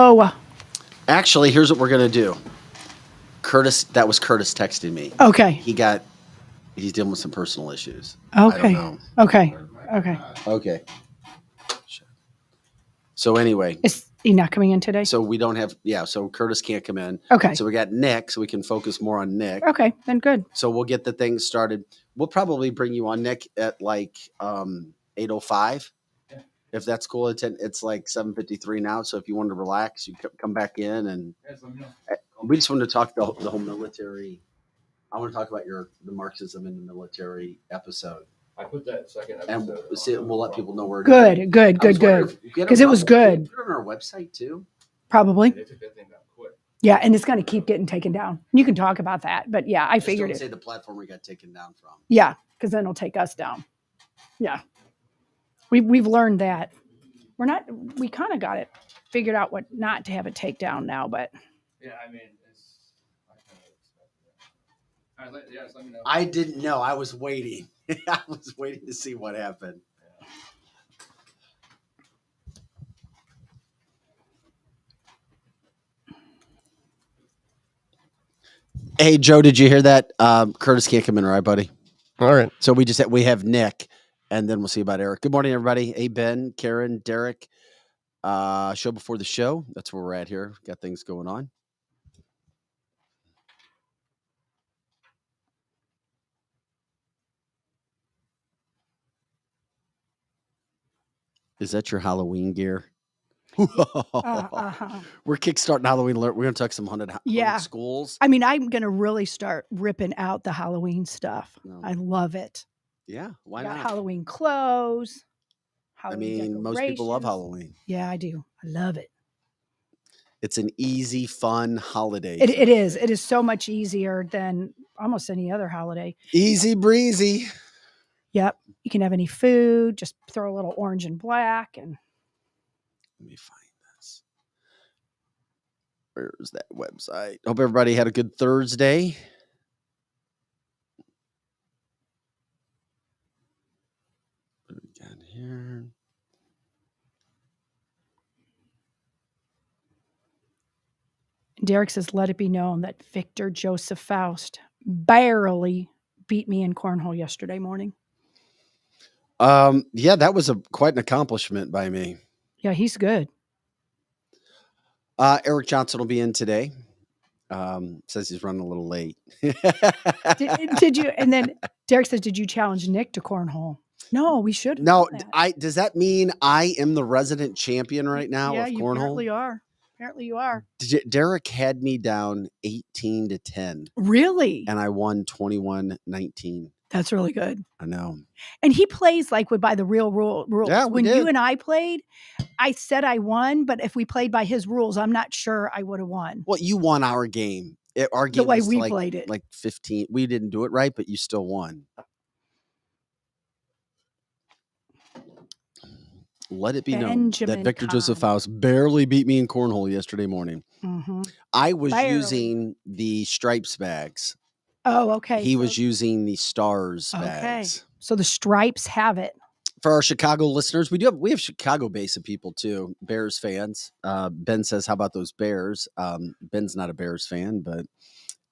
Oh, Actually, here's what we're going to do. That was Curtis texting me. okay. He's dealing with some personal issues. Okay. I don't know. Okay. So anyway. Is he not coming in today? So we don't have, so Curtis can't come in. Okay. So we got Nick, so we can focus more on Nick. Okay, then good. So we'll get the thing started. We'll probably bring you on, Nick, at like 8:05. Yeah. If that's cool. It's like 7:53 now. So if you want to relax, you come back in. And we just wanted to talk the whole military. I want to talk about the Marxism in the military episode. I put that second episode. And we'll let people know where. Good. Because it was good. Put it on our website too. Probably. It's a good thing that quick. Yeah, and it's going to keep getting taken down. You can talk about that, but yeah, I figured it. Say the platform we got taken down from. Yeah, because then it'll take us down. Yeah, we've learned that. We kind of got it figured out what not to have it take down now, but. Yeah, I mean, I kind of expected that. All right, just let me know. I didn't know. I was waiting. I was waiting to see what happened. Hey, Joe, did you hear that? Curtis can't come in, right, buddy? All right. So we have Nick, and then we'll see about Eric. Good morning, everybody. Hey, Ben, Karen, Derek. Show before the show. That's where we're at here. Got things going on. Is that your Halloween gear? We're kickstarting Halloween alert. We're going to talk some haunted schools. I mean, I'm going to really start ripping out the Halloween stuff. No. I love it. Yeah, why not? Halloween clothes. Halloween most people love Halloween. Yeah, I do. I love it. It's an easy, fun holiday. It is. It is so much easier than almost any other holiday. Easy breezy. Yep. You can have any food. Just throw a little orange and black and. Let me find this. Where's that website? Hope everybody had a good Thursday. What do we got here? Derek says, let it be known that Victor Joseph Faust barely beat me in cornhole yesterday morning. Yeah, that was quite an accomplishment by me. Yeah, he's good. Eric Johnson will be in today. Says he's running a little late. did you? And then Derek says, did you challenge Nick to cornhole? No, we should. No, does that mean I am the resident champion right now of cornhole? Yeah, you apparently are. Apparently you are. Derek had me down 18-10. Really? And I won 21-19. That's really good. I know. And he plays like by the real rules. Yeah, when you and I played, I said I won, but if we played by his rules, I'm not sure I would have won. Well, you won our game. Our game the way was we played it. Like 15. We didn't do it right, but you still won. Let it be known that Victor Joseph Faust barely beat me in cornhole yesterday morning. Mm-hmm. I was using the stripes bags. Oh, okay. He was using the stars bags. So the stripes have it. For our Chicago listeners, we have Chicago base of people too, Bears fans. Ben says, "How about those Bears?" Ben's not a Bears fan,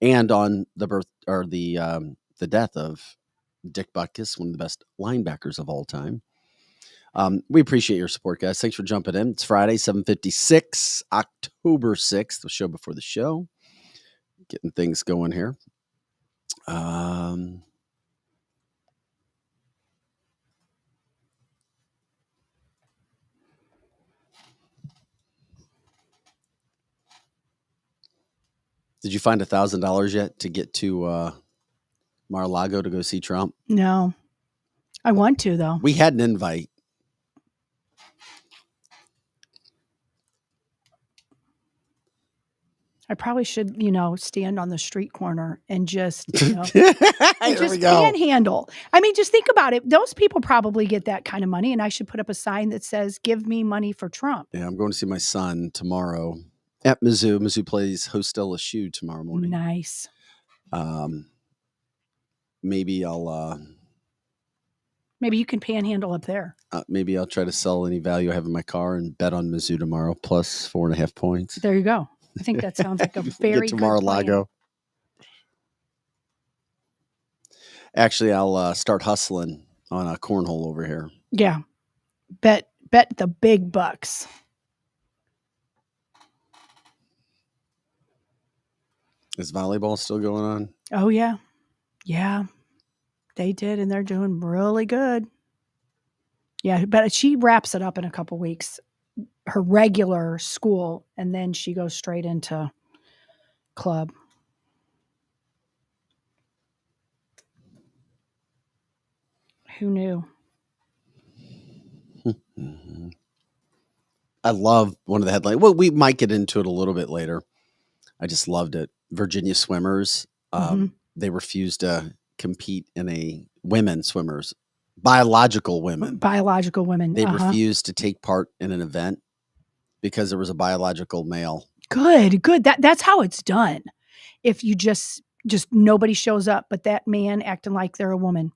and on the death of Dick Butkus, one of the best linebackers of all time. We appreciate your support, guys. Thanks for jumping in. It's Friday, 7:56, October 6th, the show before the show. Getting things going here. Did you find $1,000 yet to get to Mar-a-Lago to go see Trump? No. I want to, though. We had an invite. I probably should, stand on the street corner and just, just panhandle. I mean, just think about it. Those people probably get that kind of money, and I should put up a sign that says, "Give me money for Trump." Yeah, I'm going to see my son tomorrow at Mizzou. Mizzou plays host LSU tomorrow morning. Nice. Maybe I'll Maybe you can panhandle up there. Maybe I'll try to sell any value I have in my car and bet on Mizzou tomorrow plus 4.5 points. There you go. I think that sounds like a very Get good plan. Mar-a-Lago. Actually, I'll start hustling on a cornhole over here. Yeah. Bet the big bucks. Is volleyball still going on? Oh, yeah. Yeah. They did, and they're doing really good. Yeah, but she wraps it up in a couple weeks, her regular school, and then she goes straight into club. Who knew? I love one of the headlines. Well, we might get into it a little bit later. I just loved it. Virginia swimmers, they refused to compete in a women swimmers, biological women. Biological women. They refused to take part in an event because there was a biological male. Good. That's how it's done. If you just nobody shows up, but that man acting like they're a woman,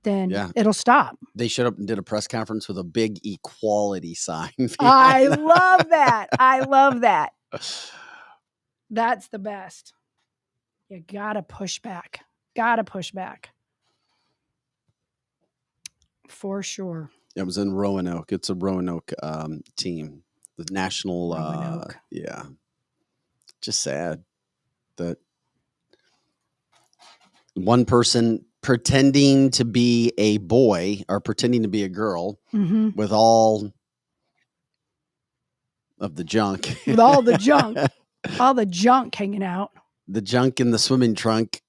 then it'll stop. They showed up and did a press conference with a big equality sign. I love that. I love that. That's the best. You gotta push back. For sure. It was in Roanoke. It's a Roanoke team. The national, Roanoke. yeah. Just sad that one person pretending to be a boy or pretending to be a girl with all of the junk. With all the junk. All the junk hanging out. The junk in the swimming trunk.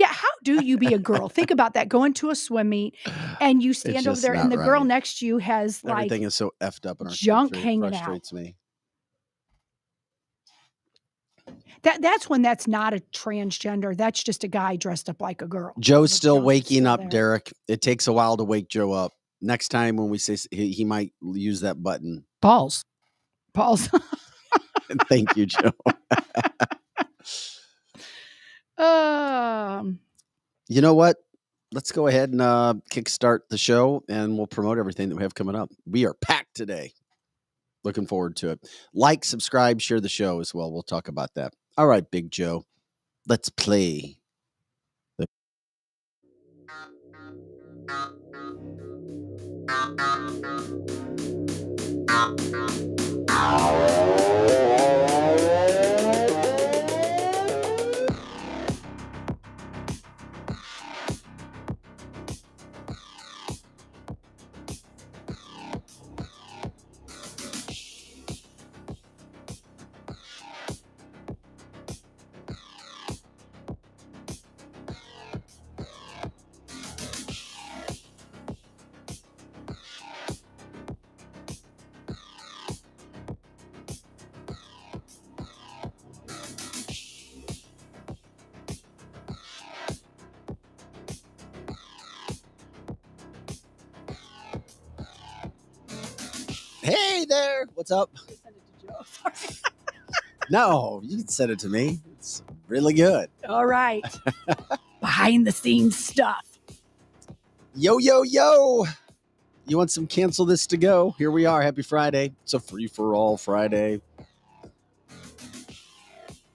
Yeah, how do you be a girl? Think about that. Going to a swim meet and you stand over there and the girl next to you has everything is so effed up in our junk country. hanging It frustrates out. me. That's when that's not a transgender. That's just a guy dressed up like a girl. Joe's still waking up, there. Derek. It takes a while to wake Joe up. Next time when we say he might use that button. Balls. Thank you, Joe. You know what? Let's go ahead and kickstart the show, and we'll promote everything that we have coming up. We are packed today. Looking forward to it. Like, subscribe, share the show as well. We'll talk about that. All right, Big Joe. Let's play. Hey there. What's up? Send it to Joe. Sorry. No, you can send it to me. It's really good. All right. Behind the scenes stuff. Yo, yo, yo. You want some cancel this to go? Here we are. Happy Friday. It's a free for all Friday.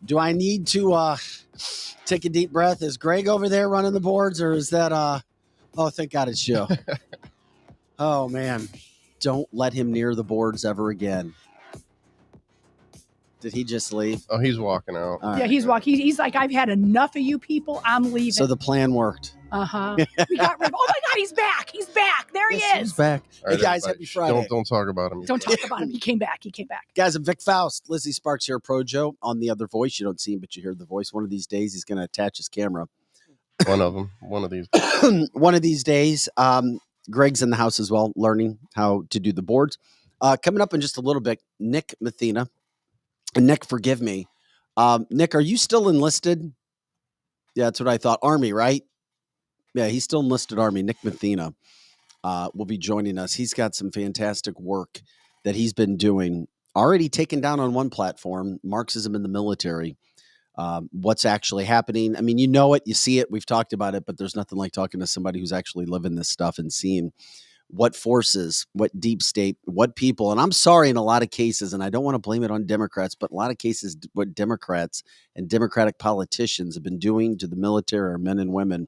Do I need to take a deep breath? Is Greg over there running the boards, or is that oh, thank God it's Joe. Oh man. Don't let him near the boards ever again. Did he just leave? Oh, he's walking out. All Yeah, right. he's walking. He's like, I've had enough of you people. I'm leaving. So the plan worked. We got rid of. Oh my God, he's back. He's back. There he Yes, is. he's back. All Hey right, guys, everybody, happy Friday. Don't talk about him. Don't talk about him. He came back. Guys, I'm Vic Faust. Lizzie Sparks here, Pro Joe. On the other voice, you don't see him, but you hear the voice. One of these days, he's going to attach his camera. One of them. One of these. One of these days, Greg's in the house as well, learning how to do the boards. Coming up in just a little bit, Nick Mathina. And Nick, forgive me. Nick, are you still enlisted? Yeah, that's what I thought. Army, right? Yeah, he's still enlisted Army. Nick Mathina will be joining us. He's got some fantastic work that he's been doing. Already taken down on one platform, Marxism in the military. what's actually happening. I mean, you know it, you see it, we've talked about it, but there's nothing like talking to somebody who's actually living this stuff and seeing what forces, what deep state, what people, and I'm sorry in a lot of cases, and I don't want to blame it on Democrats, but in a lot of cases, what Democrats and Democratic politicians have been doing to the military or men and women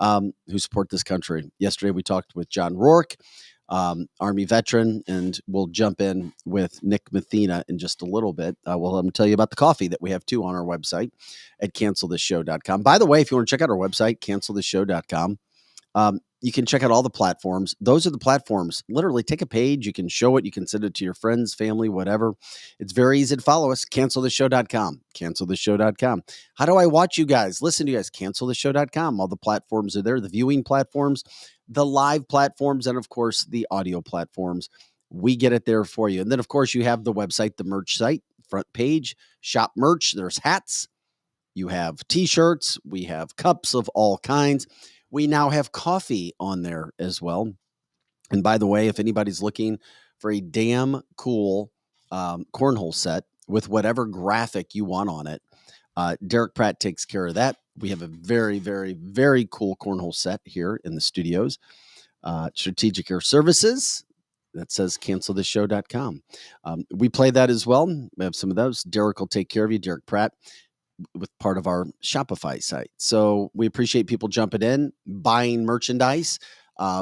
who support this country. Yesterday, we talked with John Rourke, Army veteran, and we'll jump in with Nick Mathina in just a little bit. We'll tell you about the coffee that we have too on our website at cancelthisshow.com. By the way, if you want to check out our website, cancelthisshow.com, you can check out all the platforms. Those are the platforms. Literally take a page. You can show it. You can send it to your friends, family, whatever. It's very easy to follow us. Cancelthisshow.com. Cancelthisshow.com. How do I watch you guys? Listen to you guys. Cancelthisshow.com. All the platforms are there. The viewing platforms, the live platforms, and of course, the audio platforms. We get it there for you. And then, of course, you have the website, the merch site, front page, shop merch. There's hats. You have T-shirts. We have cups of all kinds. We now have coffee on there as well. And by the way, if anybody's looking for a damn cool cornhole set with whatever graphic you want on it, Derek Pratt takes care of that. We have a very, very, very cool cornhole set here in the studios. Strategic Air Services. That says cancelthisshow.com. We play that as well. We have some of those. Derek will take care of you, Derek Pratt, with part of our Shopify site. So we appreciate people jumping in, buying merchandise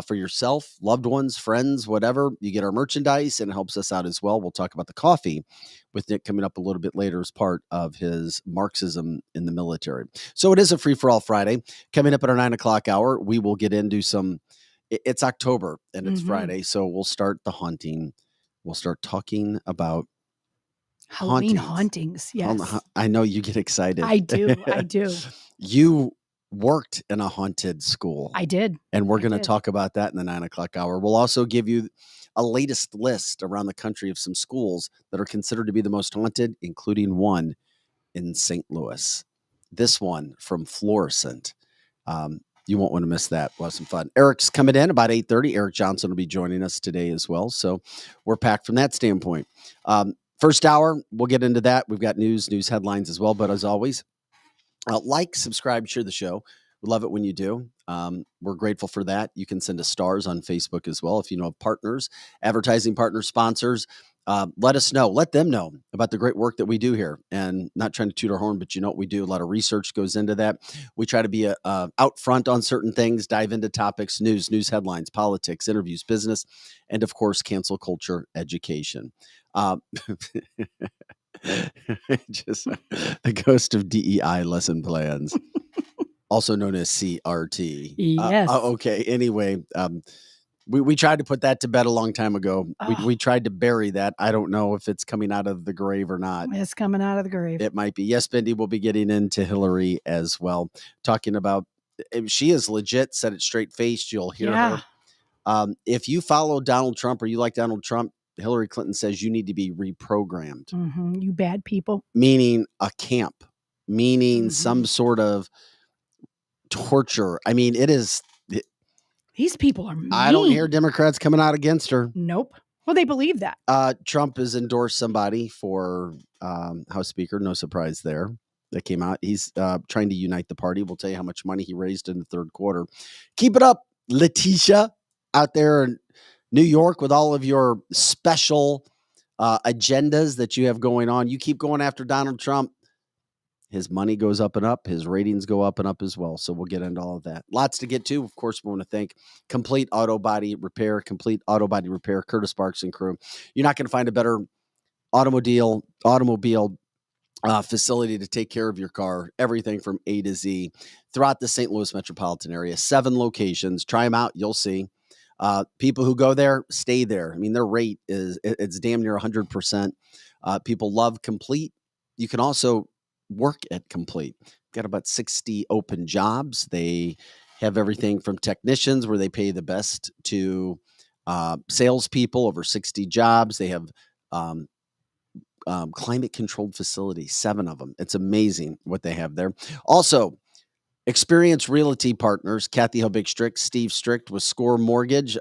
for yourself, loved ones, friends, whatever. You get our merchandise and it helps us out as well. We'll talk about the coffee with Nick coming up a little bit later as part of his Marxism in the military. So it is a free-for-all Friday. Coming up at our 9 o'clock hour, we will get into some, it's October and it's Friday. So we'll start the haunting. We'll start talking about Halloween hauntings. Yes. I know you get excited. I do. I do. You worked in a haunted school. I did. And we're going to talk about that in the 9 o'clock hour. We'll also give you a latest list around the country of some schools that are considered to be the most haunted, including one in St. Louis. This one from Florissant. You won't want to miss that. We'll have some fun. Eric's coming in about 8:30. Eric Johnson will be joining us today as well. So we're packed from that standpoint. First hour, we'll get into that. We've got news headlines as well. But as always, like, subscribe, share the show. We love it when you do. We're grateful for that. You can send us stars on Facebook as well. If you know of partners, advertising partners, sponsors, let us know. Let them know about the great work that we do here. And not trying to toot our horn, but you know what we do. A lot of research goes into that. We try to be out front on certain things, dive into topics, news headlines, politics, interviews, business, and of course, cancel culture education. Just the ghost of DEI lesson plans, also known as CRT. Yes. Okay. Anyway, we tried to put that to bed a long time ago. We tried to bury that. I don't know if it's coming out of the grave or not. It's coming out of the grave. It might be. Yes, Bendy will be getting into Hillary as well, talking about, she is legit, said it straight faced. You'll hear her. If you follow Donald Trump or you like Donald Trump, Hillary Clinton says you need to be reprogrammed. You bad people. Meaning a camp, meaning some sort of torture. I mean, it is. These people are mean. I don't hear Democrats coming out against her. Nope. Well, they believe that. Trump has endorsed somebody for House Speaker. No surprise there. That came out. He's trying to unite the party. We'll tell you how much money he raised in the third quarter. Keep it up, Letitia, out there in New York with all of your special agendas that you have going on. You keep going after Donald Trump. His money goes up and up. His ratings go up and up as well. So we'll get into all of that. Lots to get to. Of course, we want to thank Complete Auto Body Repair, Curtis Sparks and crew. You're not going to find a better automobile facility to take care of your car, everything from A to Z throughout the St. Louis metropolitan area. 7 locations. Try them out. You'll see. People who go there, stay there. I mean, their rate it's damn near 100%. People love Complete. You can also work at Complete. Got about 60 open jobs. They have everything from technicians, where they pay the best, to salespeople, over 60 jobs. They have climate-controlled facilities, 7 of them. It's amazing what they have there. Also, Experience Realty Partners, Kathy Hobig-Strict, Steve Strict with Score Mortgage,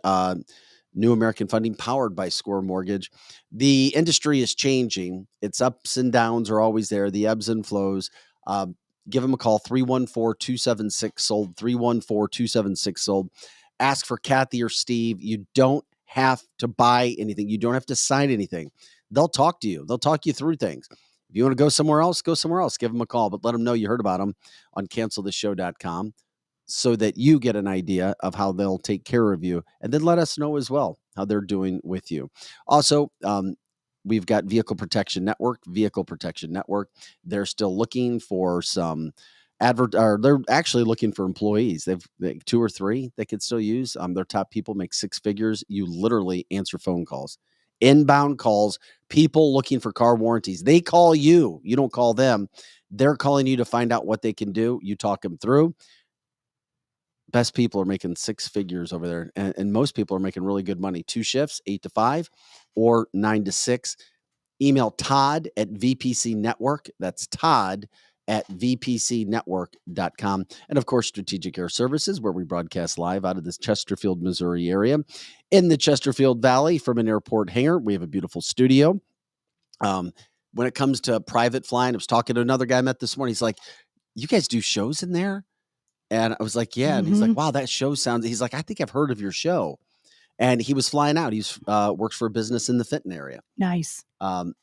New American Funding, powered by Score Mortgage. The industry is changing. Its ups and downs are always there, the ebbs and flows. Give them a call, 314-276-SOLD, 314-276-SOLD. Ask for Kathy or Steve. You don't have to buy anything. You don't have to sign anything. They'll talk to you. They'll talk you through things. If you want to go somewhere else, go somewhere else. Give them a call, but let them know you heard about them on canceltheshow.com so that you get an idea of how they'll take care of you. And then let us know as well how they're doing with you. Also, we've got Vehicle Protection Network. They're still looking for some they're actually looking for employees. They've 2 or 3 they could still use. Their top people make 6 figures. You literally answer phone calls, inbound calls, people looking for car warranties. They call you. You don't call them. They're calling you to find out what they can do. You talk them through. Best people are making 6 figures over there. And most people are making really good money. 2 shifts, 8 to 5 or 9 to 6. Email Todd at VPC Network. That's Todd at vpcnetwork.com. And of course, Strategic Air Services, where we broadcast live out of this Chesterfield, Missouri area. In the Chesterfield Valley from an airport hangar, we have a beautiful studio. When it comes to private flying, I was talking to another guy I met this morning. He's like, you guys do shows in there? And I was like, yeah. And he's like, wow, that show sounds, he's like, I think I've heard of your show. And he was flying out. He's works for a business in the Fenton area. Nice.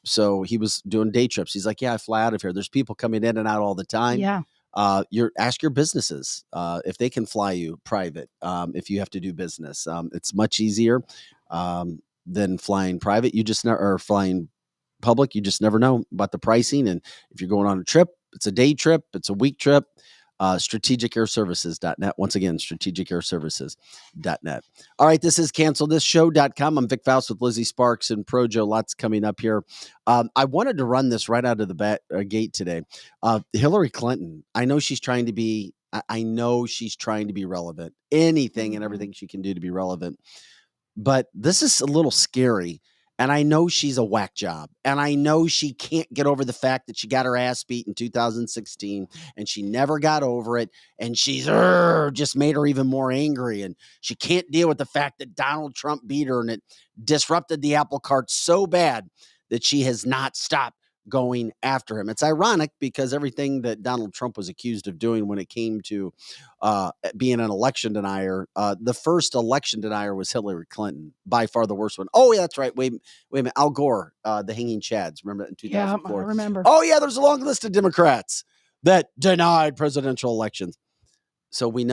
So he was doing day trips. He's like, yeah, I fly out of here. There's people coming in and out all the time. Yeah. Ask your businesses if they can fly you private. If you have to do business, it's much easier than flying private. You just or flying public. You just never know about the pricing. And if you're going on a trip, it's a day trip, it's a week trip. StrategicAirServices.net. Once again, StrategicAirServices.net. All right, this is CancelThisShow.com. I'm Vic Faust with Lizzie Sparks and Projo. Lots coming up here. I wanted to run this right out of the gate today. Hillary Clinton, I know she's trying to be relevant. Anything and everything she can do to be relevant. But this is a little scary. And I know she's a whack job. And I know she can't get over the fact that she got her ass beat in 2016 and she never got over it. And she's just made her even more angry. And she can't deal with the fact that Donald Trump beat her and it disrupted the apple cart so bad that she has not stopped going after him. It's ironic because everything that Donald Trump was accused of doing when it came to being an election denier, the first election denier was Hillary Clinton, by far the worst one. Oh, yeah, that's right. Wait a minute. Al Gore, the hanging chads. Remember that in 2004? Yeah, I remember. Oh, yeah, there's a long list of Democrats that denied presidential elections. So we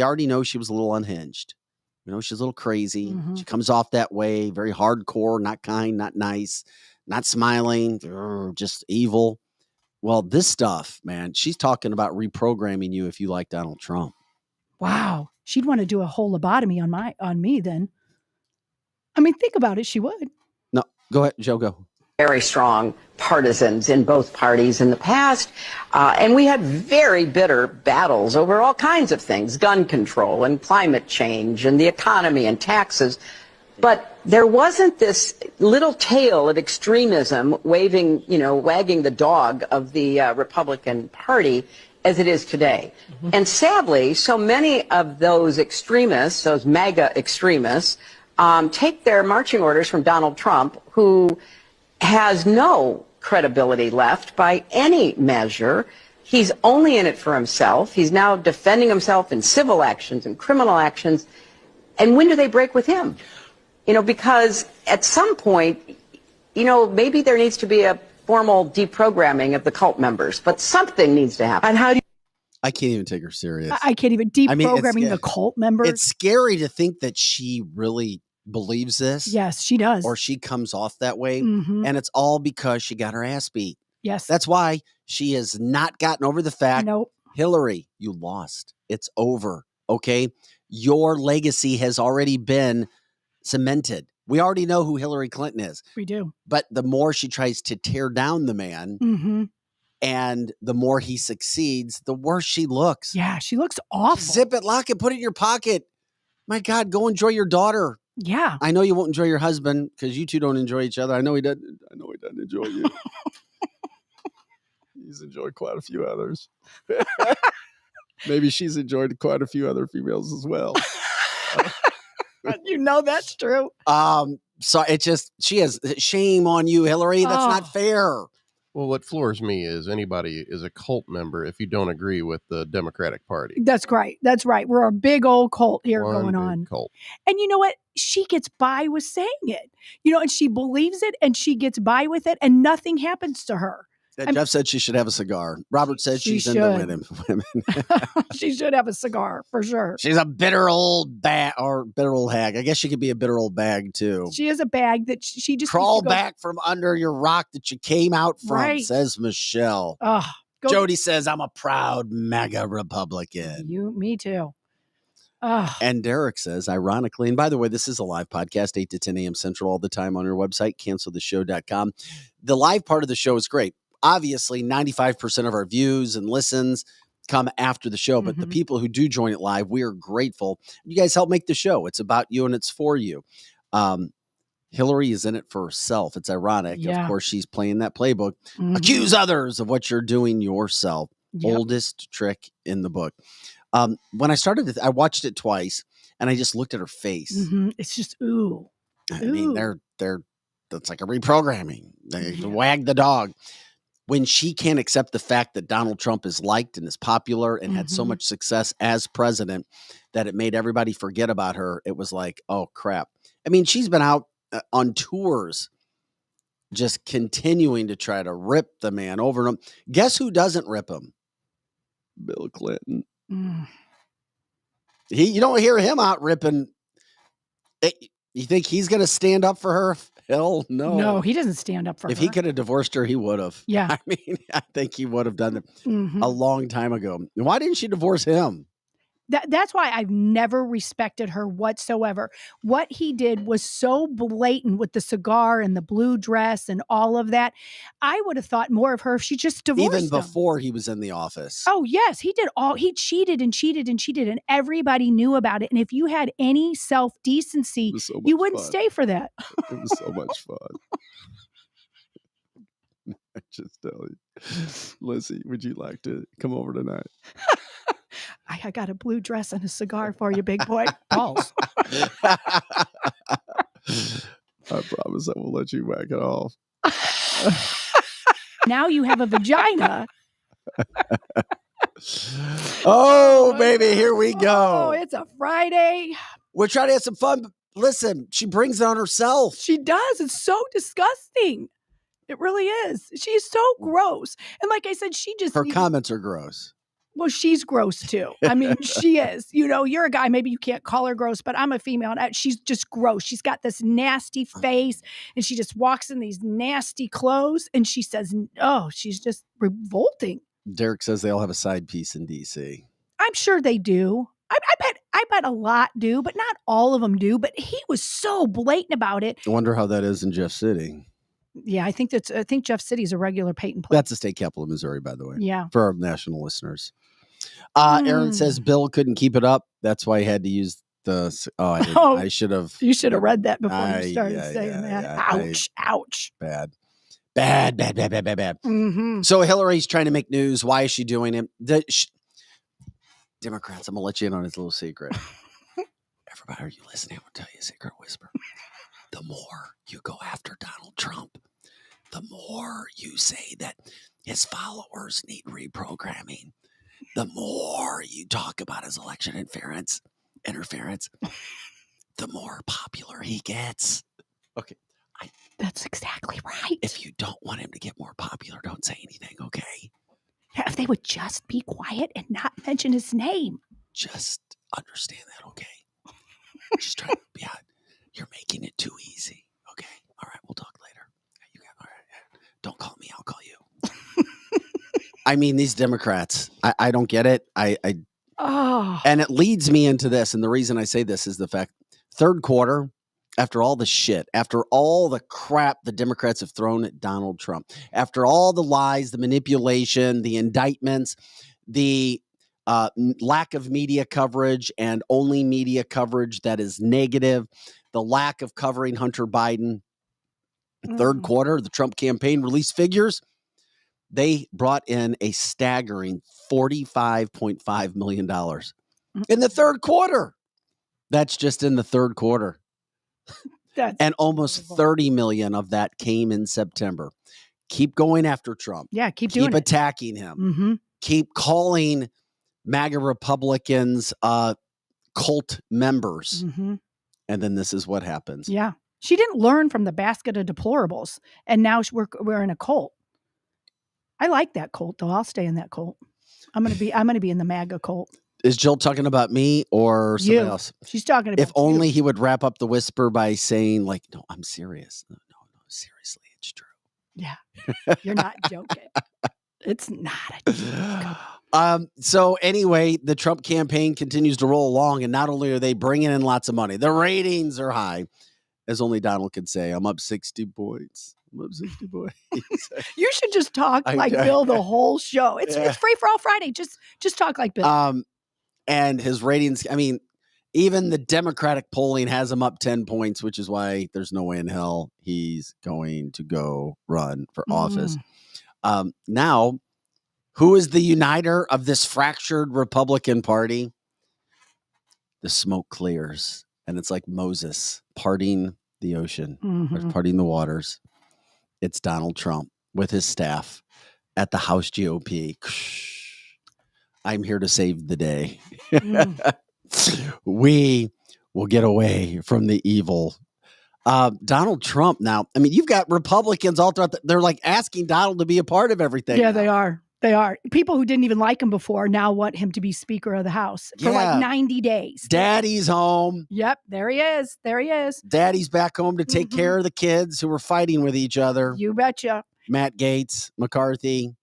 already know she was a little unhinged. You know, she's a little crazy. Mm-hmm. She comes off that way, very hardcore, not kind, not nice, not smiling, just evil. Well, this stuff, man, she's talking about reprogramming you if you like Donald Trump. Wow. She'd want to do a whole lobotomy on me then. I mean, think about it. She would. No, go ahead, Joe, go. Very strong partisans in both parties in the past. And we had very bitter battles over all kinds of things, gun control and climate change and the economy and taxes. But there wasn't this little tail of extremism wagging the dog of the Republican Party as it is today. Mm-hmm. And sadly, so many of those extremists, those MAGA extremists, take their marching orders from Donald Trump, who has no credibility left by any measure. He's only in it for himself. He's now defending himself in civil actions and criminal actions. And when do they break with him? Because at some point, maybe there needs to be a formal deprogramming of the cult members, but something needs to happen. And how do you? I can't even take her serious. I can't even deprogramming the cult members. It's scary to think that she really believes this. Yes, she does. Or she comes off that way. Mm-hmm. And it's all because she got her ass beat. Yes. That's why she has not gotten over the fact, nope. Hillary, you lost. It's over. Okay. Your legacy has already been cemented. We already know who Hillary Clinton is. We do. But the more she tries to tear down the man, mm-hmm. and the more he succeeds, the worse she looks. Yeah, she looks awful. Zip it, lock it, put it in your pocket. My God, go enjoy your daughter. Yeah. I know you won't enjoy your husband because you two don't enjoy each other. I know he doesn't enjoy you. He's enjoyed quite a few others. Maybe she's enjoyed quite a few females as well. You know that's true. So she has shame on you, Hillary. That's not fair. Well, what floors me is anybody is a cult member if you don't agree with the Democratic Party. That's right. That's right. We're a big old cult here One going big on. cult. And you know what? She gets by with saying it, and she believes it and she gets by with it and nothing happens to her. Jeff said she should have a cigar. Robert said she's into women. She should have a cigar for sure. She's a bitter old bag or bitter old hag. I guess she could be a bitter old bag too. She is a bag that she just crawl back from under your rock that you came out from, right. says Michelle. Jody says, I'm a proud MAGA Republican. Me too. And Derek says, ironically, and by the way, this is a live podcast, 8 to 10 a.m. Central all the time on your website, canceltheshow.com. The live part of the show is great. Obviously, 95% of our views and listens come after the show, but the people who do join it live, we are grateful. You guys help make the show. It's about you and it's for you. Hillary is in it for herself. It's ironic. Yeah. Of course, she's playing that playbook. Accuse others of what you're doing yourself. Yep. Oldest trick in the book. When I started, I watched it twice, and I just looked at her face. It's just ooh. I mean, that's like a reprogramming. They wag the dog. When she can't accept the fact that Donald Trump is liked and is popular and had so much success as president that it made everybody forget about her, it was like, oh crap. I mean, she's been out on tours, just continuing to try to rip the man over and over. Guess who doesn't rip him? Bill Clinton. You don't hear him out ripping. You think he's going to stand up for her? Hell no. No, he doesn't stand up for her. If he could have divorced her, he would have. Yeah. I mean, I think he would have done it a long time ago. Why didn't she divorce him? That's why I've never respected her whatsoever. What he did was so blatant with the cigar and the blue dress and all of that. I would have thought more of her if she just divorced Even before he was in the office. Oh, yes. He cheated and cheated and cheated, and everybody knew about it. And if you had any self-decency, you wouldn't stay for that. It was so much fun. I just tell you. Lizzie, would you like to come over tonight? I got a blue dress and a cigar for you, big boy. Balls. I promise I will let you whack it off. Now you have a vagina. Oh, baby, here we go. Oh, it's a Friday. We're trying to have some fun. Listen, she brings it on herself. She does. It's so disgusting. It really is. She's so gross. And like I said, her comments are gross. Well, she's gross too. I mean, she is. You're a guy. Maybe you can't call her gross, but I'm a female. And she's just gross. She's got this nasty face, and she just walks in these nasty clothes, and she says, "Oh, she's just revolting." Derek says they all have a side piece in D.C. I'm sure they do. I bet a lot do, but not all of them do. But he was so blatant about it. I wonder how that is in Jeff City. Yeah, I think Jeff City is a regular Peyton place. That's the state capital of Missouri, by the way. Yeah, for our national listeners. Aaron says Bill couldn't keep it up. That's why he had to use the. I should have. You should have read that before you started saying that. Ouch! Ouch! Bad. So Hillary's trying to make news. Why is she doing it? Democrats, I'm gonna let you in on his little secret. Everybody, are you listening? I'm gonna tell you a secret whisper. The more you go after Donald Trump, the more you say that his followers need reprogramming, the more you talk about his election interference, the more popular he gets. Okay. That's exactly right. If you don't want him to get more popular, don't say anything, okay? Yeah, if they would just be quiet and not mention his name. Just understand that, okay? Just try to be out. You're making it too easy. Okay. All right. We'll talk later. All right. Don't call me. I'll call you. I mean, these Democrats, I don't get it. And it leads me into this. And the reason I say this is the fact, third quarter, after all the shit, after all the crap the Democrats have thrown at Donald Trump, after all the lies, the manipulation, the indictments, the lack of media coverage and only media coverage that is negative, the lack of covering Hunter Biden, third quarter, the Trump campaign released figures. They brought in a staggering $45.5 million in the third quarter. That's just in the third quarter. And almost 30 million of that came in September. keep going after Trump. Yeah, keep doing Keep it. attacking him. Mm-hmm. Keep calling MAGA Republicans cult members. Mm-hmm. And then this is what happens. Yeah. She didn't learn from the basket of deplorables, and now we're in a cult. I like that cult, though. I'll stay in that cult. I'm gonna be in the MAGA cult. Is Jill talking about me or somebody You. else? She's talking about If only he would wrap up the whisper by saying, like, no, I'm serious. No, seriously, it's true. Yeah. You're not joking. It's not a joke. So anyway, the Trump campaign continues to roll along, and not only are they bringing in lots of money, the ratings are high, as only Donald could say. I'm up 60 points. I'm up 60 points. You should just talk like Bill the whole show. It's free for all Friday. Just talk like Bill. And his ratings, I mean, even the Democratic polling has him up 10 points, which is why there's no way in hell he's going to go run for office. Now, who is the uniter of this fractured Republican Party? The smoke clears, and it's like Moses parting the ocean, or parting the waters. It's Donald Trump with his staff at the House GOP. I'm here to save the day. We will get away from the evil. Donald Trump now, I mean, you've got Republicans all throughout. They're like asking Donald to be a part of everything. Yeah, now. they are. They are. People who didn't even like him before now want him to be Speaker of the House for like 90 days. Daddy's home. Yep, there he is. There he is. Daddy's back home to take care of the kids who were fighting with each other. You betcha. Matt Gaetz, McCarthy.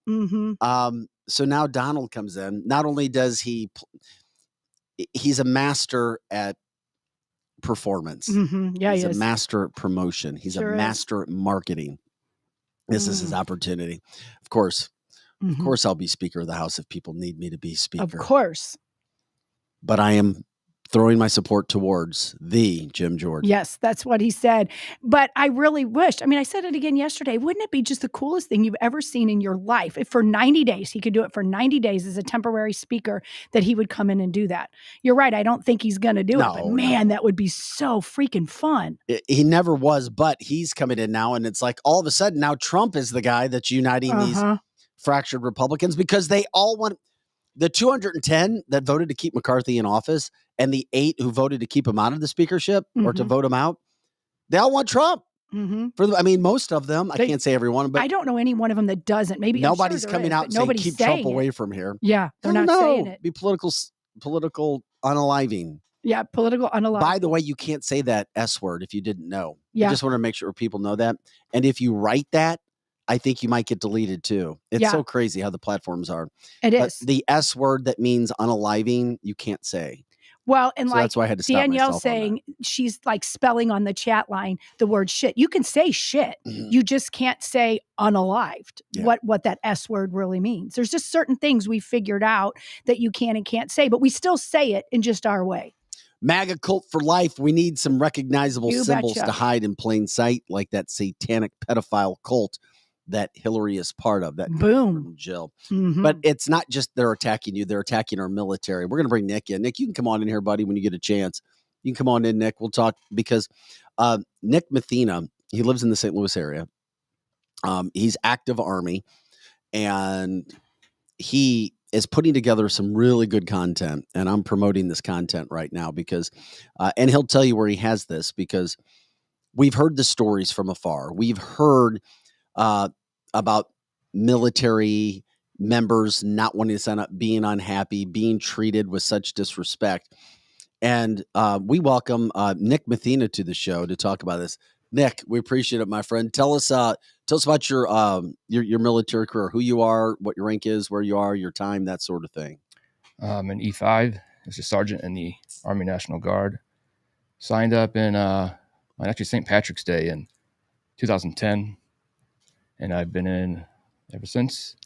So now Donald comes in. Not only does he's a master at performance. Yeah, he's he a is. master at promotion. He's Sure a master at marketing. This is his opportunity. Of course, I'll be Speaker of the House if people need me to be Speaker. Of course. But I am throwing my support towards the Jim Jordan. Yes, that's what he said. But I really wished, I mean, I said it again yesterday, wouldn't it be just the coolest thing you've ever seen in your life if for 90 days, he could do it for 90 days as a temporary speaker, that he would come in and do that. You're right. I don't think he's going to do it, but man, that would be so freaking fun. He never was, but he's coming in now. And it's like all of a sudden now Trump is the guy that's uniting these fractured Republicans, because they all want the 210 that voted to keep McCarthy in office and the 8 who voted to keep him out of the speakership or to vote him out. They all want Trump. I mean, most of them. I can't say everyone, but I don't know any one of them that doesn't. Maybe nobody's coming out and saying keep Trump away from here. Yeah, they're not saying it. Be political unaliving. Yeah, political unaliving. By the way, you can't say that S word if you didn't know. Yeah. I just want to make sure people know that. And if you write that, I think you might get deleted too. It's so crazy how the platforms are. It is. The S word that means unaliving, you can't say. Well, and so that's why I had to stop Danielle myself saying she's like spelling on the chat line the word shit. You can say shit. You just can't say unalived. Yeah. What that S word really means. There's just certain things we figured out that you can and can't say, but we still say it in just our way. MAGA cult for life. We need some recognizable symbols betcha. to hide in plain sight, like that satanic pedophile cult that Hillary is part of. That boom, Jill. But it's not just they're attacking you; they're attacking our military. We're going to bring Nick in. Nick, you can come on in here, buddy, when you get a chance. You can come on in, Nick. We'll talk because Nick Mathina, he lives in the St. Louis area. He's active Army, and he is putting together some really good content. And I'm promoting this content right now because, and he'll tell you where he has this, because we've heard the stories from afar. We've heard about military members not wanting to sign up, being unhappy, being treated with such disrespect. And we welcome Nick Mathina to the show to talk about this. Nick, we appreciate it, my friend. Tell us about your military career, who you are, what your rank is, where you are, your time, that sort of thing. I'm an E5 as a sergeant in the Army National Guard. Signed up in actually St. Patrick's Day in 2010. And I've been in ever since.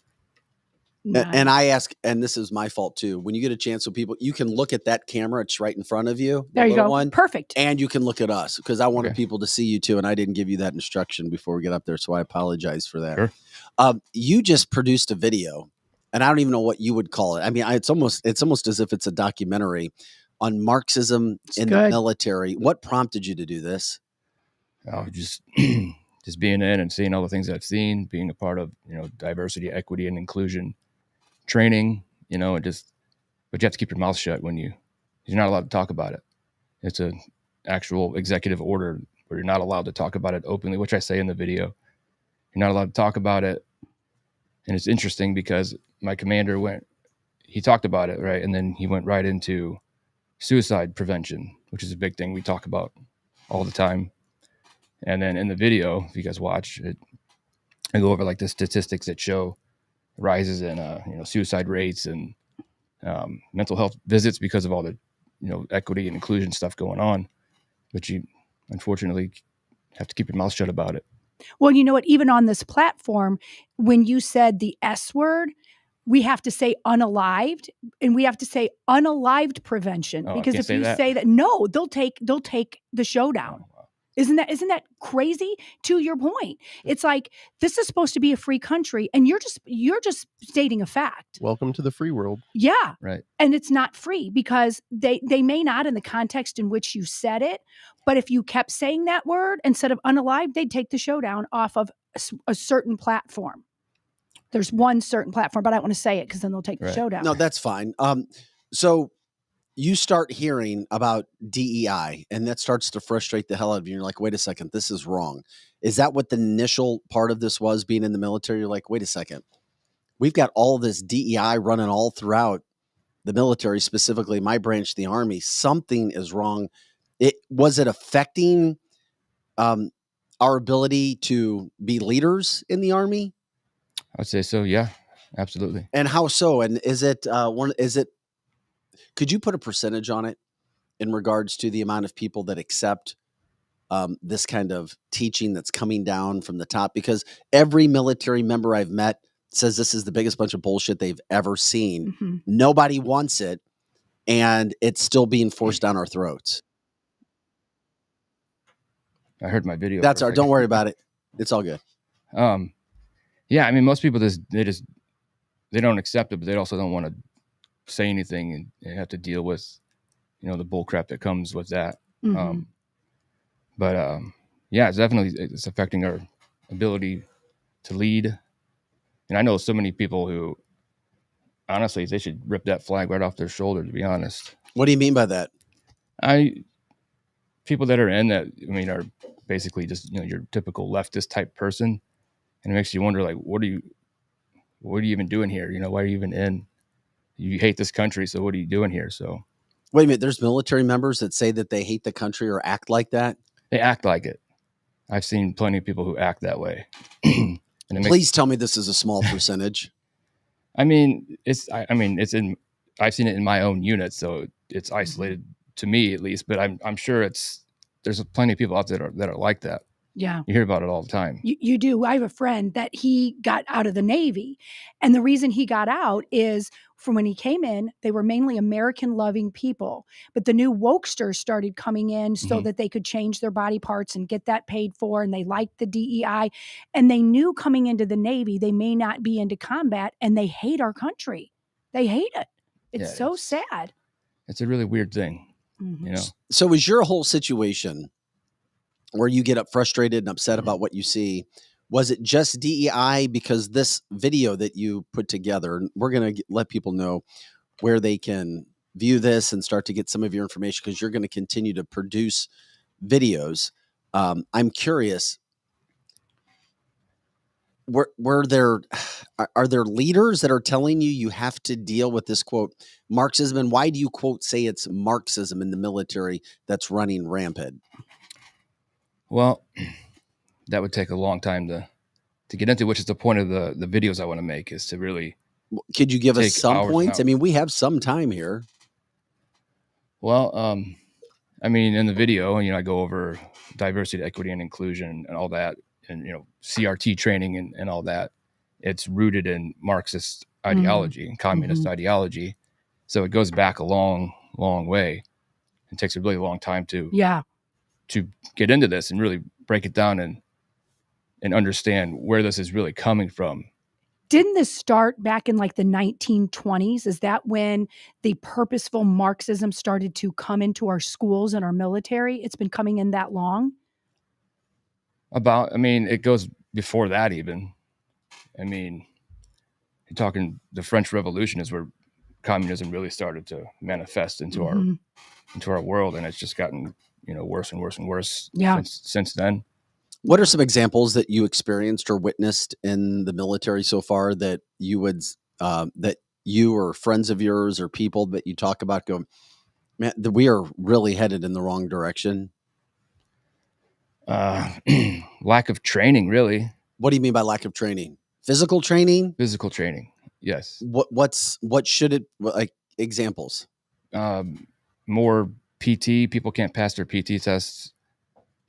Nice. And I ask, and this is my fault too, when you get a chance, so people, you can look at that camera. It's right in front of you. There you go. One, perfect. and you can look at us, because I wanted people to see you too. And I didn't give you that instruction before we get up there. So I apologize for that. Sure. You just produced a video, and I don't even know what you would call it. I mean, it's almost as if it's a documentary on Marxism in the military. What prompted you to do this? Just just being in and seeing all the things I've seen, being a part of, diversity, equity, and inclusion training, but you have to keep your mouth shut when you're not allowed to talk about it. It's an actual executive order where you're not allowed to talk about it openly, which I say in the video. You're not allowed to talk about it. And it's interesting because my commander he talked about it, right? And then he went right into suicide prevention, which is a big thing we talk about all the time. And then in the video, if you guys watch it, I go over like the statistics that show rises in suicide rates and mental health visits because of all the equity and inclusion stuff going on. But you unfortunately have to keep your mouth shut about it. Well, you know what? Even on this platform, when you said the S word, we have to say unalived, and we have to say unalived prevention, because if you say that, no, they'll take the show down. Oh, wow. Isn't that crazy? To your point, it's like, this is supposed to be a free country, and you're just stating a fact. Welcome to the free world. Yeah, right. And it's not free because they may not in the context in which you said it, but if you kept saying that word instead of unalived, they'd take the show down off of a certain platform. There's one certain platform, but I don't want to say it because then they'll take the show down. No, that's fine. So you start hearing about DEI, and that starts to frustrate the hell out of you. You're like, wait a second, this is wrong. Is that what the initial part of this was, being in the military? You're like, wait a second. We've got all this DEI running all throughout the military, specifically my branch, the Army. Something is wrong. Was it affecting our ability to be leaders in the Army? I would say so. Yeah, absolutely. And how so? And is it could you put a percentage on it in regards to the amount of people that accept this kind of teaching that's coming down from the top? Because every military member I've met says this is the biggest bunch of bullshit they've ever seen. Mm-hmm. Nobody wants it, and it's still being forced down our throats. I heard my video. That's don't worry about it. It's all good. Yeah, I mean, most people they don't accept it, but they also don't want to say anything and have to deal with, the bull crap that comes with that. Mm-hmm. Yeah, it's affecting our ability to lead. And I know so many people who, honestly, they should rip that flag right off their shoulder, to be honest. What do you mean by that? People that are in that, are basically just, your typical leftist type person. And it makes you wonder, like, what are you even doing here? Why are you even in? You hate this country, so what are you doing here? So, wait a minute. There's military members that say that they hate the country or act like that. They act like it. I've seen plenty of people who act that way. Please tell me this is a small percentage. I've seen it in my own unit, so it's isolated to me at least. But I'm sure there's plenty of people out there that are like that. Yeah. You hear about it all the time. You do. I have a friend that he got out of the Navy. And the reason he got out is from when he came in, they were mainly American loving people. But the new wokesters started coming in so that they could change their body parts and get that paid for. And they liked the DEI. And they knew coming into the Navy, they may not be into combat, and they hate our country. They hate it. It's sad. It's a really weird thing. Mm-hmm. So is your whole situation where you get frustrated and upset about what you see, was it just DEI? Because this video that you put together, and we're going to let people know where they can view this and start to get some of your information, because you're going to continue to produce videos. I'm curious, are there leaders that are telling you have to deal with this, quote, Marxism? And why do you, quote, say it's Marxism in the military that's running rampant? Well, that would take a long time to get into, which is the point of the videos I want to make, is to really. Could you give us some points? I mean, we have some time here. Well, in the video, I go over diversity, equity, and inclusion and all that, and, CRT training and all that. It's rooted in Marxist ideology and communist ideology. So it goes back a long, long way. It takes a really long time to get into this and really break it down and understand where this is really coming from. Didn't this start back in like the 1920s? Is that when the purposeful Marxism started to come into our schools and our military? It's been coming in that long? It goes before that even. I mean, you're talking the French Revolution is where communism really started to manifest into our world, and it's just gotten worse and worse and worse since then. What are some examples that you experienced or witnessed in the military so far that you would that you or friends of yours or people that you talk about go, man, we are really headed in the wrong direction? Lack of training, really. What do you mean by lack of training? Physical training? Physical training, yes. What should it, like, examples? More PT. People can't pass their PT tests.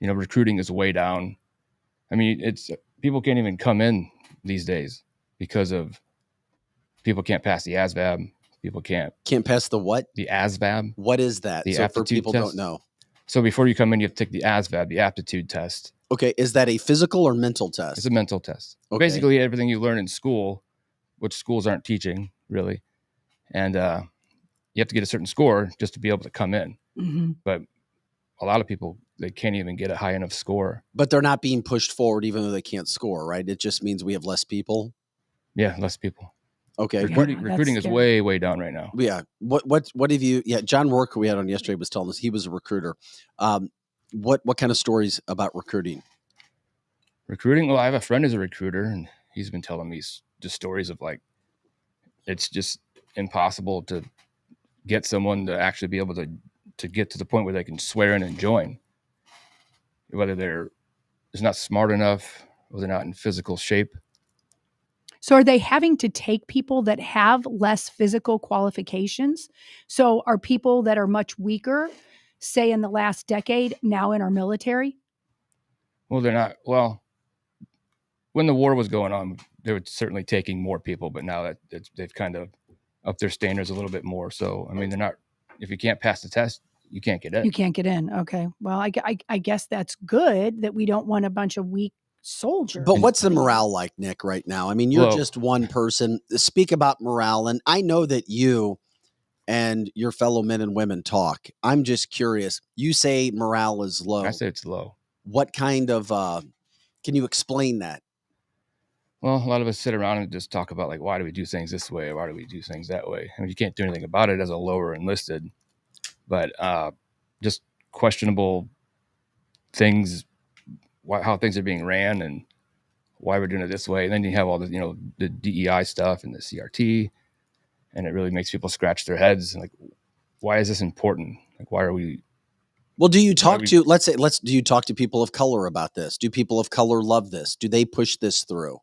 Recruiting is way down. I mean, people can't even come in these days because of people can't pass the ASVAB. People can't pass the what? The ASVAB. What is that? The so aptitude for people test. Don't know. So before you come in, you have to take the ASVAB, the aptitude test. Okay, is that a physical or mental test? It's a mental test. Okay. Basically, everything you learn in school, which schools aren't teaching really, and you have to get a certain score just to be able to come in. Mm-hmm. But a lot of people, they can't even get a high enough score. But they're not being pushed forward even though they can't score, right? It just means we have less people. Yeah, less people. Okay. Recruiting is way, way down right now. Yeah. What have you? Yeah, John Rourke, who we had on yesterday, was telling us he was a recruiter. What kind of stories about recruiting? Well, I have a friend who's a recruiter, and he's been telling me just stories of like, it's just impossible to get someone to actually be able to get to the point where they can swear in and join. Whether they're just not smart enough, or they're not in physical shape. So are they having to take people that have less physical qualifications? So are people that are much weaker, say in the last decade, now in our military? Well, they're not. Well, when the war was going on, they were certainly taking more people, but now that they've kind of upped their standards a little bit more. So, I mean, they're not, if you can't pass the test, you can't get in. You can't get in. Okay. Well, I guess that's good that we don't want a bunch of weak soldiers. But what's the morale like, Nick, right now? I mean, you're Low. just one person. Speak about morale. And I know that you and your fellow men and women talk. I'm just curious. You say morale is low. I say it's low. What kind of, can you explain that? Well, a lot of us sit around and just talk about like, why do we do things this way? Why do we do things that way? I mean, you can't do anything about it as a lower enlisted, but just questionable things, how things are being ran and why we're doing it this way. And then you have all the, the DEI stuff and the CRT, and it really makes people scratch their heads. Like, why is this important? Like, why are we? Well, do you talk to, do you talk to people of color about this? Do people of color love this? Do they push this through?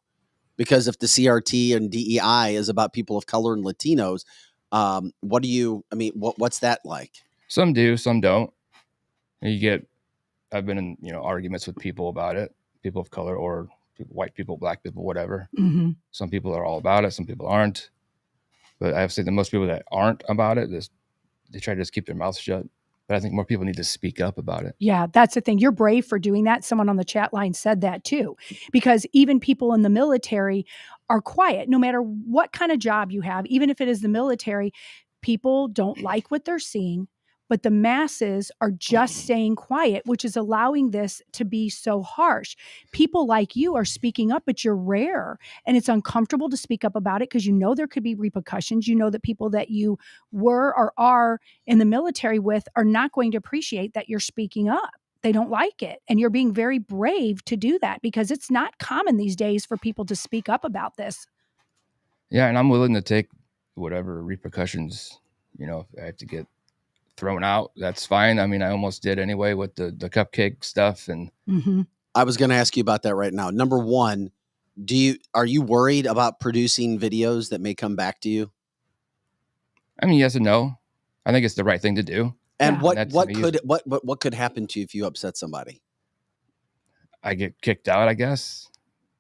Because if the CRT and DEI is about people of color and Latinos, what's that like? Some do, some don't. I've been in, arguments with people about it, people of color or white people, black people, whatever. Mm-hmm. Some people are all about it. Some people aren't. But I have to say that most people that aren't about it, they try to just keep their mouths shut. But I think more people need to speak up about it. Yeah, that's the thing. You're brave for doing that. Someone on the chat line said that too, because even people in the military are quiet. No matter what kind of job you have, even if it is the military, people don't like what they're seeing, but the masses are just staying quiet, which is allowing this to be so harsh. People like you are speaking up, but you're rare, and it's uncomfortable to speak up about it because there could be repercussions. You know that people that you were or are in the military with are not going to appreciate that you're speaking up. They don't like it. And you're being very brave to do that because it's not common these days for people to speak up about this. Yeah, and I'm willing to take whatever repercussions, if I have to get thrown out, that's fine. I mean, I almost did anyway with the cupcake stuff. And I was going to ask you about that right now. Number one, are you worried about producing videos that may come back to you? I mean, yes and no. I think it's the right thing to do. And what could happen to you if you upset somebody? I get kicked out, I guess.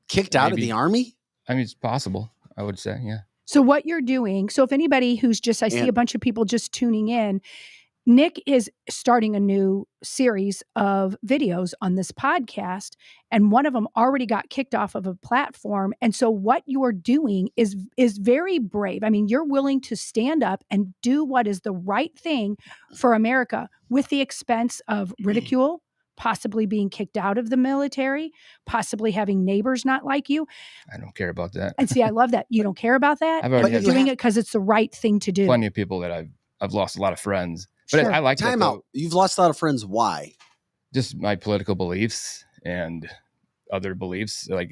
Kicked out of the Army? I mean, it's possible, I would say, yeah. So what you're doing, so if anybody I see a bunch of people just tuning in, Nick is starting a new series of videos on this podcast, and one of them already got kicked off of a platform. And so what you are doing is very brave. I mean, you're willing to stand up and do what is the right thing for America with the expense of ridicule, possibly being kicked out of the military, possibly having neighbors not like you. I don't care about that. And see, I love that. You don't care about that. I've already You're had doing it because it's the right thing to do. plenty of people that I've lost a lot of friends. But Sure. I like that, Time though. out. You've lost a lot of friends. Why? Just my political beliefs and other beliefs, like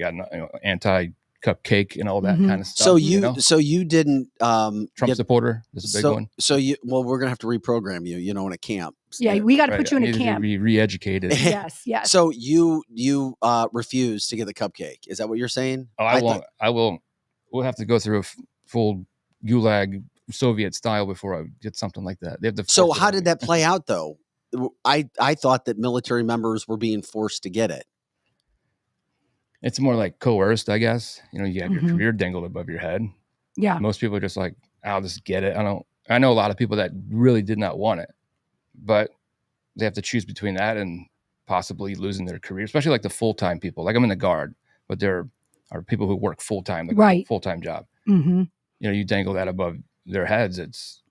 anti-cupcake and all that Mhm. kind of stuff. So know? you didn't Trump supporter is a big one. So we're gonna have to reprogram you, in a camp. Yeah, we got to Right. put you in I a need to camp. be re-educated. Yes, yes. So you refuse to get the cupcake. Is that what you're saying? Oh, I won't. We'll have to go through a full gulag Soviet style before I get something like that. They have to. So how did that play out, though? I thought that military members were being forced to get it. It's more like coerced, I guess. You have your Mhm. career dangled above your head. Yeah. Most people are just like, I'll just get it. I know a lot of people that really did not want it, but they have to choose between that and possibly losing their career, especially like the full-time people. Like I'm in the Guard, but there are people who work full-time, like Right. a full-time job. Mm-hmm. You dangle that above their heads.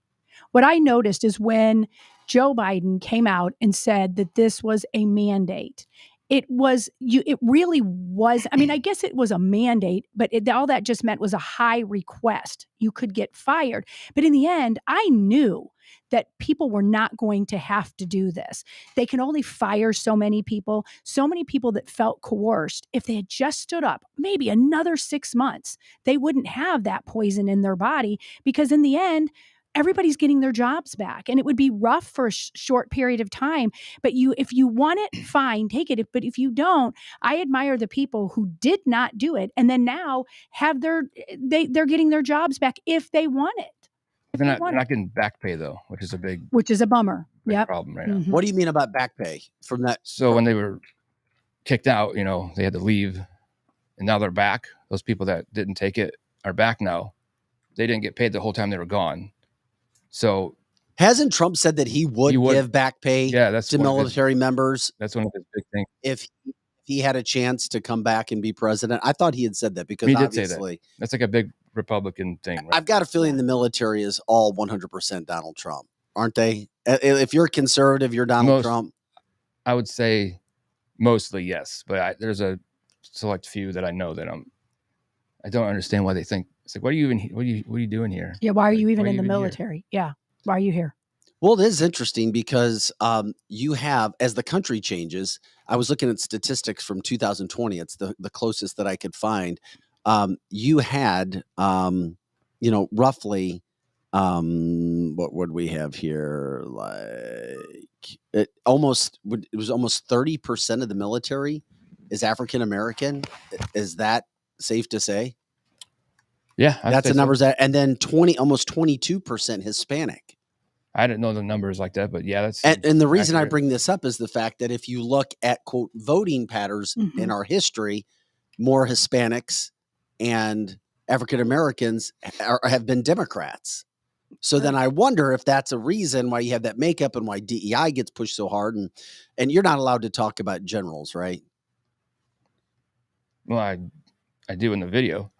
What I noticed is when Joe Biden came out and said that this was a mandate, it really was. I mean, I guess it was a mandate, but all that just meant was a high request. You could get fired. But in the end, I knew that people were not going to have to do this. They can only fire so many people that felt coerced. If they had just stood up, maybe another 6 months, they wouldn't have that poison in their body, because in the end, everybody's getting their jobs back, and it would be rough for a short period of time. But if you want it, fine, take it. But if you don't, I admire the people who did not do it, and then now have they're getting their jobs back if they want it. They're not getting back pay though, which is a bummer. Big problem right now. Mhm. What do you mean about back pay from that? So when they were kicked out, they had to leave, and now they're back. Those people that didn't take it are back now. They didn't get paid the whole time they were gone. So hasn't Trump said that he would give back pay to military members? That's one of his big things. If he had a chance to come back and be president, I thought he had said that, because he obviously did say that. That's like a big Republican thing. Right? I've got a feeling the military is all 100% Donald Trump, aren't they? If you're conservative, you're Donald Trump. I would say mostly yes, but there's a select few that I know that I don't understand why they think it's like, what are you doing here? Yeah, why are you even in the military? Yeah, why are you here? Well, it is interesting because you have, as the country changes, I was looking at statistics from 2020. It's the closest that I could find. You had, roughly, what would we have here? Like it was almost 30% of the military is African American. Is that safe to say? Yeah, that's the numbers and then almost 22% Hispanic. I didn't know the numbers like that, but yeah, that's and the reason accurate. I bring this up is the fact that if you look at quote voting patterns in our history, more Hispanics and African Americans have been Democrats. So then I wonder if that's a reason why you have that makeup and why DEI gets pushed so hard. And you're not allowed to talk about generals, right? Well, I do in the video.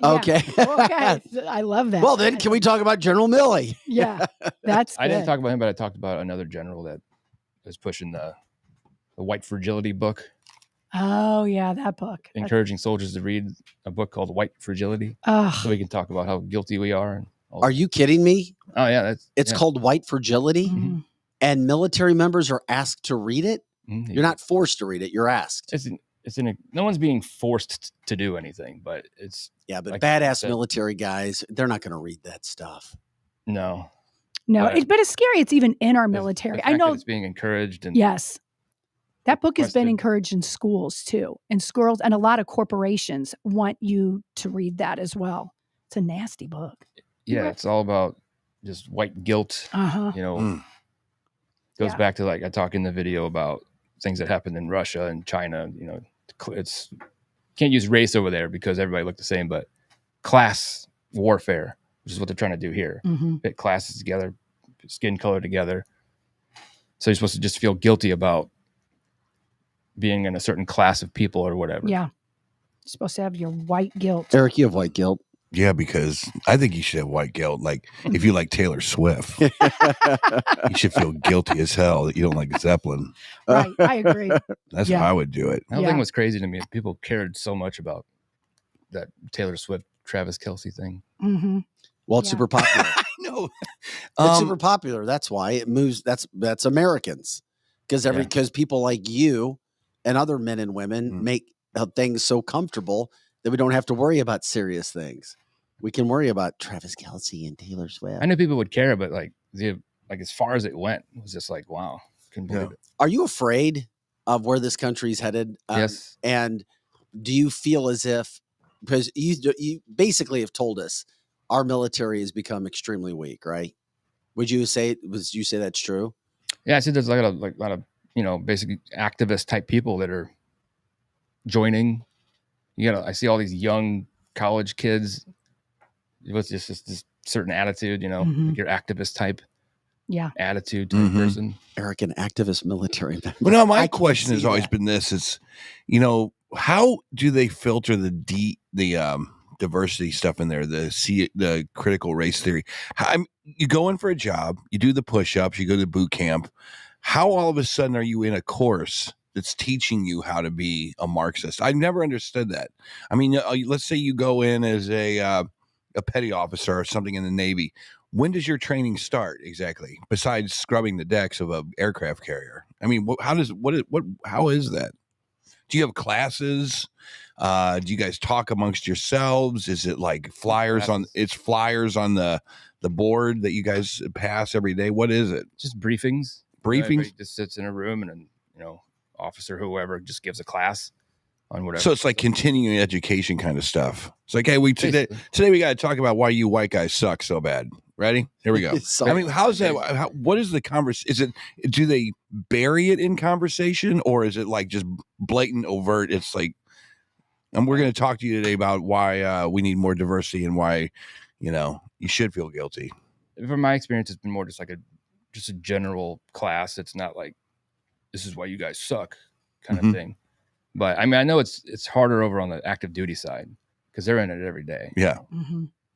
Okay. Okay. I love that. Well, then can we talk about General Milley? Yeah, that's good. I didn't talk about him, but I talked about another general that was pushing the White Fragility book. Oh, yeah, that book. Encouraging soldiers to read a book called White Fragility. So we can talk about how guilty we are. Are you kidding me? Oh, yeah. It's called White Fragility, Mhm. and military members are asked to read it? Mm-hmm. You're not forced to read it. You're asked. No one's being forced to do anything, but it's... Yeah, but like badass military guys, they're not going to read that stuff. No, but it's scary. It's even in our military. I know it's being encouraged. And yes. That book has been encouraged in schools too. And schools and a lot of corporations want you to read that as well. It's a nasty book. Yeah, it's all about just white guilt. Goes back to, like I talk in the video about things that happened in Russia and China. It's can't use race over there because everybody looked the same, but class warfare, which is what they're trying to do here. Pit classes together, skin color together. So you're supposed to just feel guilty about being in a certain class of people or whatever. Yeah. You're supposed to have your white guilt. Eric, you have white guilt. Yeah, because I think you should have white guilt. Like if you like Taylor Swift, you should feel guilty as hell that you don't like Zeppelin. Right. I agree. That's Yeah. how I would do it. That Yeah. thing was crazy to me. People cared so much about that Taylor Swift, Travis Kelce thing. Mm-hmm. Well, it's Yeah. super popular. I know. It's super popular. That's why it moves. That's Americans, because people like you and other men and women make things so comfortable that we don't have to worry about serious things. We can worry about Travis Kelce and Taylor Swift. I knew people would care, but like as far as it went, it was just like, wow, couldn't believe it. Are you afraid of where this country's headed? Yes. And do you feel as if, because you basically have told us our military has become extremely weak, right? Would you say that's true? Yeah, I see there's like a lot of basically activist type people that are joining. I see all these young college kids with just this certain attitude, like your activist type attitude type person. Eric, an activist military member. But no, my question has always been this: it's how do they filter the diversity stuff in there, the critical race theory? You go in for a job, you do the push-ups, you go to boot camp. How all of a sudden are you in a course that's teaching you how to be a Marxist? I never understood that. I mean, let's say you go in as a petty officer or something in the Navy. When does your training start exactly? Besides scrubbing the decks of an aircraft carrier, I mean, how is that? Do you have classes? Do you guys talk amongst yourselves? Is it like flyers on the board that you guys pass every day? What is it? Just briefings. Briefings? Just sits in a room and officer, whoever, just gives a class on whatever. So it's like continuing education kind of stuff. It's like, hey, today we got to talk about why you white guys suck so bad. Ready? Here we go. I mean, how's that? What is the conversation? Do they bury it in conversation, or is it like just blatant, overt? It's like, and we're going to talk to you today about why we need more diversity and why, you should feel guilty. From my experience, it's been more just like a general class. It's not like, this is why you guys suck kind of thing. But I mean, I know it's harder over on the active duty side because they're in it every day. Yeah.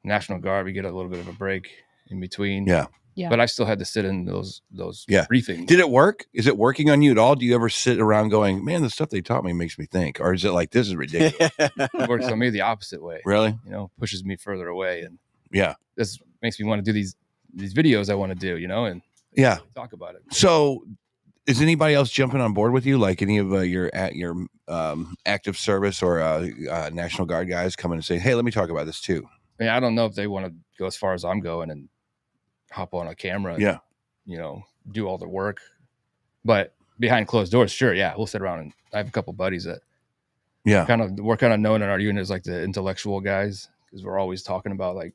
National Guard, we get a little bit of a break in between. Yeah. But I still had to sit in those briefings. Did it work? Is it working on you at all? Do you ever sit around going, man, the stuff they taught me makes me think? Or is it like, this is ridiculous? It works on me the opposite way. Really? Pushes me further away. And this makes me want to do these videos I want to do, and talk about it. So is anybody else jumping on board with you? Like any of your active service or National Guard guys coming and saying, hey, let me talk about this too. I mean, I don't know if they want to go as far as I'm going and hop on a camera and, do all the work. But behind closed doors, sure, we'll sit around, and I have a couple buddies that we're kind of known in our unit as like the intellectual guys, because we're always talking about like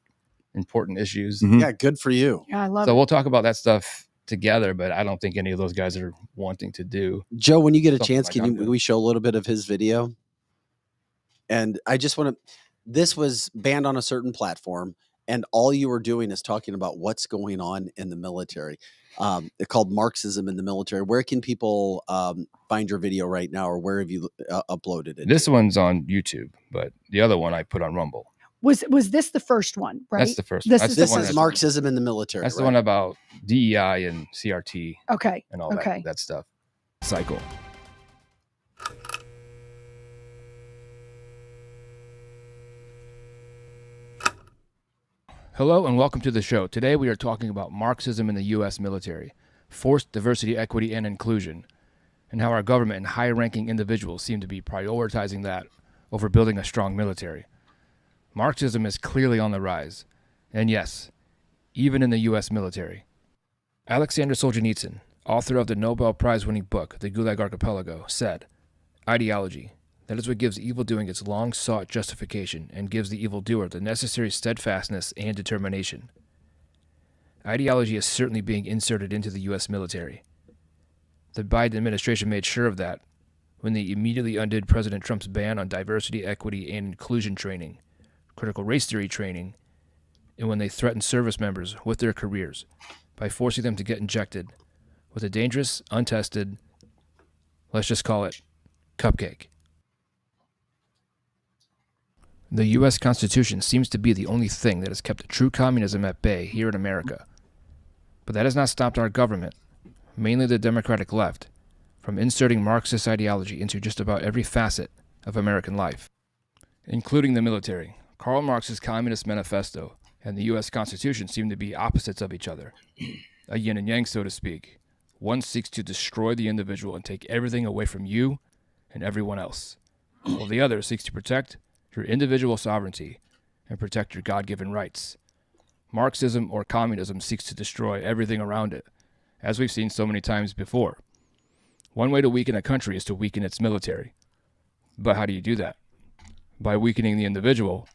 important issues. Yeah, good for you. Yeah, I love so it. we'll talk about that stuff together, but I don't think any of those guys are wanting to do. Joe, when you get a chance, like can we show a little bit of his video? And I just want to, this was banned on a certain platform, and all you were doing is talking about what's going on in the military. It's called Marxism in the Military. Where can people find your video right now, or where have you uploaded it? This one's on YouTube, but the other one I put on Rumble. Was this the first one, right? That's the first one. This is Marxism in the Military. That's the one about DEI and CRT. Okay. And all that stuff. Cycle. Hello and welcome to the show. Today we are talking about Marxism in the U.S. military, forced diversity, equity, and inclusion, and how our government and high-ranking individuals seem to be prioritizing that over building a strong military. Marxism is clearly on the rise, and yes, even in the U.S. military. Alexander Solzhenitsyn, author of the Nobel Prize-winning book, The Gulag Archipelago, said, "Ideology, that is what gives evildoing its long-sought justification and gives the evildoer the necessary steadfastness and determination." Ideology is certainly being inserted into the U.S. military. The Biden administration made sure of that when they immediately undid President Trump's ban on diversity, equity, and inclusion training, critical race theory training, and when they threatened service members with their careers by forcing them to get injected with a dangerous, untested, let's just call it, cupcake. The U.S. Constitution seems to be the only thing that has kept true communism at bay here in America. But that has not stopped our government, mainly the Democratic left, from inserting Marxist ideology into just about every facet of American life, including the military. Karl Marx's Communist Manifesto and the U.S. Constitution seem to be opposites of each other, a yin and yang, so to speak. One seeks to destroy the individual and take everything away from you and everyone else, while the other seeks to protect your individual sovereignty and protect your God-given rights. Marxism or communism seeks to destroy everything around it, as we've seen so many times before. One way to weaken a country is to weaken its military. But how do you do that? By weakening the individual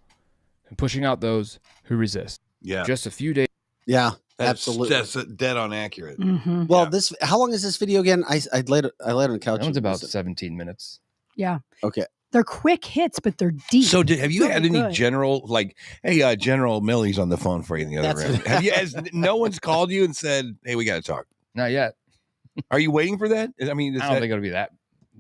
and pushing out those who resist. Yeah. Just a few days. Yeah, absolutely. That's dead on accurate. Mm-hmm. Well, how long is this video again? I laid it on the couch. That one's about 17 minutes. Yeah. Okay. They're quick hits, but they're deep. So have you had any good. general, like, hey, General Millie's on the phone for you in the other room? No one's called you and said, hey, we got to talk? Not yet. Are you waiting for that? I mean, I don't think it'll be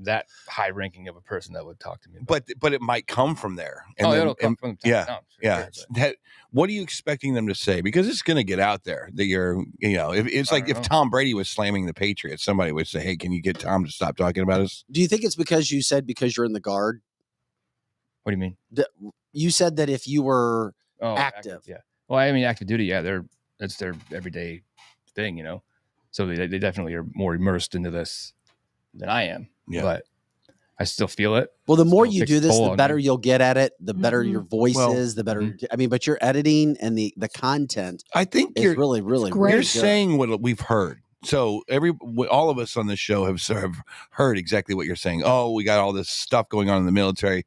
that high ranking of a person that would talk to me. But it might come from there. And it'll come from the yeah, top. yeah. What are you expecting them to say? Because it's going to get out there that you're, if Tom Brady was slamming the Patriots, somebody would say, hey, can you get Tom to stop talking about us? Do you think it's because you're in the Guard? What do you mean? You said that if you were active. Yeah. Well, I mean, active duty. Yeah, that's their everyday thing, So they definitely are more immersed into this than I am. Yeah. But I still feel it. Well, the more you do this, the better you'll get at it. The better your voice Well, is, the better. I mean, but your editing and the content, I think is really, really, great. really you're good. saying what we've heard. So all of us on this show have sort of heard exactly what you're saying. Oh, we got all this stuff going on in the military.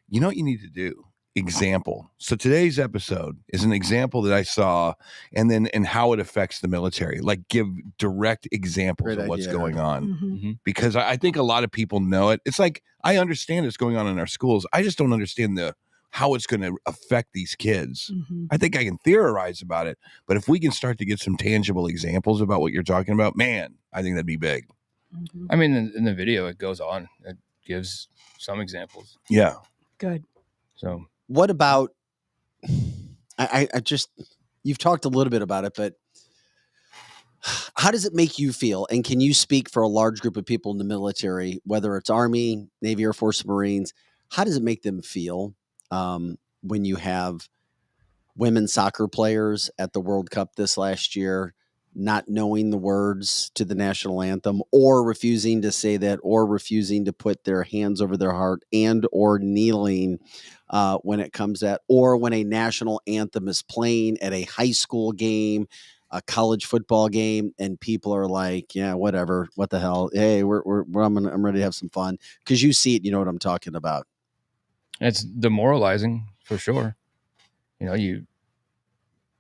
You know what you need to do? Example. So today's episode is an example that I saw, and how it affects the military. Like, give direct examples Great of what's idea. going on. Mm-hmm. Because I think a lot of people know it. It's like, I understand it's going on in our schools. I just don't understand how it's going to affect these kids. Mm-hmm. I think I can theorize about it, but if we can start to get some tangible examples about what you're talking about, man, I think that'd be big. Mm-hmm. I mean, in the video, it goes on. It gives some examples. Yeah. Good. So What about? I just you've talked a little bit about it, but how does it make you feel? And can you speak for a large group of people in the military, whether it's Army, Navy, Air Force, Marines? How does it make them feel when you have women soccer players at the World Cup this last year not knowing the words to the national anthem, or refusing to say that, or refusing to put their hands over their heart, and or kneeling when it comes at, or when a national anthem is playing at a high school game, a college football game, and people are like, yeah, whatever, what the hell? Hey, I'm ready to have some fun. Because you see it, you know what I'm talking about. it's demoralizing for sure. You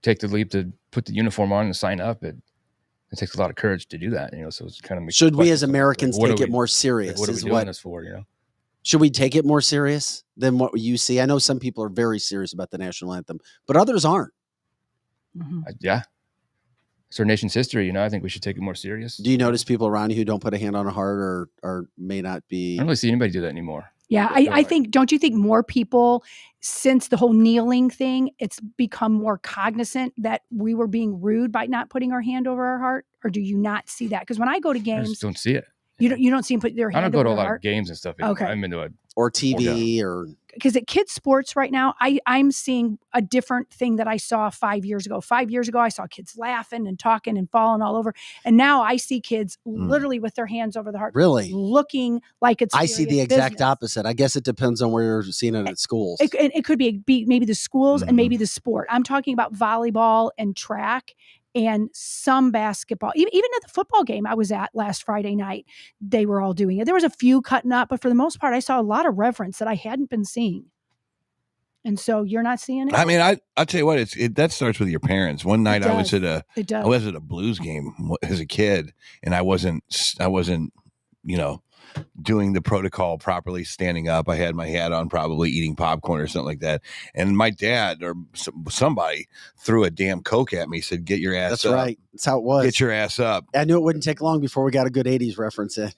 take the leap to put the uniform on and sign up. It takes a lot of courage to do that. So it's kind of makes Should we as questions, Americans what take are it more serious? What are we doing this for? Should we take it more serious than what you see? I know some people are very serious about the national anthem, but others aren't. Mm-hmm. Yeah. It's our nation's history. I think we should take it more serious. Do you notice people around you who don't put a hand on a heart or may not be? I don't really see anybody do that anymore. Yeah, I think, don't you think more people, since the whole kneeling thing, it's become more cognizant that we were being rude by not putting our hand over our heart? Or do you not see that? Because when I go to I games, just don't see it. you don't see them put their I don't hand go over to a their lot heart. of games and stuff anymore. Okay. I'm into it. Or TV or Because at kids sports right now, I'm seeing a different thing that I saw 5 years ago. 5 years ago, I saw kids laughing and talking and falling all over. And now I see kids literally with their hands over the heart. Really? Looking like it's I see the serious exact business. opposite. I guess it depends on where you're seeing it at schools. It could be maybe the schools and maybe the sport. I'm talking about volleyball and track and some basketball. Even at the football game I was at last Friday night, they were all doing it. There was a few cutting up, but for the most part, I saw a lot of reverence that I hadn't been seeing. And so you're not seeing it? I mean, I'll tell you what, that starts with your parents. One night I was at a Blues game as a kid, and I wasn't, doing the protocol properly, standing up. I had my hat on, probably eating popcorn or something like that. And my dad or somebody threw a damn Coke at me, said, get your ass That's up. right. That's how it was. Get your ass up. I knew it wouldn't take long before we got a good 80s reference in.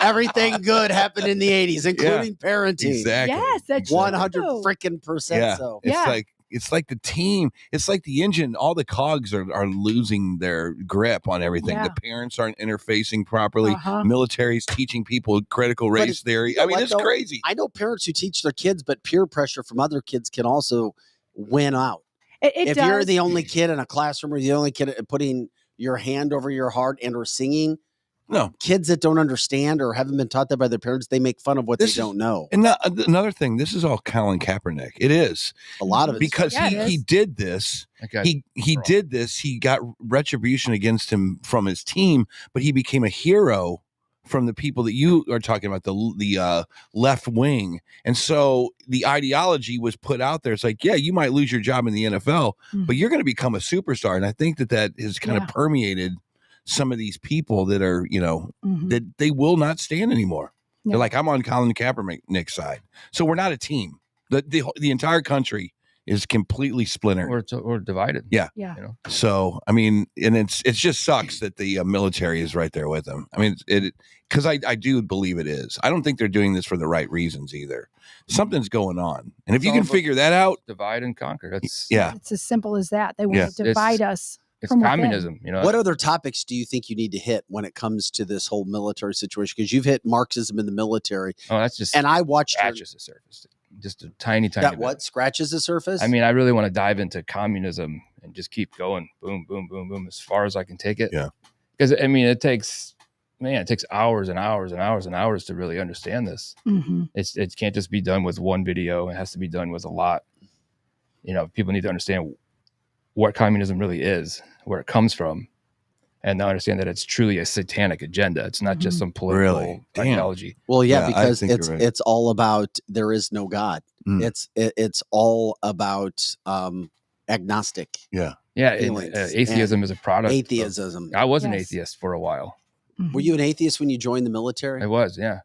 Everything good happened in the 80s, including parenting. Exactly. Yes, that's 100 true. freaking percent. Yeah. So It's like the team. It's like the engine. All the cogs are losing their grip on everything. Yeah. The parents aren't interfacing properly. Uh-huh. Military's teaching people critical race theory. you know I mean, what, it's though? crazy. I know parents who teach their kids, but peer pressure from other kids can also win out. It If does. you're the only kid in a classroom or the only kid putting your hand over your heart and or singing, No. kids that don't understand or haven't been taught that by their parents, they make fun of what they don't know. And another thing, this is all Colin Kaepernick. It is. A lot of it. Because he did this. He did this. He got retribution against him from his team, but he became a hero from the people that you are talking about, the left wing. And so the ideology was put out there. It's like, yeah, you might lose your job in the NFL, but you're going to become a superstar. And I think that has kind of permeated some of these people that are, that they will not stand anymore. Yeah. They're like, I'm on Colin Kaepernick's side. So we're not a team. The entire country is completely splintered or divided. Yeah. So, I mean, and it just sucks that the military is right there with them. I mean, because I do believe it is. I don't think they're doing this for the right reasons either. Something's going on. And if you can figure that out, divide and conquer. It's as simple as that. They want to divide us. It's communism, What other topics do you think you need to hit when it comes to this whole military situation? Because you've hit Marxism in the military. Oh, that's just and I watched scratches the surface, just a tiny that bit. What scratches the surface? I mean, I really want to dive into communism and just keep going, boom, boom, boom, boom, as far as I can take it. Yeah, because I mean, it takes hours and hours and hours and hours to really understand this. It can't just be done with one video. It has to be done with a lot. People need to understand what communism really is, where it comes from, and now understand that it's truly a satanic agenda. It's not just some political ideology. Well, because it's all about there is no God. It's all about agnostic. Atheism is a product. Atheism. I was an atheist for a while. Were you an atheist when you joined the military? I was, yeah.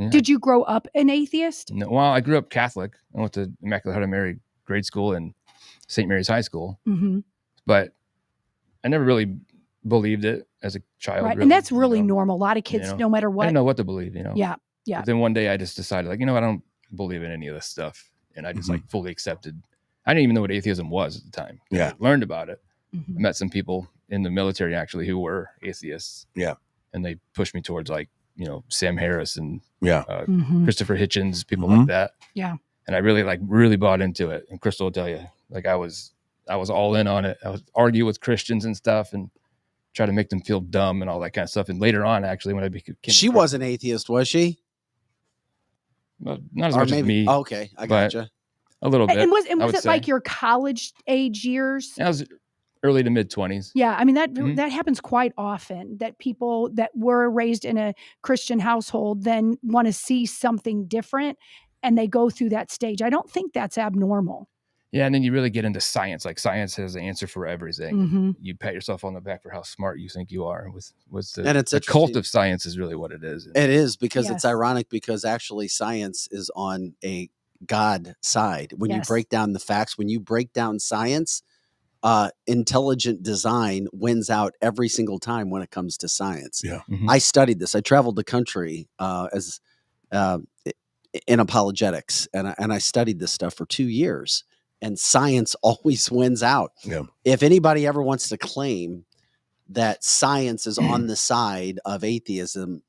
Did you grow up an atheist? No, well, I grew up Catholic. I went to Immaculate Heart of Mary grade school and St. Mary's High School, but I never really believed it as a child. Right. Really, and that's really normal. A lot of kids, no matter what. I didn't know what to believe, Yeah. But then one day I just decided, I don't believe in any of this stuff. And I just fully accepted. I didn't even know what atheism was at the time. Yeah. I learned about it. I met some people in the military actually who were atheists. Yeah. And they pushed me towards Sam Harris and Christopher Hitchens, people like that. Yeah. And I really bought into it. And Crystal will tell you, I was all in on it. I would argue with Christians and stuff and try to make them feel dumb and all that kind of stuff. And later on, actually, when I became she was an atheist, was she? Well, not as much as me. Okay, I gotcha. A little bit. And was it like your college age years? I was early to mid 20s. Yeah, I mean that happens quite often, that people that were raised in a Christian household then want to see something different, and they go through that stage. I don't think that's abnormal. Yeah, and then you really get into science. Like science has the answer for everything. You pat yourself on the back for how smart you think you are. The cult of science is really what it is. It is, because it's ironic, because actually science is on a God side. When you break down the facts, when you break down science, intelligent design wins out every single time when it comes to science. Yeah. I studied this. I traveled the country in apologetics, and I studied this stuff for 2 years. And science always wins out. Yeah. If anybody ever wants to claim that science is on the side of atheism,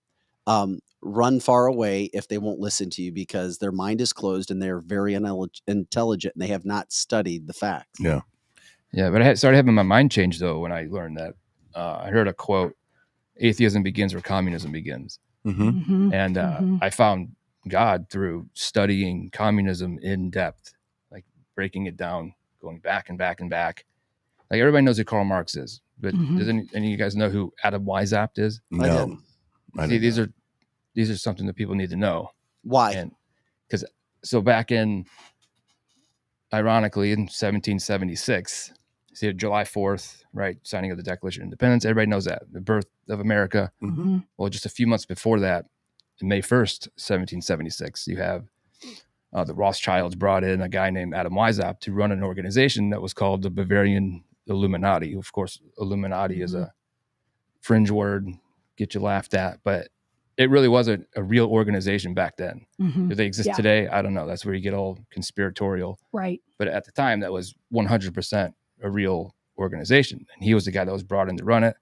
run far away if they won't listen to you, because their mind is closed and they're very intelligent and they have not studied the facts. Yeah. Yeah, but I started having my mind changed, though, when I learned that. I heard a quote, atheism begins where communism begins. And I found God through studying communism in depth, breaking it down, going back and back and back. Like everybody knows who Karl Marx is, but does any of you guys know who Adam Weishaupt is? No. See, these are something that people need to know. Why? And because back in, ironically, in 1776, see July 4th, right, signing of the Declaration of Independence. Everybody knows that, the birth of America. Well, just a few months before that, May 1st, 1776, you have the Rothschilds brought in a guy named Adam Weishaupt to run an organization that was called the Bavarian Illuminati. Of course, Illuminati is a fringe word, get you laughed at, but it really was a real organization back then. Mhm. Do they exist Yeah. today? I don't know. That's where you get all conspiratorial. Right. But at the time, that was 100% a real organization. And he was the guy that was brought in to run it.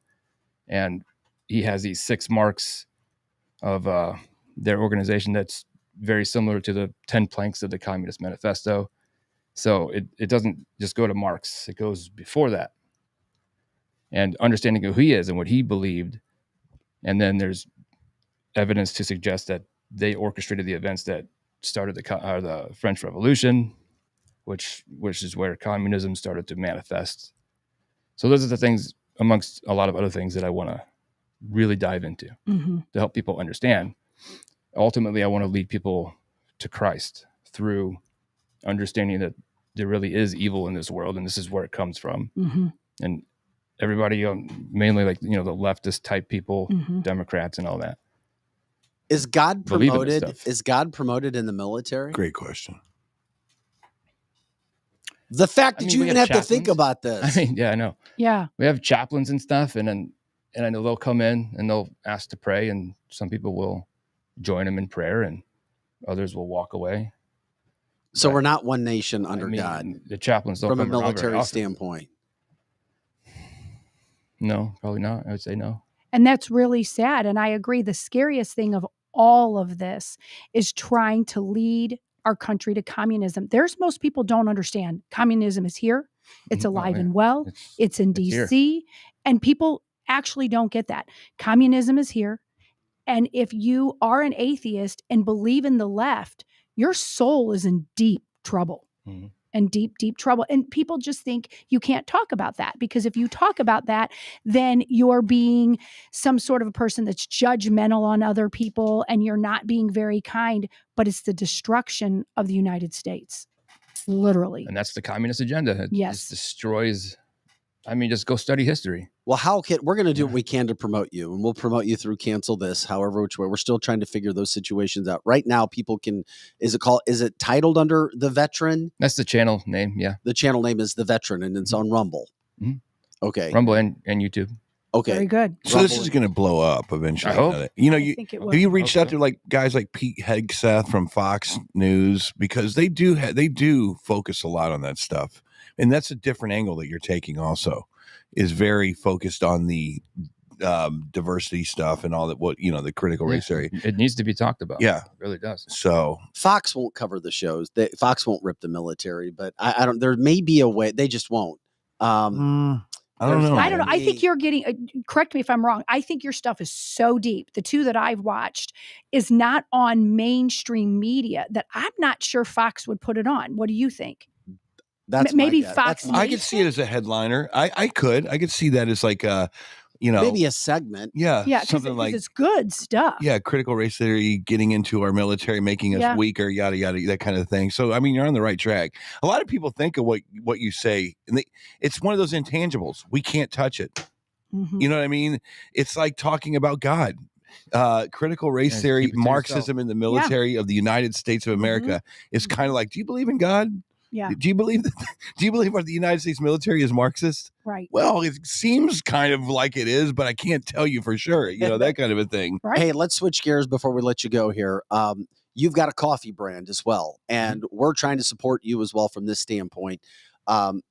And he has these 6 marks of their organization that's very similar to the 10 planks of the Communist Manifesto. So it doesn't just go to Marx. It goes before that. And understanding who he is and what he believed. And then there's evidence to suggest that they orchestrated the events that started the French Revolution, which is where communism started to manifest. So those are the things, amongst a lot of other things, that I want to really dive into to help people understand. Ultimately, I want to lead people to Christ through understanding that there really is evil in this world, and this is where it comes from. And everybody, mainly like, the leftist type people, Democrats and all that. Is God Believe in this promoted? stuff. Is God promoted in the military? Great question. The fact I that mean, you we even have have to think chaplains. about this. I mean, yeah, I know. Yeah. We have chaplains and stuff, and I know they'll come in and they'll ask to pray, and some people will join them in prayer, and others will walk away. So But, we're not one nation under I mean, God the chaplains don't from a come around very military often. standpoint. No, probably not. I would say no. And that's really sad. And I agree. The scariest thing of all of this is trying to lead our country to communism. Most people don't understand communism is here. It's alive and well. It's in here. DC. And people actually don't get that. Communism is here. And if you are an atheist and believe in the left, your soul is in deep trouble. And deep, deep trouble. And people just think you can't talk about that, because if you talk about that, then you're being some sort of a person that's judgmental on other people, and you're not being very kind, but it's the destruction of the United States. Literally. And that's the communist agenda. It Yes. just destroys. I mean, just go study history. Well, we're going to do what we can to promote you, and we'll promote you through Cancel This, however which way. We're still trying to figure those situations out. Right now, people can, is it titled under The Veteran? That's the channel name, yeah. The channel name is The Veteran, and it's on Rumble. Okay. Rumble and YouTube. Okay. Very good. So this is going to blow up eventually. I hope. I think it will. have you reached Hope out to like guys like Pete Hegseth from Fox News, because they do focus a lot on that stuff, and that's a different angle that you're taking. Also, is very focused on the diversity stuff and all that. The critical race theory. It needs to be talked about. Yeah, It really does. So Fox won't cover the shows. Fox won't rip the military, but I don't. There may be a way. They just won't. I don't know. I don't know. I think you're getting, correct me if I'm wrong. I think your stuff is so deep. The two that I've watched is not on mainstream media that I'm not sure Fox would put it on. What do you think? That's maybe my guess. Fox That's I could see it as a headliner. I could see that as like maybe a segment. Yeah, something like it's good stuff. Yeah, critical race theory, getting into our military, making us weaker, yada yada, that kind of thing. So I mean, you're on the right track. A lot of people think of what you say, and it's one of those intangibles. We can't touch it. You know what I mean? It's like talking about God. Critical race theory, Marxism in the military of the United States of America is kind of like, do you believe in God? Yeah. Do you believe the United States military is Marxist? Right. Well, it seems kind of like it is, but I can't tell you for sure. That kind of a thing. Right. Hey, let's switch gears before we let you go here. You've got a coffee brand as well, and we're trying to support you as well from this standpoint.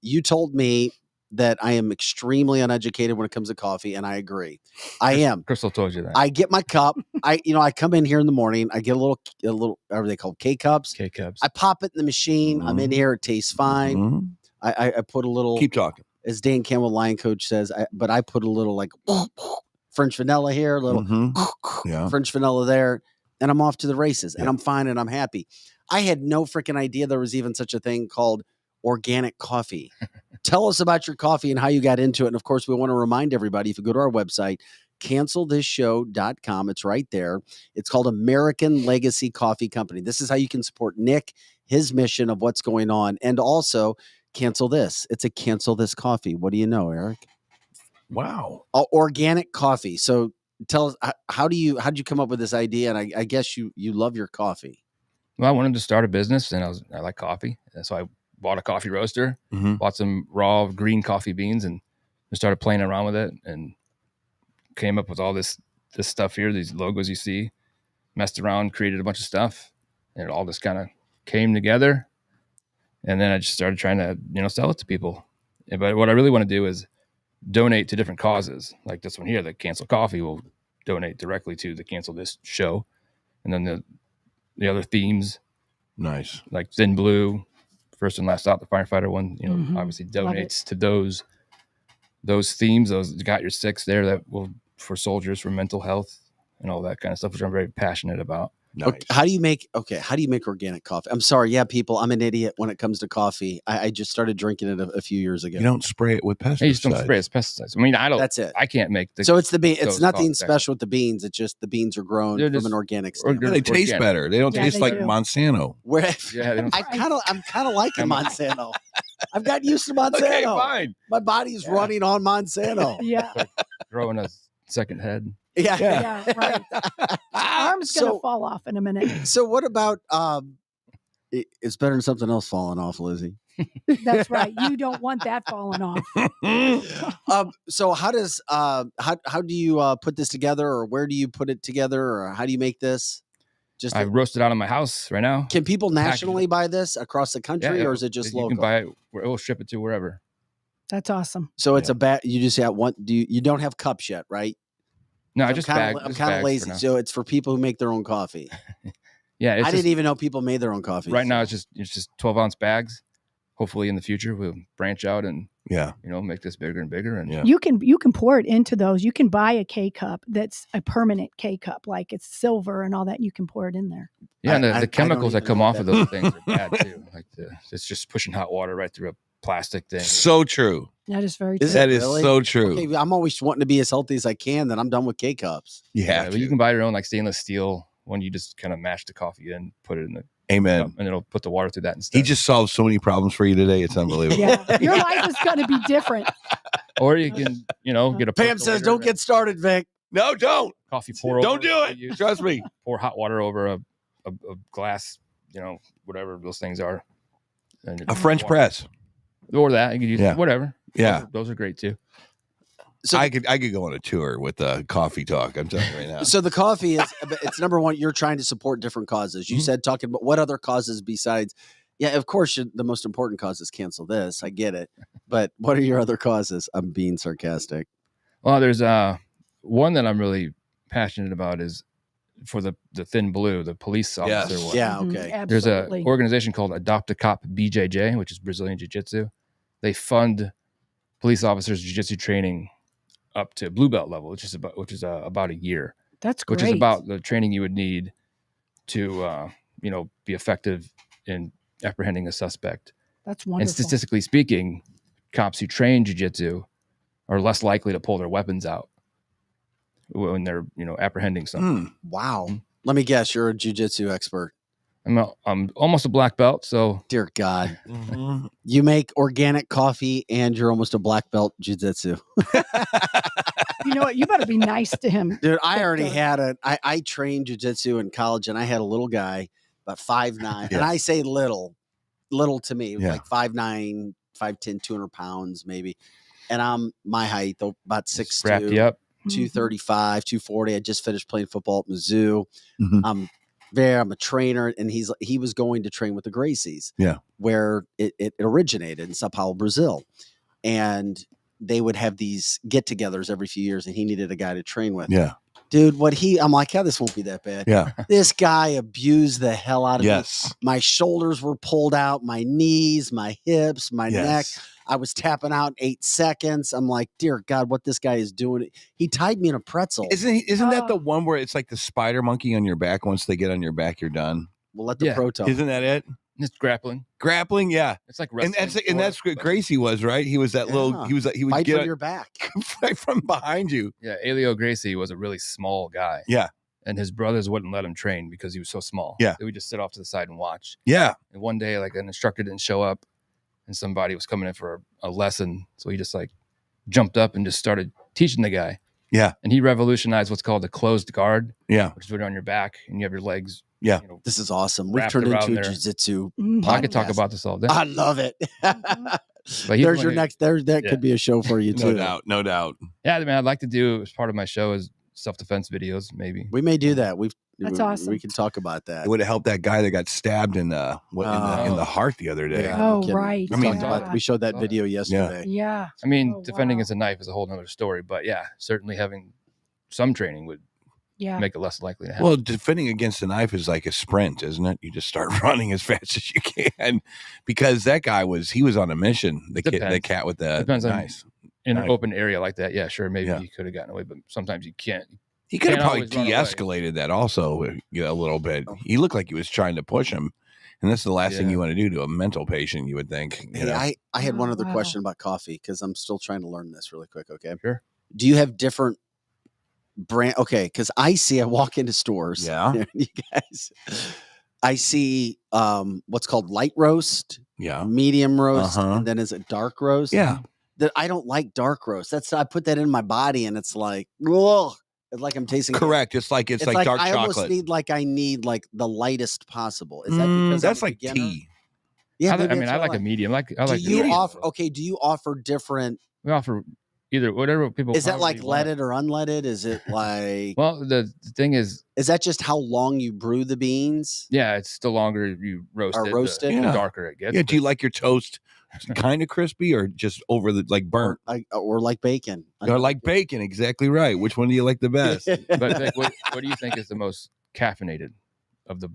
You told me that I am extremely uneducated when it comes to coffee, and I agree. I am. Crystal told you that. I get my cup. I come in here in the morning. I get a little. What are they called? K-cups. K-cups. I pop it in the machine. I'm in here. It tastes fine. I put a little. Keep talking. As Dan Campbell, line coach, says, but I put a little like French vanilla here, a little French vanilla there, and I'm off to the races, and I'm fine, and I'm happy. I had no freaking idea there was even such a thing called organic coffee. Tell us about your coffee and how you got into it. And of course, we want to remind everybody, if you go to our website, cancelthisshow.com, it's right there. It's called American Legacy Coffee Company. This is how you can support Nick, his mission of what's going on, and also Cancel This. It's a Cancel This coffee. What do you know, Eric? Wow. Organic coffee. So tell us, how'd you come up with this idea? And I guess you love your coffee. Well, I wanted to start a business, and I like coffee. And so I bought a coffee roaster, bought some raw green coffee beans, and started playing around with it, and came up with all this this stuff here, these logos you see, messed around, created a bunch of stuff, and it all just kind of came together. And then I just started trying to, sell it to people. But what I really want to do is donate to different causes. Like this one here, the Cancel Coffee will donate directly to the Cancel This show. And then the other themes, Nice. like Thin Blue, First and Last Out, the firefighter one, obviously Love it. donates to those themes. Those Got Your Six there that will for soldiers, for mental health and all that kind of stuff, which I'm very passionate about. Nice. Okay, how do you make organic coffee? I'm sorry. Yeah, people, I'm an idiot when it comes to coffee. I just started drinking it a few years ago. You don't spray it with pesticides. Hey, you just don't spray it with pesticides. I mean, I don't. That's it. I can't make the. So it's the bean. It's those nothing coffee special with the beans. It's just the beans are grown They're from just an organic or- standpoint. Yeah, they taste organic. better. They don't Yeah, taste they like do. Monsanto. Where Yeah, they don't- I'm kind of liking Monsanto. I've gotten used to Monsanto. Okay, fine. My body's Yeah. running on Monsanto. Yeah. growing a second head. Yeah. Yeah. Right. Arm's going to fall off in a minute. So what about it's better than something else falling off, Lizzie. That's right. You don't want that falling off. So how does how do you put this together, or where do you put it together, or how do you make this? Just I roast it out of my house right now. can people nationally buy this across the country, or is it just you local? can buy it. We'll ship it to wherever. That's awesome. So it's a bat. You just have one. You don't have cups yet, right? No, I I'm just kinda, bag. I'm just kind of bags for lazy, now. so it's for people who make their own coffee. Yeah, it's I just, didn't even know people made their own coffee. right now. It's just 12-ounce bags. Hopefully, in the future, we'll branch out and Yeah. make this bigger and bigger. And Yeah. You can pour it into those. You can buy a K cup that's a permanent K cup, like it's silver and all that. You can pour it in there. yeah, and I the don't chemicals that even come know off what of those things are bad too. Like it's just pushing hot water right through a plastic thing. So true. That is very true. Is it That is really? so true. Okay, I'm always wanting to be as healthy as I can. Then I'm done with K cups. You have but to. you can buy your own like stainless steel one. You just kind of mash the coffee in, put it in the Amen. cup, and it'll put the water through that instead. He just solved so many problems for you today. It's unbelievable. Yeah. Your life is going to be different. or you can get a Pam says, "Don't get started, Vic." No, don't. coffee pour. Don't over do it. you Trust me. pour hot water over a glass, whatever those things are. And A French water. press. Or that. You could use Yeah. whatever. Yeah. Those are great too. So I could go on a tour with coffee talk. I'm telling you right now. So the coffee is it's number one. You're trying to support different causes. You Mhm. said talking about what other causes besides. Yeah, of course, the most important cause is cancel this. I get it, but what are your other causes? I'm being sarcastic. Well, there's one that I'm really passionate about is for the Thin Blue, the police officer Yes. one. Yeah, Mhm, okay. There's a absolutely. organization called Adopt a Cop BJJ, which is Brazilian Jiu-Jitsu. They fund police officers jiu-jitsu training up to blue belt level, which is about a year, That's great. which is about the training you would need to be effective in apprehending a suspect. That's And wonderful. statistically speaking, cops who train jiu-jitsu are less likely to pull their weapons out when they're apprehending something. Hmm. Wow. Mhm. Let me guess. You're a jujitsu expert. I'm almost a black belt, so Dear God, Mhm. you make organic coffee and you're almost a black belt jujitsu. You know what? You better be nice to him. Dude, I already had I trained jujitsu in college, and I had a little guy, about 5'9", and Yeah. I say little to me, Yeah. like 5'9", 5'10", 200 pounds maybe, and I'm my height, though, about 6'2", wrap you up. 235, 240. I just finished playing football at Mizzou. Mhm. I'm a trainer, and he was going to train with the Gracies, Yeah. where it originated in Sao Paulo, Brazil, and they would have these get-togethers every few years, and he needed a guy to train with. Yeah. Dude, I'm like, this won't be that bad. Yeah. This guy abused the hell out of me. Yes. My shoulders were pulled out, my knees, my hips, my neck. Yes. I was tapping out in 8 seconds. I'm like, dear God, what this guy is doing. He tied me in a pretzel. Isn't that the Oh. one where it's like the spider monkey on your back? Once they get on your back, you're done. We'll let the Yeah. pro tell. Isn't that it? It's grappling. Grappling, yeah. It's like And wrestling. that's what Gracie was, right? He was that little. Yeah. He would Fight get from your back. right from behind you. Yeah, Elio Gracie was a really small guy. Yeah. And his brothers wouldn't let him train because he was so small. Yeah. They would just sit off to the side and watch. Yeah. And one day, like an instructor didn't show up and somebody was coming in for a lesson. So he just like jumped up and just started teaching the guy. Yeah. And he revolutionized what's called a closed guard, Yeah. which is when you're on your back and you have your legs. Yeah. This is awesome. We've Wrapped turned around into a there. jiu-jitsu. Mhm. I could talk podcast. about this all day. I love it. Mhm. But he's There's one your who- next. That Yeah. could be a show for you No too. doubt. No doubt. Yeah, man, I'd like to do as part of my show is self-defense videos, maybe. We may do that. That's awesome. We can talk about that. It would have helped that guy that got stabbed in the heart the other day. Yeah, no Oh, kidding. right. We I mean, talked about- we showed that video yesterday. Yeah. I mean, Oh, defending wow. against a knife is a whole nother story, but yeah, certainly having some training would Yeah. make it less likely to happen. Well, defending against a knife is like a sprint, isn't it? You just start running as fast as you can, because that guy was on a mission. The cat with the Depends on knife. in an Knife. open area like that, yeah, sure, maybe Yeah. he could have gotten away, but sometimes you can't. He could have Can't probably always run away. de-escalated that also a little bit. He looked like he was trying to push him, and that's the last thing Yeah. you want to do to a mental patient, you would think. You Hey, know? I had one Oh, other wow. question about coffee because I'm still trying to learn this really quick. Okay. Sure. Do you have different brand? Okay. Because I walk into stores. Yeah. You guys, I see what's called light roast, Yeah. medium roast, Uh-huh. and then is it dark roast? Yeah. That I don't like dark roast. I put that in my body and it's like, ugh, it's like I'm tasting. Correct. It's like dark I almost chocolate. I need like the lightest possible. Is that because That's I'm a like beginner? tea. Yeah. I maybe mean, that's I what like a medium. I Do like. you medium. offer? Okay. Do you offer different? We offer either whatever people. Is that like probably want. leaded or unleaded? Is it like? Well, the thing is, Is that just how long you brew the beans? yeah, it's the longer you roast Or it, roasted? the Yeah. darker it gets. Yeah. Do you like your toast kind of crispy or just over the burnt? Or like bacon? Or like bacon? Exactly right. Which one do you like the best? But Vic, what do you think is the most caffeinated of the?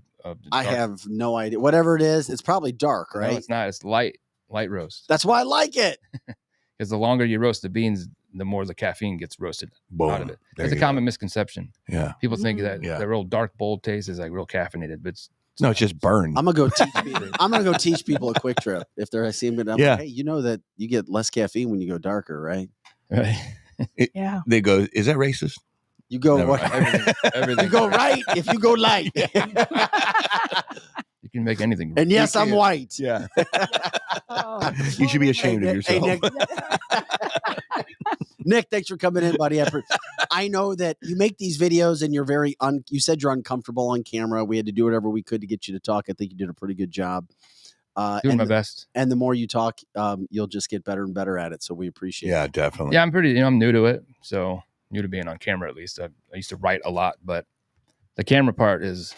I dark? have no idea. Whatever it is, it's probably dark, right? No, it's not. It's light roast. That's why I like it. Because the longer you roast the beans, the more the caffeine gets roasted Boom. out of it. There It's a you common misconception. go. Yeah. People think that Yeah. the real dark, bold taste is like real caffeinated, but it's No, it's just burned. I'm gonna go teach people. I'm gonna go teach people a quick trip if they're see them. Yeah. Like, hey, you know that you get less caffeine when you go darker, right? Yeah. They go, is that racist? You go Never what? mind. everything. You go right if you go light. You can make anything. And yes, You I'm can. white. Yeah. Oh, You should be ashamed of Hey, yourself. Nick, thanks for coming in, buddy. I know that you make these videos and you're very you said you're uncomfortable on camera. We had to do whatever we could to get you to talk. I think you did a pretty good job. Doing my best. And the more you talk, you'll just get better and better at it. So we appreciate Yeah, it. definitely. Yeah, I'm pretty. I'm new to it, so new to being on camera at least. I used to write a lot, but the camera part is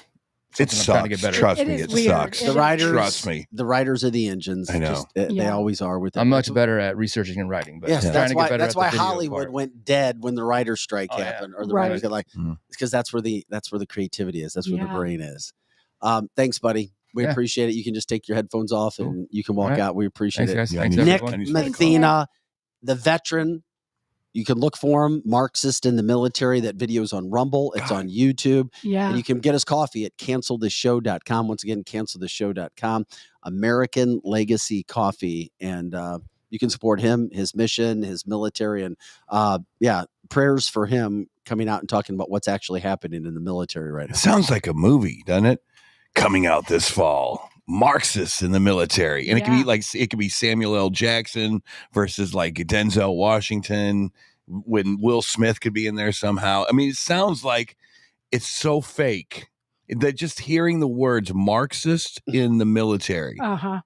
It something I'm trying to sucks. get better at. Trust It me, is it weird. sucks. It The is. writers, Trust me. the writers are the engines. I know. They Yeah. always are with it. I'm much better at researching and writing, but Yes, I'm trying that's to why. get better That's at why the video Hollywood part. went dead when the writer's strike Oh, yeah. happened, or the Right. writers got like, Mhm. because that's where the creativity is. That's where the Yeah. brain is. Thanks, buddy. We Yeah. appreciate it. You can just take your headphones off and you can walk All right. out. We appreciate Thanks, it. guys. Yeah, Thanks, I need- Nick everyone. I need- Mathina, the veteran. You can look for him, Marxist in the Military. That video's on Rumble. It's on YouTube. Yeah. And you can get us coffee at cancelthisshow.com. Once again, cancelthisshow.com. American Legacy Coffee. And you can support him, his mission, his military. And prayers for him coming out and talking about what's actually happening in the military right It now. sounds like a movie, doesn't it? Coming out this fall. Marxists in the military. And it can Yeah. be like it could be Samuel L. Jackson versus like Denzel Washington. When Will Smith could be in there somehow. I mean, it sounds like it's so fake that just hearing the words Marxist in the military Uh-huh.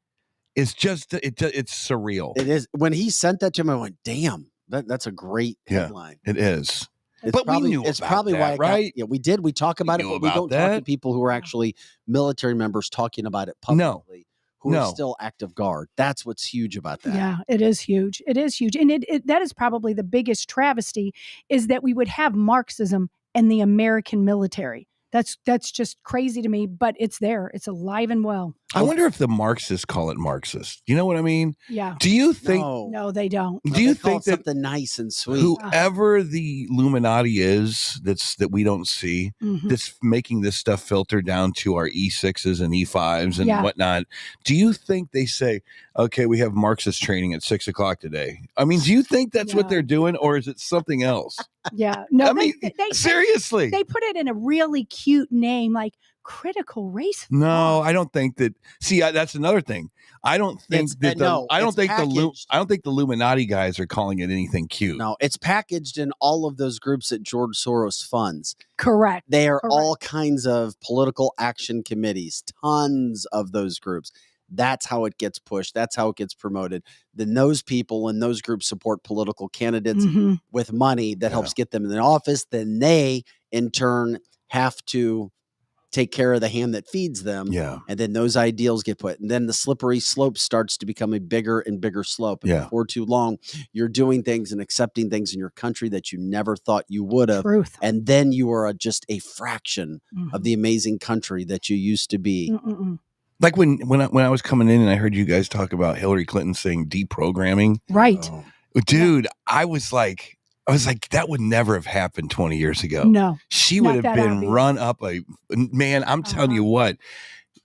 is just it's surreal. It is. When he sent that to me, I went, damn, that's a great Yeah. headline. It is. It's But we knew it's about probably that, why it right? yeah, we did. We talk about it, knew but we about don't talk to that. people who are actually military members talking about it No. publicly, who are No. still active guard. That's what's huge about that. Yeah, it is huge. It is huge. And that is probably the biggest travesty is that we would have Marxism and the American military. That's just crazy to me, but it's there. It's alive and well. I wonder if the Marxists call it Marxist. You know what I mean? Yeah. Do you think No, they don't. No, do you they call think it that something nice and sweet? whoever the Illuminati is that we don't see, Mhm. that's making this stuff filter down to our E6s and E5s and Yeah. whatnot, do you think they say, okay, we have Marxist training at 6:00 today? I mean, do you think that's what No. they're doing, or is it something else? Yeah. No, I mean, seriously. They put it in a really cute name like critical race. No, I don't think that. See, that's another thing. I don't think It's- that. no, I don't it's think packaged. I don't think the Illuminati guys are calling it anything cute. No, it's packaged in all of those groups that George Soros funds. Correct. They are Correct. all kinds of political action committees, tons of those groups. That's how it gets pushed. That's how it gets promoted. Then those people and those groups support political candidates with money that helps get them in the office. Then they, in turn, have to take care of the hand that feeds them. Yeah. And then those ideals get put. And then the slippery slope starts to become a bigger and bigger slope. And before too long, you're doing things and accepting things in your country that you never thought you would have. Truth. And then you are just a fraction of the amazing country that you used to be. Like when I was coming in and I heard you guys talk about Hillary Clinton saying deprogramming. Right. Dude, I was like, that would never have happened 20 years ago. No. She would have been run up man, I'm telling you what.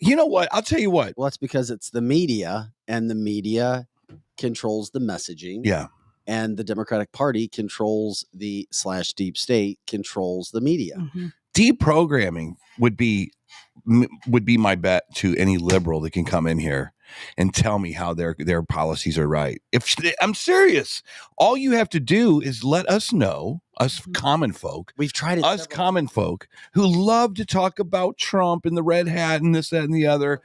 You know what? I'll tell you what. Well, that's because it's the media, and the media controls the messaging. Yeah. And the Democratic Party controls / deep state controls the media. Deprogramming would be my bet to any liberal that can come in here and tell me how their policies are right. If I'm serious, all you have to do is let us know, us common folk. We've tried it. Us common folk who love to talk about Trump and the red hat and this, that, and the other.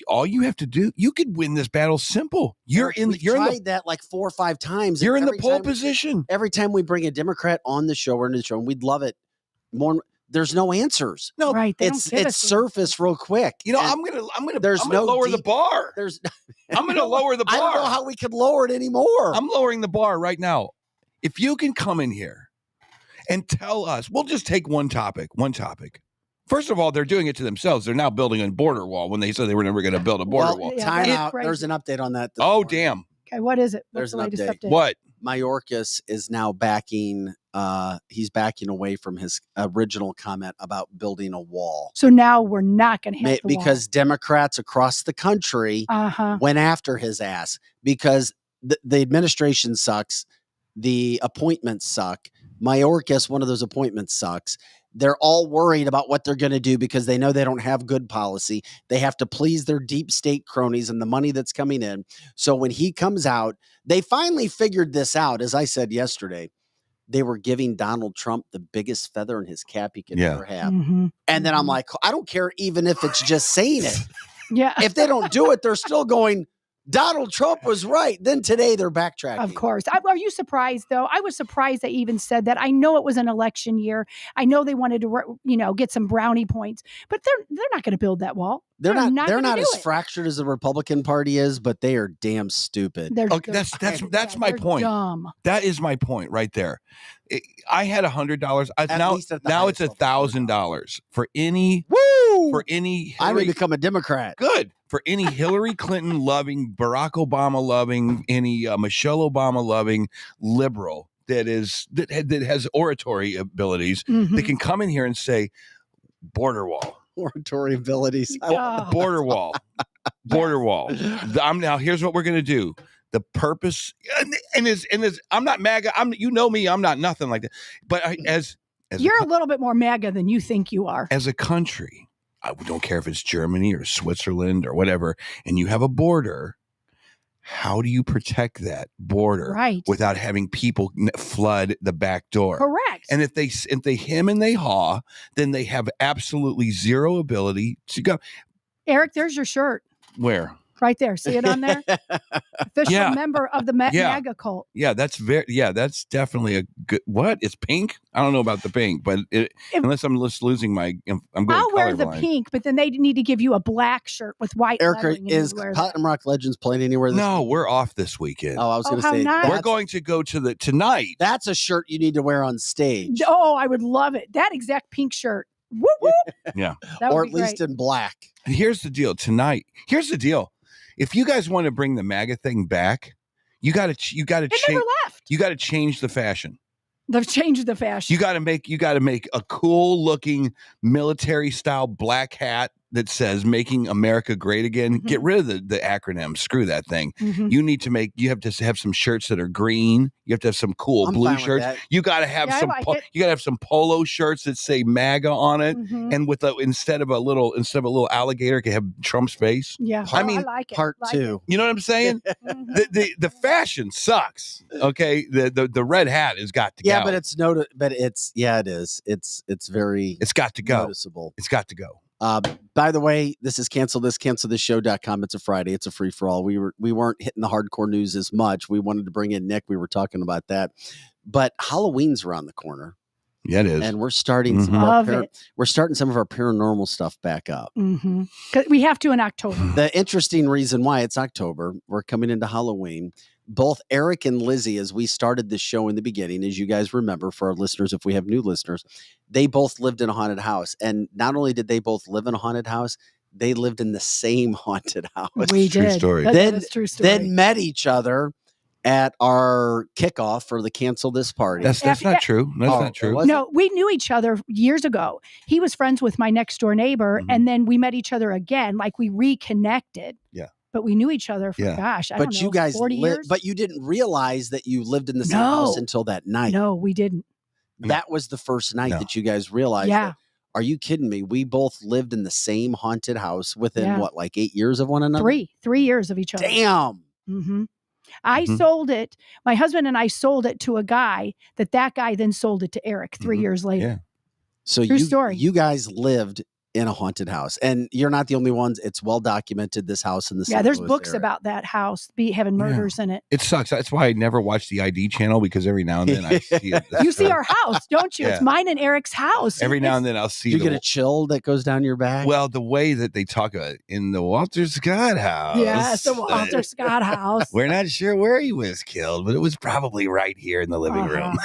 All you have to do, you could win this battle simple. You're tried that like 4 or 5 times. You're in the pole position. Every time we bring a Democrat on the show or into the show, and we'd love it more. There's no answers. No, right. It's surface real quick. You know, I'm gonna lower the bar. I'm gonna lower the bar. I don't know how we could lower it anymore. I'm lowering the bar right now. If you can come in here and tell us, we'll just take one topic. First of all, they're doing it to themselves. They're now building a border wall when they said they were never going to build a border wall. Time out. There's an update on that. Oh, damn. Okay, what is it? There's an update. What? Mayorkas is now backing. He's backing away from his original comment about building a wall. So now we're not going to have the because wall. Democrats across the country went after his ass because the administration sucks. The appointments suck. Mayorkas, one of those appointments sucks. They're all worried about what they're going to do because they know they don't have good policy. They have to please their deep state cronies and the money that's coming in. So when he comes out, they finally figured this out. As I said yesterday, they were giving Donald Trump the biggest feather in his cap he could ever have. And then I'm like, I don't care even if it's just saying it. If they don't do it, they're still going, Donald Trump was right. Then today they're backtracking. Of course. Are you surprised, though? I was surprised they even said that. I know it was an election year. I know they wanted to, get some brownie points, but they're not going to build that wall. They're not as fractured as the Republican Party is, but they are damn stupid. That's my point. Dumb. That is my point right there. I had $100. Now it's $1,000 for any. Woo! For any. I may become a Democrat. Good. For any Hillary Clinton loving, Barack Obama loving, any Michelle Obama loving liberal that has oratory abilities that can come in here and say border wall. Oratory abilities. Border wall. Border wall. Now here's what we're gonna do. The purpose and I'm not MAGA. You know me, I'm not nothing like that. But as you're a little bit more MAGA than you think you are. As a country. I don't care if it's Germany or Switzerland or whatever, and you have a border. How do you protect that border without having people flood the back door? Correct. And if they hem and they haw, then they have absolutely zero ability to go. Eric, there's your shirt. Where? Right there. See it on there? Official member of the MAGA cult. Yeah, that's definitely a good. What? It's pink? I don't know about the pink, but unless I'm just losing I'll wear the pink, but then they need to give you a black shirt with white Eric, is Platinum Rock Legends playing anywhere this No, week? we're off this weekend. Oh, I was going to say. Nice. We're going to go to tonight. That's a shirt you need to wear on stage. Oh, I would love it. That exact pink shirt. Whoop, whoop. Yeah. Or at least in black. And here's the deal tonight. Here's the deal. If you guys want to bring the MAGA thing back, you got to change. Never left. You got to change the fashion. They've changed the fashion. You got to make a cool looking military style black hat that says "Making America Great Again." Get rid of the acronym. Screw that thing. You need to you have to have some shirts that are green. You have to have some cool blue shirts. You got to have you got to have some polo shirts that say MAGA on it, and with instead of a little alligator, it can have Trump's face. Yeah, I like it. Part 2. You know what I'm saying? the fashion sucks. Okay, the red hat has got to go. Yeah, but it is. It's very. It's got to go. Noticeable. It's got to go. By the way, this is cancelthisshow.com. It's a Friday. It's a free for all. We weren't hitting the hardcore news as much. We wanted to bring in Nick. We were talking about that, but Halloween's around the corner. Yeah, it is. And we're starting some of our paranormal stuff back up. Mm-hmm. We have to in October. The interesting reason why it's October, we're coming into Halloween. Both Eric and Lizzie, as we started this show in the beginning, as you guys remember, for our listeners, if we have new listeners, they both lived in a haunted house. And not only did they both live in a haunted house, they lived in the same haunted house. We True did. story. That is true story. Then met each other at our kickoff for the Cancel This party. That's not true. That's not true. No, we knew each other years ago. He was friends with my next door neighbor, and then we met each other again. Like we reconnected. Yeah. But we knew each other for, gosh, I don't know, you guys 40 years? But you didn't realize that you lived in the same house until that night. No, we didn't. That was the first night that you guys realized that. Are you kidding me? We both lived in the same haunted house within like 8 years of one another? 3 years of each other. Damn. Mm-hmm. I sold it. My husband and I sold it to a guy that guy then sold it to Eric 3 years later. Yeah. So you guys lived in a haunted house, and you're not the only ones. It's well documented. This house in the St. there's Louis books area. about that house having murders in it. It sucks. That's why I never watch the ID channel, because every now and then I see it. You see our house, don't you? Yeah. It's mine and Eric's house. Every now and then I'll see. You get a chill that goes down your back. Well, the way that they talk about it in the Walter Scott house. Yes, the Walter Scott house. We're not sure where he was killed, but it was probably right here in the living room.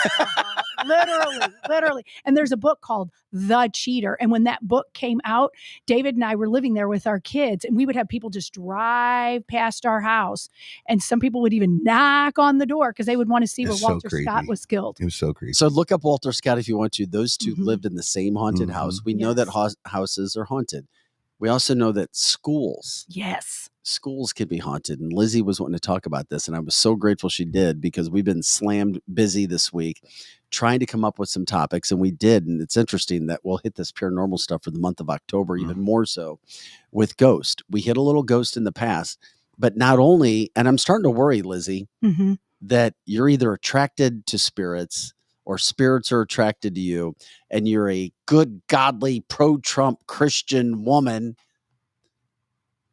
Literally. And there's a book called The Cheater. And when that book came out, David and I were living there with our kids, and we would have people just drive past our house. And some people would even knock on the door because they would want to see where Walter Scott was killed. It was so creepy. So look up Walter Scott if you want to. Those two lived in the same haunted house. We know that houses are haunted. We also know that schools can be haunted. And Lizzie was wanting to talk about this, and I was so grateful she did, because we've been slammed busy this week trying to come up with some topics, and we did. And it's interesting that we'll hit this paranormal stuff for the month of October, even more so with ghost. We hit a little ghost in the past, but not only, and I'm starting to worry, Lizzie, that you're either attracted to spirits or spirits are attracted to you, and you're a good, godly, pro-Trump Christian woman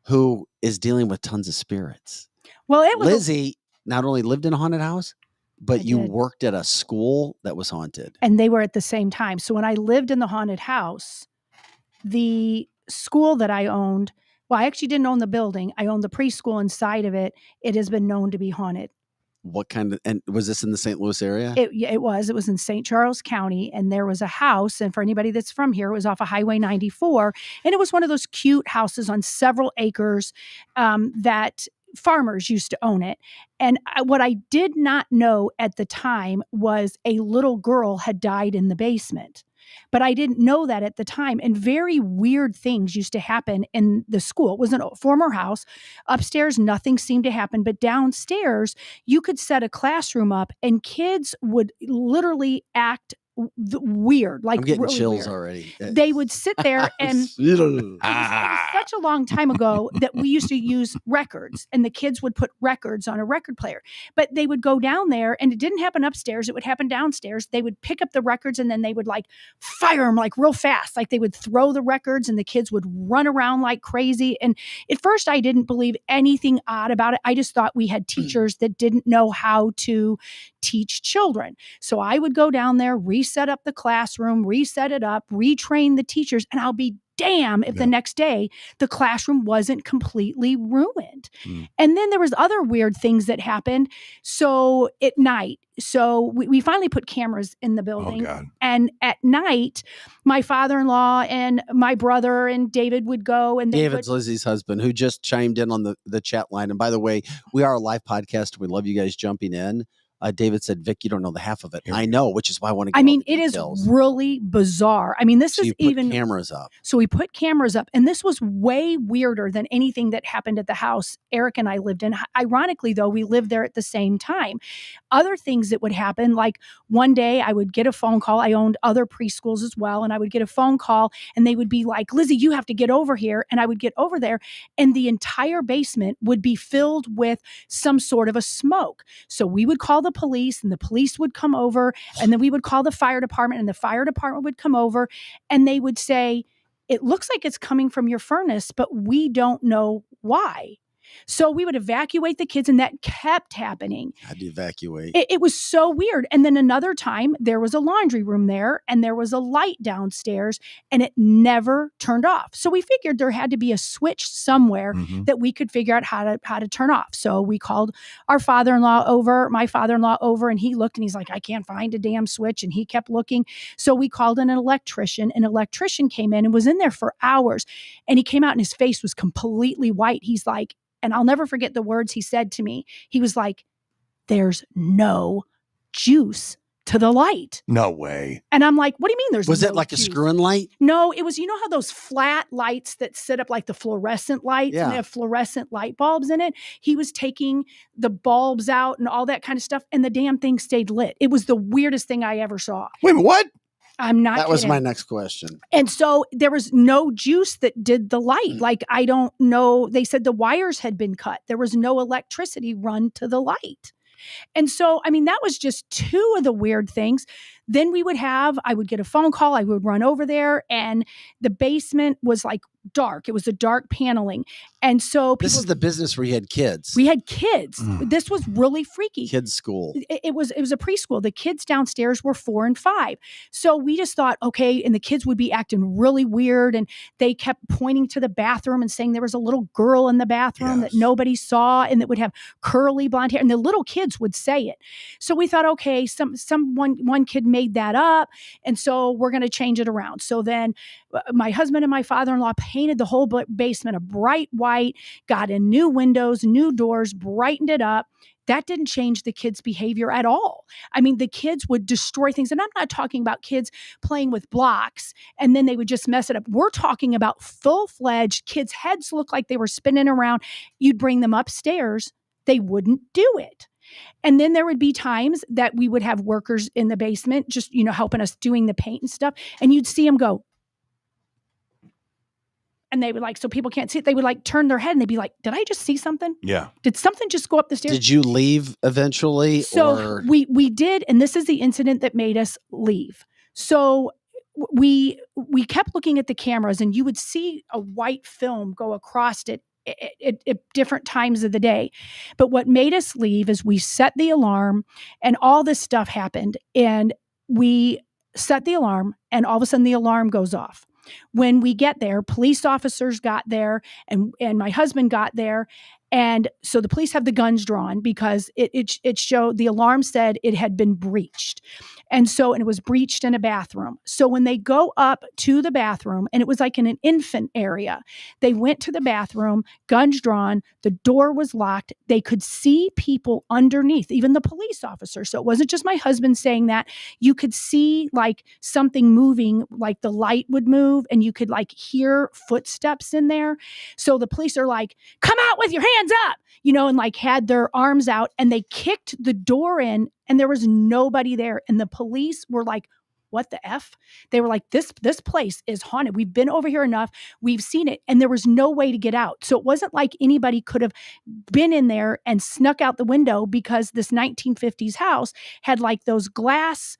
who is dealing with tons of spirits. Well, Lizzie not only lived in a haunted house, but you worked at a school that was haunted. And they were at the same time. So when I lived in the haunted house, the school that I owned, well, I actually didn't own the building. I owned the preschool inside of it. It has been known to be haunted. What kind of, and was this in the St. Louis area? It was in St. Charles County, and there was a house. And for anybody that's from here, it was off of Highway 94. And it was one of those cute houses on several acres that farmers used to own it. And what I did not know at the time was a little girl had died in the basement. But I didn't know that at the time. And very weird things used to happen in the school. It was a former house. Upstairs, nothing seemed to happen. But downstairs, you could set a classroom up and kids would literally act weird. Like, I'm getting really chills weird. Already. They would sit there and it was such a long time ago that we used to use records, and the kids would put records on a record player. But they would go down there, and it didn't happen upstairs. It would happen downstairs. They would pick up the records, and then they would like fire them like real fast. Like they would throw the records, and the kids would run around like crazy. And at first I didn't believe anything odd about it. I just thought we had teachers that didn't know how to teach children. So I would go down there, reset up the classroom, reset it up, retrain the teachers, and I'll be damn if the next day the classroom wasn't completely ruined. And then there was other weird things that happened. So at night, we finally put cameras in the building. Oh, God. And at night, my father-in-law and my brother and David would go. And David's Lizzie's husband, who just chimed in on the chat line. And by the way, we are a live podcast. We love you guys jumping in. David said, Vic, you don't know the half of it. I know, which is why I want to get it is really bizarre. I mean, this is even cameras up. So we put cameras up, and this was way weirder than anything that happened at the house Eric and I lived in. Ironically, though, we lived there at the same time. Other things that would happen, like one day I would get a phone call. I owned other preschools as well, and I would get a phone call, and they would be like, Lizzie, you have to get over here. And I would get over there, and the entire basement would be filled with some sort of a smoke. So we would call the police, and the police would come over, and then we would call the fire department, and the fire department would come over, and they would say, it looks like it's coming from your furnace, but we don't know why. So we would evacuate the kids, and that kept happening. I'd evacuate. It was so weird. And then another time, there was a laundry room there, and there was a light downstairs, and it never turned off. So we figured there had to be a switch somewhere that we could figure out how to turn off. So we called my father-in-law over, and he looked, and he's like, I can't find a damn switch. And he kept looking. So we called in an electrician. An electrician came in and was in there for hours. And he came out, and his face was completely white. He's like, and I'll never forget the words he said to me. He was like, there's no juice to the light. No way. And I'm like, what do you mean there's Was no it like juice? a screw-in light? No, it was, you know how those flat lights that sit up like the fluorescent lights and they have fluorescent light bulbs in it? He was taking the bulbs out and all that kind of stuff, and the damn thing stayed lit. It was the weirdest thing I ever saw. Wait, what? I'm not That was kidding. my next question. And so there was no juice that did the light. Like, I don't know. They said the wires had been cut. There was no electricity run to the light. And so, I mean, that was just two of the weird things. Then I would get a phone call. I would run over there, and the basement was like dark. It was a dark paneling. And so This is the business where you had kids. we had kids. This was really freaky. Kids school. It was a preschool. The kids downstairs were 4 and 5. So we just thought, okay, and the kids would be acting really weird, and they kept pointing to the bathroom and saying there was a little girl in the bathroom that nobody saw and that would have curly blonde hair, and the little kids would say it. So we thought, okay, one kid made that up, and so we're going to change it around. So then my husband and my father-in-law painted the whole basement a bright white, got in new windows, new doors, brightened it up. That didn't change the kids' behavior at all. I mean, the kids would destroy things. And I'm not talking about kids playing with blocks and then they would just mess it up. We're talking about full-fledged kids' heads looked like they were spinning around. You'd bring them upstairs. They wouldn't do it. And then there would be times that we would have workers in the basement just, helping us doing the paint and stuff. And you'd see them go. And they would so people can't see it. They would turn their head and they'd be like, did I just see something? Yeah. Did something just go up the stairs? Did you leave eventually? So we did. And this is the incident that made us leave. So we kept looking at the cameras, and you would see a white film go across it at different times of the day. But what made us leave is we set the alarm, and all this stuff happened, and we set the alarm, and all of a sudden the alarm goes off. When we get there, police officers got there, and my husband got there. And so the police have the guns drawn because it showed, the alarm said it had been breached. And it was breached in a bathroom. So when they go up to the bathroom, and it was like in an infant area, they went to the bathroom, guns drawn, the door was locked. They could see people underneath, even the police officer. So it wasn't just my husband saying that. You could see something moving, like the light would move, and you could hear footsteps in there. So the police are like, come out with your hands up, and had their arms out, and they kicked the door in, and there was nobody there. And the police were like, what the F? They were like, this place is haunted. We've been over here enough. We've seen it. And there was no way to get out. So it wasn't like anybody could have been in there and snuck out the window, because this 1950s house had those glass,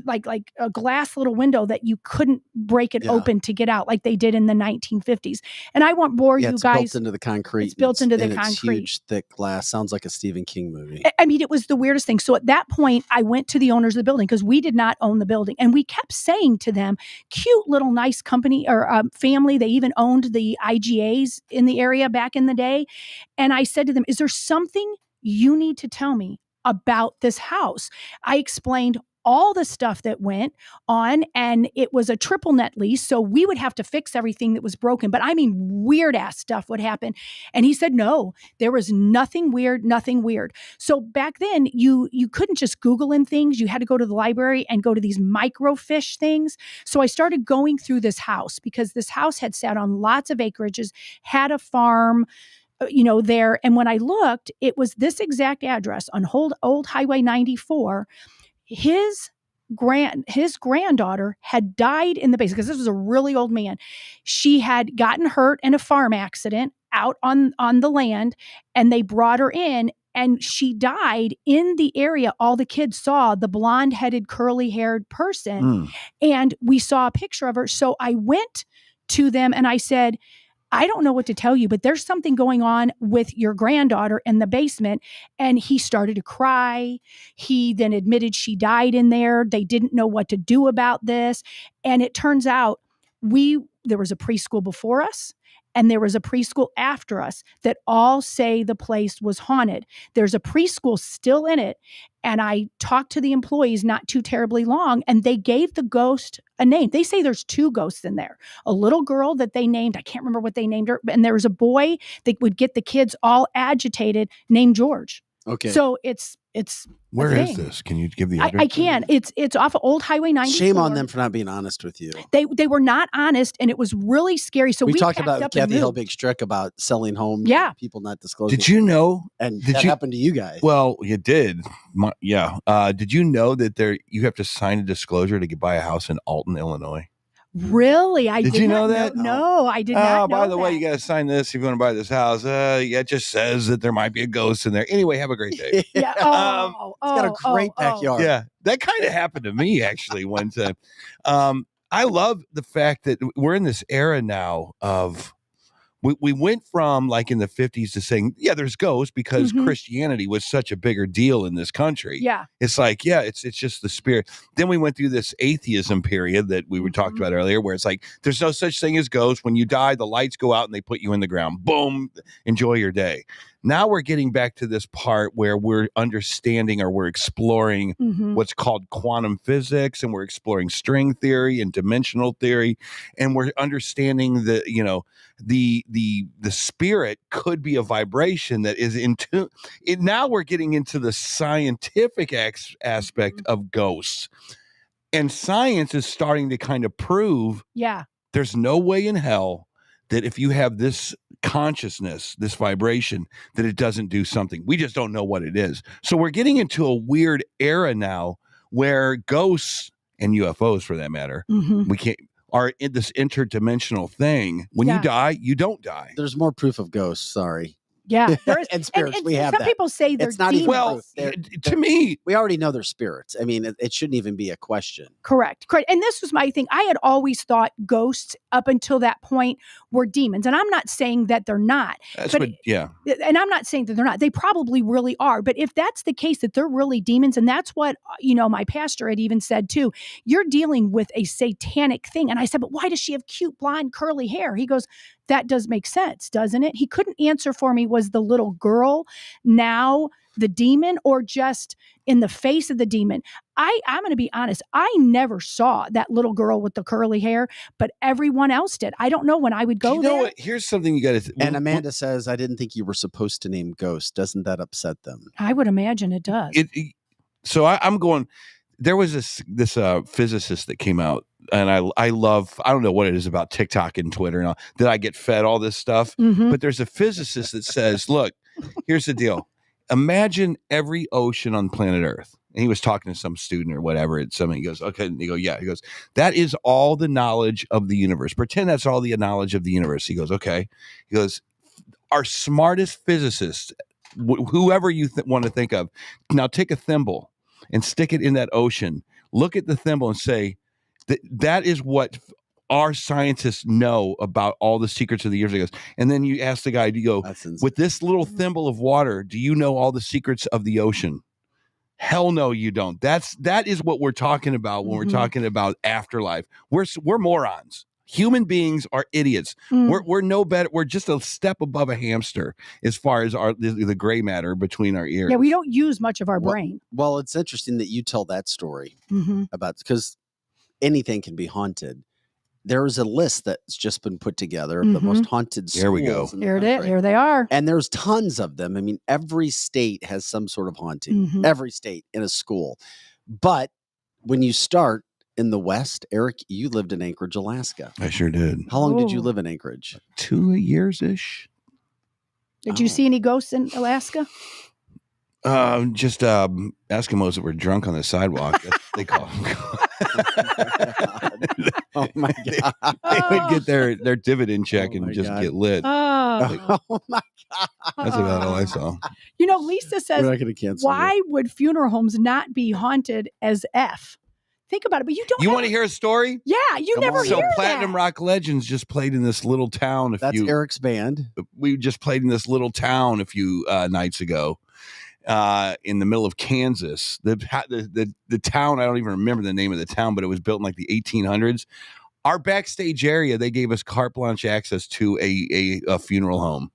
like a glass little window that you couldn't break it open to get out, like they did in the 1950s. And I won't bore you guys. It's built into the concrete. It's built into the and concrete. It's huge, thick glass. Sounds like a Stephen King movie. I mean, it was the weirdest thing. So at that point, I went to the owners of the building, because we did not own the building. And we kept saying to them, cute little nice company or family. They even owned the IGAs in the area back in the day. And I said to them, is there something you need to tell me about this house? I explained all the stuff that went on, and it was a triple net lease. So we would have to fix everything that was broken. But I mean, weird ass stuff would happen. And he said, no, there was nothing weird. So back then you couldn't just Google in things. You had to go to the library and go to these microfiche things. So I started going through this house, because this house had sat on lots of acreages, had a farm, there. And when I looked, it was this exact address on old Highway 94. His granddaughter had died in the basement, because this was a really old man. She had gotten hurt in a farm accident out on the land, and they brought her in, and she died in the area. All the kids saw the blonde-headed, curly-haired person, and we saw a picture of her. So I went to them and I said, I don't know what to tell you, but there's something going on with your granddaughter in the basement. And he started to cry. He then admitted she died in there. They didn't know what to do about this. And it turns out there was a preschool before us and there was a preschool after us that all say the place was haunted. There's a preschool still in it. And I talked to the employees not too terribly long, and they gave the ghost a name. They say there's 2 ghosts in there. A little girl that they named, I can't remember what they named her, and there was a boy that would get the kids all agitated named George. Okay. So it's Where is this? Can you give the address? I can. It's off of Old Highway 94. Shame on them for not being honest with you. They were not honest, and it was really scary. So we talked packed about up and Kathy moved. Hilbig Strick about selling homes. Yeah. And people not disclosing. Did you know? And did that you, happened to you guys. Well, you did. Yeah. Did you know that you have to sign a disclosure to buy a house in Alton, Illinois? Really? I did did you not know that? No, I did not know by the way, that. you got to sign this if you want to buy this house. Yeah, it just says that there might be a ghost in there. Anyway, have a great day. Yeah. It's got a great backyard. Yeah, that kind of happened to me actually one time. I love the fact that we're in this era now of we went from like in the 50s to saying, yeah, there's ghosts because Christianity was such a bigger deal in this country. Yeah. It's like, yeah, it's just the spirit. Then we went through this atheism period that we were talking about earlier, where it's like, there's no such thing as ghosts. When you die, the lights go out and they put you in the ground. Boom. Enjoy your day. Now we're getting back to this part where we're understanding or we're exploring what's called quantum physics, and we're exploring string theory and dimensional theory, and we're understanding that, the spirit could be a vibration that is into it. Now we're getting into the scientific aspect of ghosts, and science is starting to kind of prove there's no way in hell that if you have this consciousness, this vibration, that it doesn't do something. We just don't know what it is. So we're getting into a weird era now where ghosts and UFOs, for that matter, are in this interdimensional thing. When you die, you don't die. There's more proof of ghosts. Sorry. Yeah, there is. And spirits. And we have some that. people say they're it's not demons. even well, proof. To me, we already know they're spirits. I mean, it shouldn't even be a question. Correct. And this was my thing. I had always thought ghosts up until that point were demons. And I'm not saying that they're not. That's but, what, yeah. And I'm not saying that they're not. They probably really are. But if that's the case, that they're really demons, and that's what, my pastor had even said too, you're dealing with a satanic thing. And I said, but why does she have cute blonde curly hair? He goes, that does make sense, doesn't it? He couldn't answer for me, was the little girl now the demon or just in the face of the demon? I'm going to be honest. I never saw that little girl with the curly hair, but everyone else did. I don't know when I would go there. What? Here's something you got to. And Amanda says, I didn't think you were supposed to name ghosts. Doesn't that upset them? I would imagine it does. So I'm going. There was this physicist that came out, and I love, I don't know what it is about TikTok and Twitter and all, that I get fed all this stuff. But there's a physicist that says, look, here's the deal. Imagine every ocean on planet Earth. And he was talking to some student or whatever. And he goes, okay. And they go, yeah. He goes, that is all the knowledge of the universe. Pretend that's all the knowledge of the universe. He goes, okay. He goes, our smartest physicists, whoever you want to think of, now take a thimble and stick it in that ocean. Look at the thimble and say, that is what our scientists know about all the secrets of the universe. And then you ask the guy, do you go, with this little thimble of water, do you know all the secrets of the ocean? Hell no, you don't. That is what we're talking about when we're talking about afterlife. We're morons. Human beings are idiots. We're no better. We're just a step above a hamster as far as the gray matter between our ears. Yeah, we don't use much of our brain. Well, it's interesting that you tell that story about, because anything can be haunted. There is a list that's just been put together of the most haunted schools. There we go. In the Here it is. country. Here they are. And there's tons of them. I mean, every state has some sort of haunting. Every state in a school. But when you start in the West, Eric, you lived in Anchorage, Alaska. I sure did. How long did you live in Anchorage? 2 years-ish. Did you see any ghosts in Alaska? Just Eskimos that were drunk on the sidewalk. They call them. Oh my God. They would get their dividend check and just get lit. Oh, Oh my God. That's about all I saw. Lisa says, We're not going to cancel. why would funeral homes not be haunted as F? Think about it. But you don't. You want to hear a story? Yeah, you Come never on. hear So that. Platinum Rock Legends just played in this little town. That's Eric's band. We just played in this little town a few nights ago, in the middle of Kansas. The town, I don't even remember the name of the town, but it was built in like the 1800s. Our backstage area, they gave us carte blanche access to a funeral home.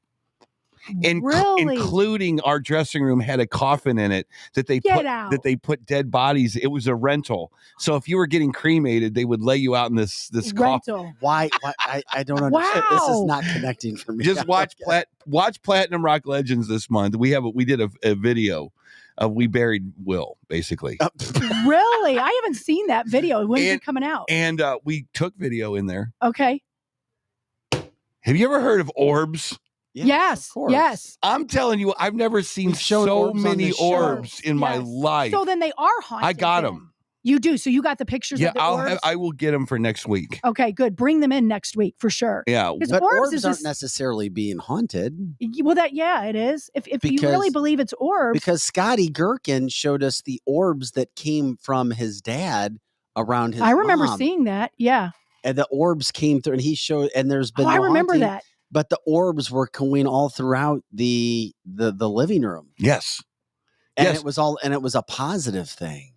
Really? Including our dressing room had a coffin in it that they put dead bodies. It was a rental. So if you were getting cremated, they would lay you out in this coffin. Rental. Why? I don't understand. This is not connecting for me. Just watch Platinum Rock Legends this month. We did a video of we buried Will, basically. Really? I haven't seen that video. When's it coming out? And we took video in there. Okay. Have you ever heard of orbs? Yes. Of course. Yes. I'm telling you, I've never seen We've shown so orbs on many this show. orbs in my life. So then they are haunted. I got then. them. You do. So you got the pictures of the orbs? I will get them for next week. Okay, good. Bring them in next week for sure. Yeah. But orbs is aren't necessarily being haunted. Well, it is. If you really believe it's orbs. Because Scotty Gherkin showed us the orbs that came from his dad around his I remember mom. seeing that. Yeah. And the orbs came through, and he showed, and there's been I remember haunting, that. But the orbs were going all throughout the living room. Yes. And Yes. it was a positive thing.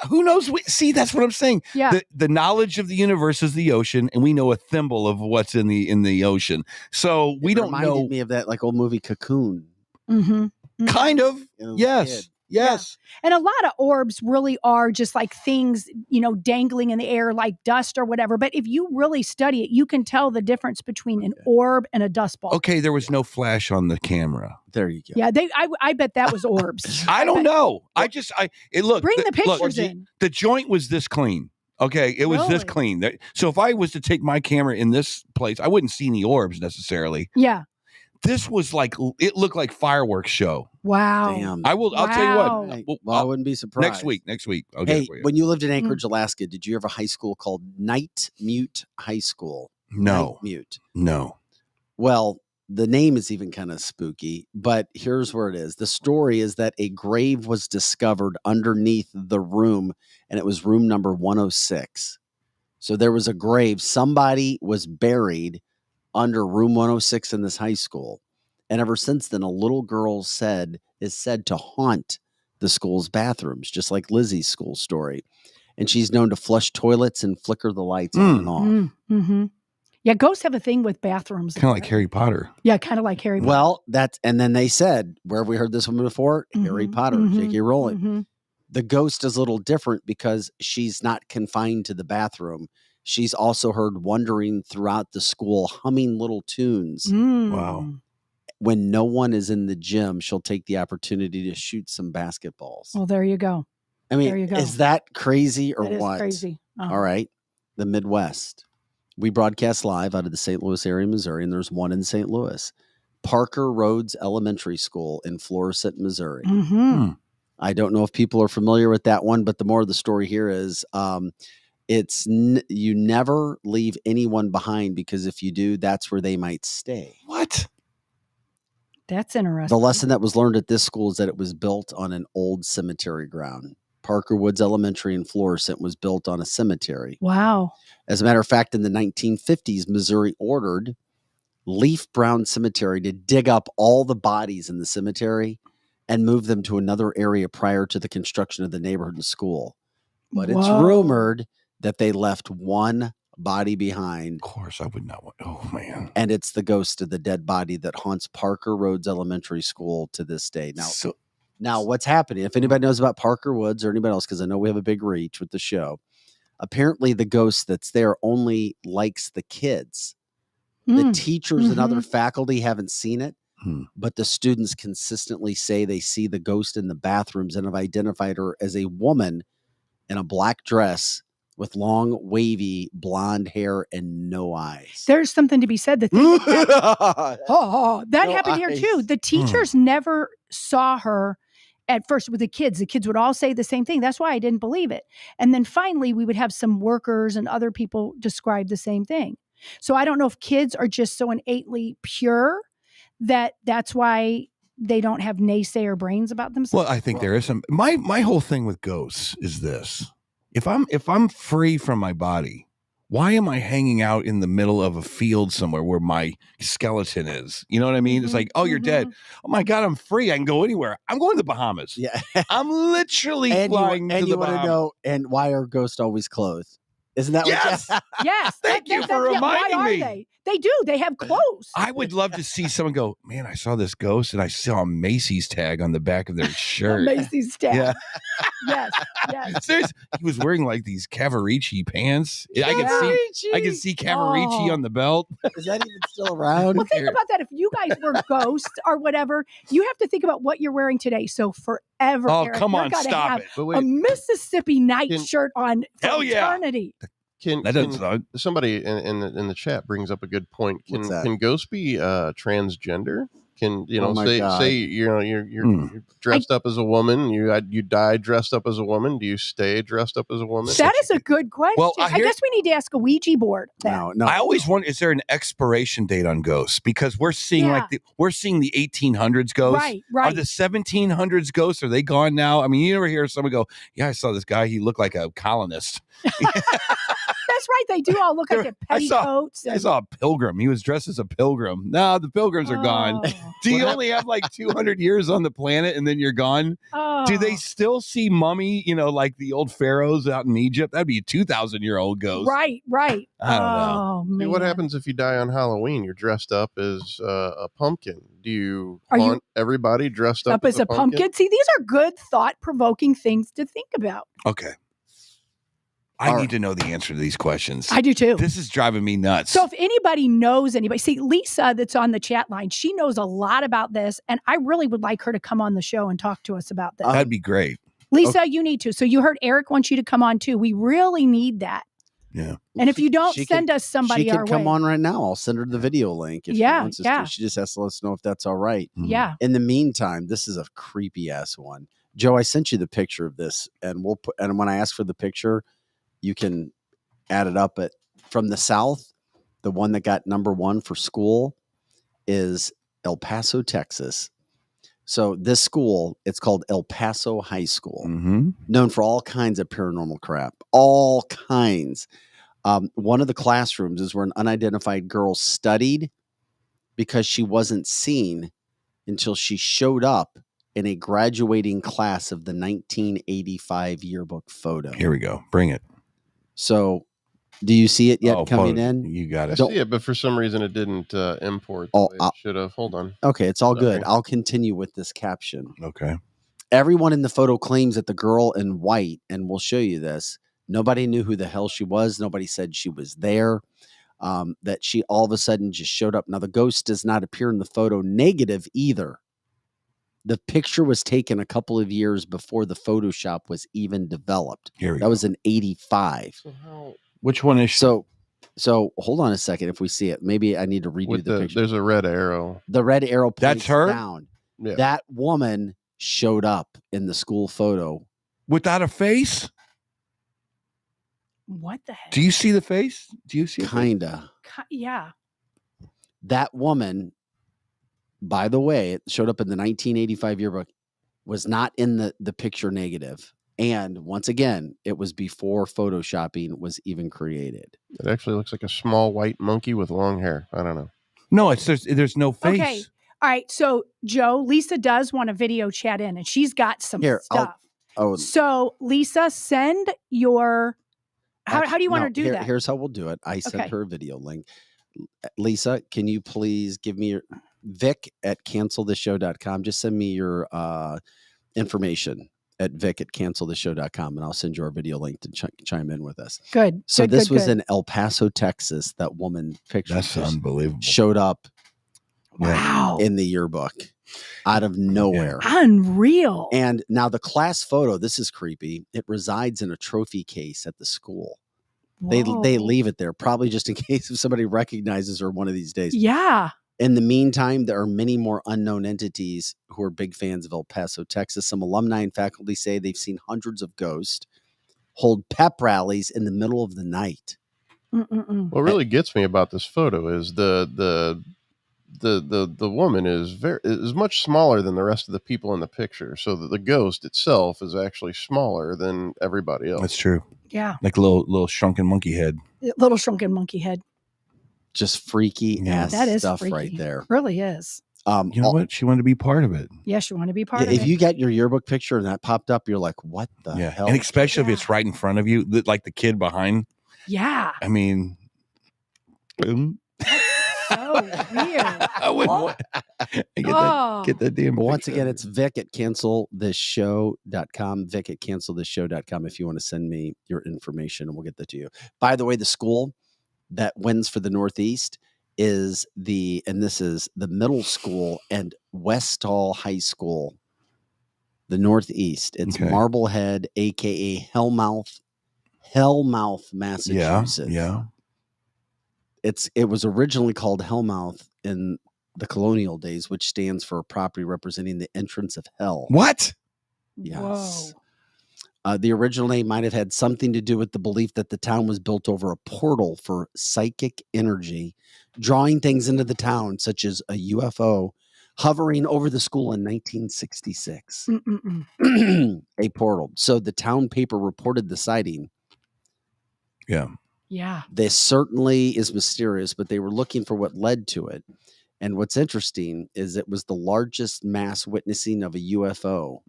Who knows? See, that's what I'm saying. Yeah. The knowledge of the universe is the ocean, and we know a thimble of what's in the ocean. So we don't know. Reminded me of that like old movie Cocoon. Mm-hmm. Kind of. Yes. Kid. Yes. And a lot of orbs really are just like things, dangling in the air like dust or whatever. But if you really study it, you can tell the difference between an orb and a dust ball. Okay, there was no flash on the camera. There you go. Yeah, I bet that was orbs. I don't know. Bring the pictures in. The joint was this clean. Okay, it was this clean. So if I was to take my camera in this place, I wouldn't see any orbs necessarily. Yeah. This was it looked like fireworks show. Wow. Damn. I'll tell you what. Well, I wouldn't be surprised. Next week. I'll Hey, get it for you. when you lived in Anchorage, Alaska, did you have a high school called Night Mute High School? No. Night Mute. No. Well, the name is even kind of spooky, but here's where it is. The story is that a grave was discovered underneath the room, and it was room number 106. So there was a grave. Somebody was buried under room 106 in this high school. And ever since then, a little girl is said to haunt the school's bathrooms, just like Lizzie's school story. And she's known to flush toilets and flicker the lights on and off. Mm-hmm. Yeah, ghosts have a thing with bathrooms. Kind of like Harry Potter. Yeah, kind of like Harry Potter. Well, and then they said, where have we heard this one before? Harry Potter, J.K. Rowling. The ghost is a little different because she's not confined to the bathroom. She's also heard wandering throughout the school, humming little tunes. Wow. When no one is in the gym, she'll take the opportunity to shoot some basketballs. Well, there you go. I mean, there you go. Is that crazy or that is what? Crazy. All right. The Midwest. We broadcast live out of the St. Louis area, Missouri, and there's one in St. Louis. Parker Rhodes Elementary School in Florissant, Missouri. I don't know if people are familiar with that one, but the more of the story here is you never leave anyone behind, because if you do, that's where they might stay. What? That's interesting. The lesson that was learned at this school is that it was built on an old cemetery ground. Parker Woods Elementary in Florissant was built on a cemetery. Wow. As a matter of fact, in the 1950s, Missouri ordered Leaf Brown Cemetery to dig up all the bodies in the cemetery and move them to another area prior to the construction of the neighborhood and school. But it's rumored that they left one body behind. Of course, I would not want. Oh, man. And it's the ghost of the dead body that haunts Parker Rhodes Elementary School to this day. Now, what's happening? If anybody knows about Parker Woods or anybody else, because I know we have a big reach with the show, apparently the ghost that's there only likes the kids. The teachers and other faculty haven't seen it, but the students consistently say they see the ghost in the bathrooms and have identified her as a woman in a black dress with long, wavy, blonde hair and no eyes. There's something to be said. That happened here too. The teachers never saw her at first with the kids. The kids would all say the same thing. That's why I didn't believe it. And then finally, we would have some workers and other people describe the same thing. So I don't know if kids are just so innately pure that's why they don't have naysayer brains about themselves. Well, I think there is some. My whole thing with ghosts is this. if I'm free from my body, why am I hanging out in the middle of a field somewhere where my skeleton is? You know what I mean? It's like, oh, you're dead. Oh my God, I'm free. I can go anywhere. I'm going to the Bahamas. Yeah. I'm literally flying to the Bahamas. Know, and why are ghosts always clothed? Isn't that yes? what Yes. Thank you for reminding why me. are they? They do. They have clothes. I would love to see someone go, man, I saw this ghost and I saw a Macy's tag on the back of their shirt. Macy's tag. Yeah. Yes. Seriously, he was wearing like these Cavarici pants. I can see Cavarici on the belt. Is that even still around? Well, think about that. If you guys were ghosts or whatever, you have to think about what you're wearing today. So forever, Oh, Eric, come you're on, gonna stop have it. But a wait, Mississippi night shirt on for Hell yeah. eternity. Somebody in the chat brings up a good point. What's that? Can ghosts be transgender? Can Oh my God. say you're dressed up as a woman? You die dressed up as a woman. Do you stay dressed up as a woman? That is a good question. Well, I guess we need to ask a Ouija board. No. I always wonder, is there an expiration date on ghosts? Because we're seeing we're seeing the 1800s ghosts. Right. Are the 1700s ghosts? Are they gone now? I mean, you never hear someone go, "Yeah, I saw this guy. He looked like a colonist." That's right. They do all look like petticoats. I saw a pilgrim. He was dressed as a pilgrim. No, the pilgrims are gone. Do you only have like 200 years on the planet and then you're gone? Do they still see mummy, like the old pharaohs out in Egypt? That'd be a 2,000-year-old ghost. Right. I don't know. Man. What happens if you die on Halloween? You're dressed up as a pumpkin. Do you want everybody dressed up as a pumpkin? See, these are good, thought-provoking things to think about. Okay. I need to know the answer to these questions. I do too. This is driving me nuts. So if anybody knows anybody, see, Lisa that's on the chat line, she knows a lot about this, and I really would like her to come on the show and talk to us about this. That'd be great. Lisa, you need to. So you heard Eric wants you to come on too. We really need that. Yeah. And if you don't, send us somebody she our can come way. on right now. I'll send her the video link. If she wants us to. She just has to let us know if that's all right. Yeah. In the meantime, this is a creepy ass one. Joe, I sent you the picture of this, and when I ask for the picture, you can add it up. But from the South, the one that got #1 for school is El Paso, Texas. So this school, it's called El Paso High School, known for all kinds of paranormal crap, all kinds. One of the classrooms is where an unidentified girl studied because she wasn't seen until she showed up in a graduating class of the 1985 yearbook photo. Here we go. Bring it. So do you see it yet coming in? You got it. I see it, but for some reason it didn't import. It should have. Hold on. Okay, it's all good. I'll continue with this caption. Okay. Everyone in the photo claims that the girl in white, and we'll show you this, nobody knew who the hell she was. Nobody said she was there. That she all of a sudden just showed up. Now, the ghost does not appear in the photo negative either. The picture was taken a couple of years before the Photoshop was even developed. That was in 85. Which one is so hold on a second. If we see it, maybe I need to redo the picture. There's a red arrow. The red arrow points That's her? down. Yeah. That woman showed up in the school photo. Without a face? What the heck? Do you see the face? Do you see it? Kinda. Yeah. That woman, by the way, it showed up in the 1985 yearbook, was not in the picture negative. And once again, it was before Photoshopping was even created. It actually looks like a small white monkey with long hair. I don't know. No, there's no face. Okay. All right. So, Joe, Lisa does want a video chat in, and she's got some stuff. So, Lisa, send your... How do you want her to do that? Here's how we'll do it. I sent her a video link. Lisa, can you please give me your... Vic at canceltheshow.com. Just send me your information at vic@canceltheshow.com, and I'll send you our video link to chime in with us. Good. So this was in El Paso, Texas. That woman picture. That's unbelievable. Showed up. Wow. In the yearbook out of nowhere. Unreal. And now the class photo, this is creepy. It resides in a trophy case at the school. They leave it there, probably just in case if somebody recognizes her one of these days. Yeah. In the meantime, there are many more unknown entities who are big fans of El Paso, Texas. Some alumni and faculty say they've seen hundreds of ghosts hold pep rallies in the middle of the night. What really gets me about this photo is the the woman is much smaller than the rest of the people in the picture, so that the ghost itself is actually smaller than everybody else. That's true. Yeah. Like a little shrunken monkey head. Little shrunken monkey head. Just freaky ass That is stuff freaky. right there. Really is. You know what? She wanted to be part of it. Yes, you want to be part of If it. you got your yearbook picture and that popped up, you're like, what the hell? And especially if it's right in front of you, like the kid behind. Yeah. I mean, boom. So weird. I wouldn't want get that damn Once picture. again, it's Vic at cancelthisshow.com. Vic at cancelthisshow.com if you want to send me your information, and we'll get that to you. By the way, the school that wins for the Northeast is the middle school and Westall High School, the Northeast. It's Marblehead, aka Hellmouth, Massachusetts. Yeah. It was originally called Hellmouth in the colonial days, which stands for a property representing the entrance of hell. What? Yes. The original name might have had something to do with the belief that the town was built over a portal for psychic energy, drawing things into the town, such as a UFO hovering over the school in 1966. A portal. So the town paper reported the sighting. Yeah. Yeah. This certainly is mysterious, but they were looking for what led to it. And what's interesting is it was the largest mass witnessing of a UFO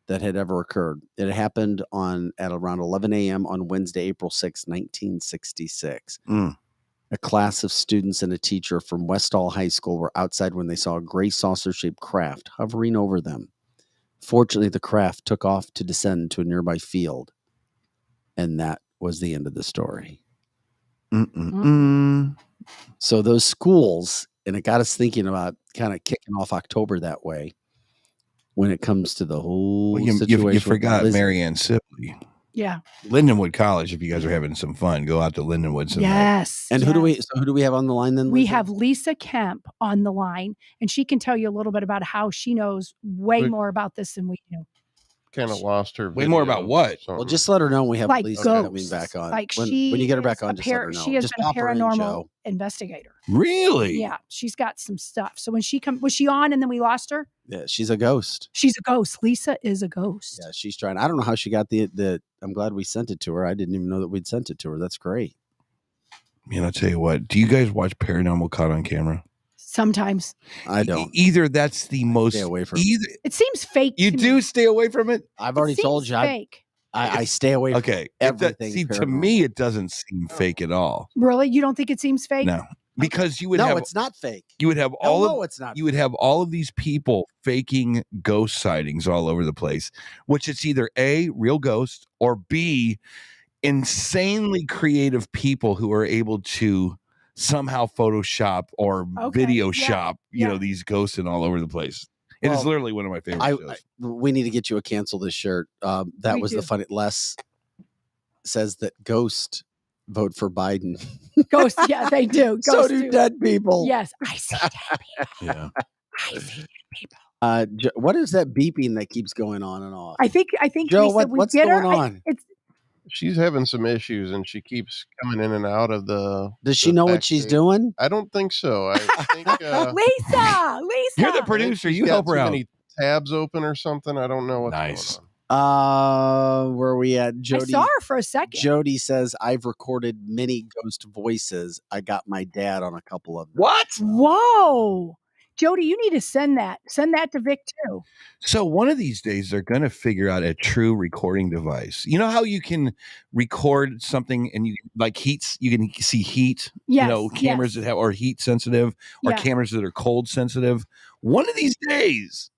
that had ever occurred. It happened at around 11 a.m. on Wednesday, April 6, 1966. A class of students and a teacher from Westall High School were outside when they saw a gray saucer-shaped craft hovering over them. Fortunately, the craft took off to descend to a nearby field. And that was the end of the story. So those schools, and it got us thinking about kind of kicking off October that way when it comes to the whole situation. You forgot Marianne Sibley. Yeah. Lindenwood College, if you guys are having some fun, go out to Lindenwood someday. Yes. And who do we have on the line then? We Lisa? have Lisa Kemp on the line, and she can tell you a little bit about how she knows way more about this than we do. Kind of lost her. Way more about what? Well, just let her know when we have Lisa coming back on. Like when you get her back on, just let her know. She has just been a paranormal investigator. Really? Yeah, she's got some stuff. So when she was she on and then we lost her? Yeah, she's a ghost. She's a ghost. Lisa is a ghost. Yeah, she's trying. I don't know how she got the. I'm glad we sent it to her. I didn't even know that we'd sent it to her. That's great. Man, I'll tell you what. Do you guys watch Paranormal Caught on Camera? Sometimes. I don't. Either that's the most. Stay away from it. It seems fake. You do stay away from it? I've already told you. Fake. I stay away from everything. See, to me, it doesn't seem fake at all. Really? You don't think it seems fake? No. Because you would no, have it's not fake. You would have it's not. You would have all of these people faking ghost sightings all over the place, which it's either A, real ghosts, or B, insanely creative people who are able to somehow Photoshop or video shop, you know, these ghosts in all over the place. It is literally one of my favorite shows. We need to get you a cancel this shirt. That was the funny. Les says that Ghost vote for Biden. Ghosts, yeah, they do. Ghosts So do dead people. Yes, I see dead people. Yeah. I see dead people. What is that beeping that keeps going on and off? I think Joe, Lisa, what's going on? She's having some issues, and she keeps coming in and out of the. Does she know what she's doing? I don't think so. I think Lisa, you're the producer. You help her out. Many tabs open or something. I don't know what's going on. Where are we at? Jody, I saw her for a second. Jody says, I've recorded many ghost voices. I got my dad on a couple of them. What? Whoa. Jody, you need to send that. Send that to Vic too. So one of these days, they're going to figure out a true recording device. You know how you can record something and you like heats, you can see heat, yes, you know, cameras that have, or heat sensitive or cameras that are cold sensitive. One of these days,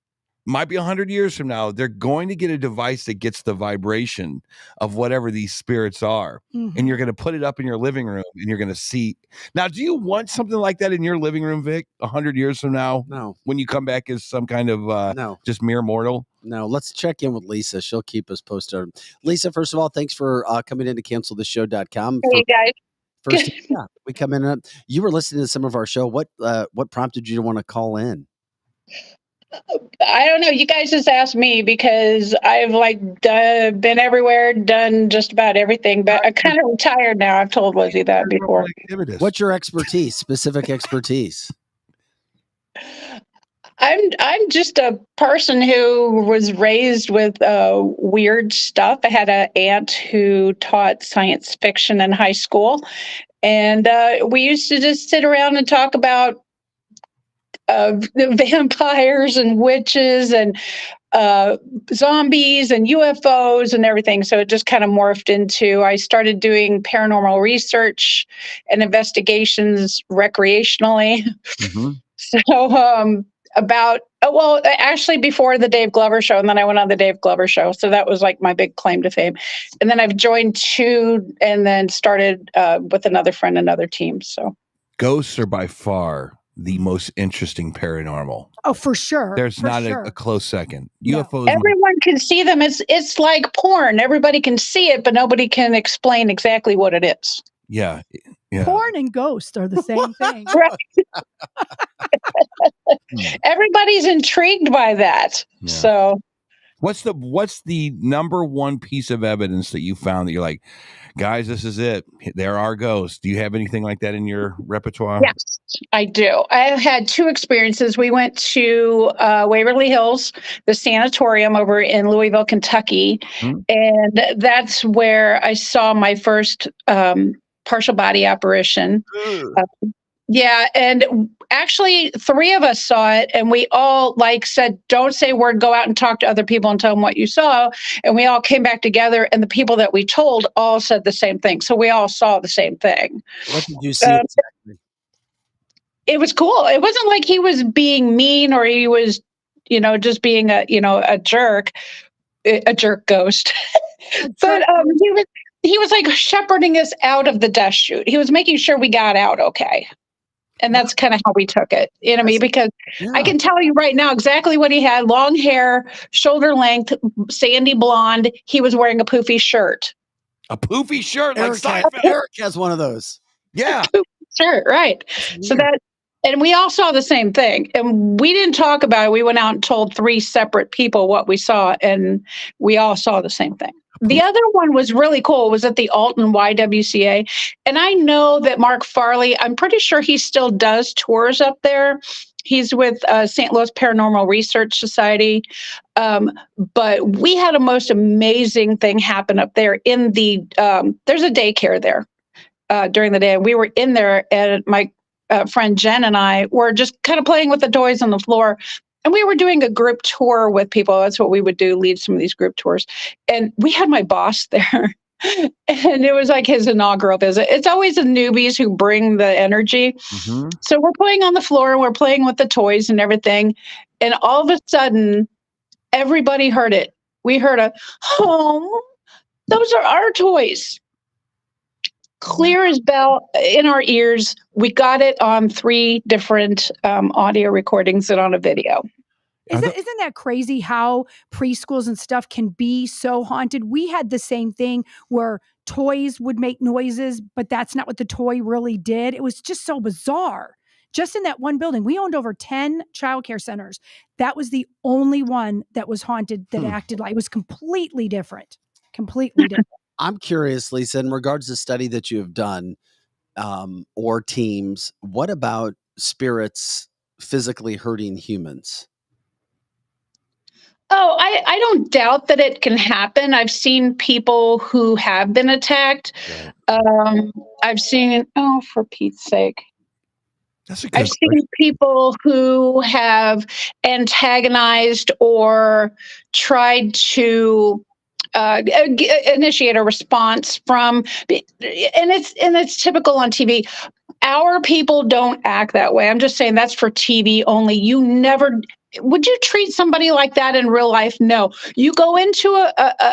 might be 100 years from now, they're going to get a device that gets the vibration of whatever these spirits are. And you're going to put it up in your living room and you're going to see. Now, do you want something like that in your living room, Vic, 100 years from now? No. When you come back as some kind of just mere mortal? No, let's check in with Lisa. She'll keep us posted. Lisa, first of all, thanks for coming in to cancelthisshow.com. Hey, guys. First, we come in. You were listening to some of our show. What prompted you to want to call in? I don't know. You guys just asked me because I've been everywhere, done just about everything, but I'm kind of retired now. I've told Lizzie that before. What's your expertise, specific expertise? I'm just a person who was raised with weird stuff. I had an aunt who taught science fiction in high school, and we used to just sit around and talk about vampires and witches and zombies and UFOs and everything. So it just kind of morphed into, I started doing paranormal research and investigations recreationally. Mm-hmm. So actually before the Dave Glover show, and then I went on the Dave Glover show. So that was like my big claim to fame. And then I've joined two and then started with another friend, another team. So ghosts are by far the most interesting paranormal. Oh, for sure. There's for not sure. a close second. No. UFOs. Everyone can see them. It's like porn. Everybody can see it, but nobody can explain exactly what it is. Yeah. Porn and ghost are the same thing. Everybody's intrigued by that. Yeah. So what's the number one piece of evidence that you found that you're like, guys, this is it. There are ghosts. Do you have anything like that in your repertoire? Yes, I do. I've had two experiences. We went to Waverly Hills, the sanatorium over in Louisville, Kentucky. Mm-hmm. And that's where I saw my first partial body apparition. Yeah, and actually 3 of us saw it, and we all said, don't say a word, go out and talk to other people and tell them what you saw. And we all came back together, and the people that we told all said the same thing. So we all saw the same thing. What did you see exactly? It was cool. It wasn't like he was being mean or he was, just being a jerk ghost. But he was like shepherding us out of the death chute. He was making sure we got out okay. And that's kind of how we took it, because I can tell you right now exactly what he had. Long hair, shoulder length, sandy blonde. He was wearing a poofy shirt. A poofy shirt? Eric has one of those. Yeah. Shirt, right. So and we all saw the same thing. And we didn't talk about it. We went out and told 3 separate people what we saw, and we all saw the same thing. The other one was really cool. It was at the Alton YWCA. And I know that Mark Farley, I'm pretty sure he still does tours up there. He's with St. Louis Paranormal Research Society. But we had a most amazing thing happen up there in there's a daycare there during the day. And we were in there, and my friend Jen and I were just kind of playing with the toys on the floor. And we were doing a group tour with people. That's what we would do, lead some of these group tours. And we had my boss there. And it was like his inaugural visit. It's always the newbies who bring the energy. Mm-hmm. So we're playing on the floor. We're playing with the toys and everything. And all of a sudden, everybody heard it. We heard those are our toys. Clear as bell in our ears. We got it on 3 different audio recordings and on a video. Isn't that crazy how preschools and stuff can be so haunted? We had the same thing where toys would make noises, but that's not what the toy really did. It was just so bizarre. Just in that one building, we owned over 10 childcare centers. That was the only one that was haunted that acted like it was completely different. Completely different. I'm curious, Lisa, in regards to the study that you have done or teams, what about spirits physically hurting humans? Oh, I don't doubt that it can happen. I've seen people who have been attacked. Right. I've seen, for Pete's sake. I've seen people who have antagonized or tried to initiate a response from, and it's typical on TV. Our people don't act that way. I'm just saying that's for TV only. Would you treat somebody like that in real life? No. You go into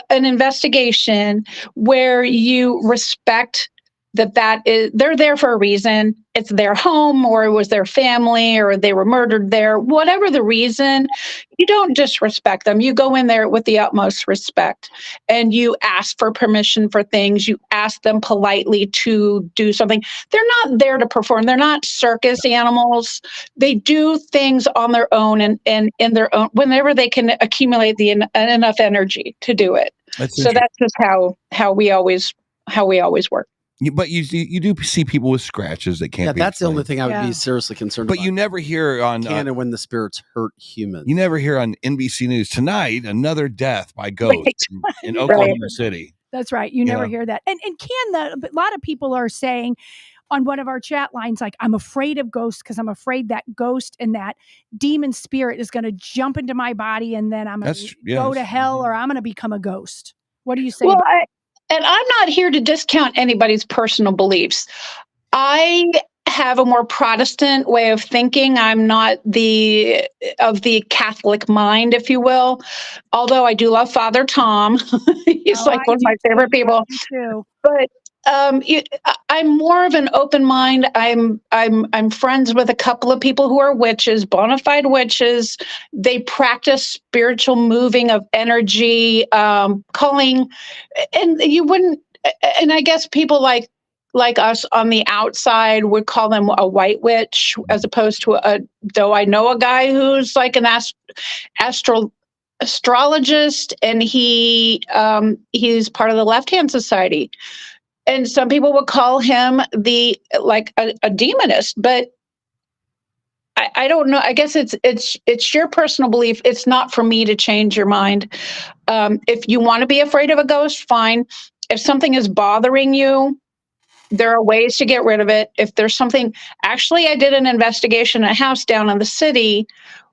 an investigation where you respect they're there for a reason. It's their home, or it was their family, or they were murdered there. Whatever the reason, you don't disrespect them. You go in there with the utmost respect, and you ask for permission for things. You ask them politely to do something. They're not there to perform. They're not circus animals. They do things on their own and in their own, whenever they can accumulate enough energy to do it. That's just how we always work. But you do see people with scratches that can't. Yeah, be that's the only explained. thing I would be seriously concerned But about. you never hear on can and when the spirits hurt humans. You never hear on NBC News tonight another death by ghost in Oklahoma City. That's right. You never hear that. And a lot of people are saying on one of our chat lines, like, I'm afraid of ghosts because I'm afraid that ghost and that demon spirit is going to jump into my body and then I'm going to go to hell or I'm going to become a ghost. What do you say? Well, and I'm not here to discount anybody's personal beliefs. I have a more Protestant way of thinking. I'm not of the Catholic mind, if you will. Although I do love Father Tom. He's one of my favorite people. Too. But I'm more of an open mind. I'm friends with a couple of people who are witches, bona fide witches. They practice spiritual moving of energy, calling, and you wouldn't. And I guess people like us on the outside would call them a white witch, as opposed to though I know a guy who's like an astrologist, and he's part of the Left Hand Society. And some people would call him a demonist, but I don't know. I guess it's your personal belief. It's not for me to change your mind. If you want to be afraid of a ghost, fine. If something is bothering you, there are ways to get rid of it. If there's something, actually, I did an investigation in a house down in the city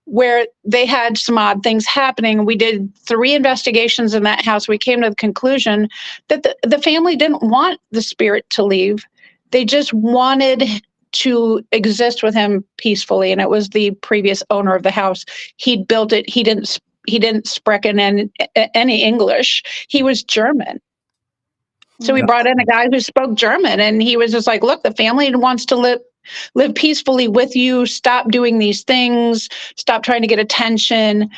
where they had some odd things happening. We did 3 investigations in that house. We came to the conclusion that the family didn't want the spirit to leave. They just wanted to exist with him peacefully. And it was the previous owner of the house. He'd built it. He didn't sprechen any English. He was German. So we brought in a guy who spoke German, and he was just like, look, the family wants to live peacefully with you. Stop doing these things. Stop trying to get attention,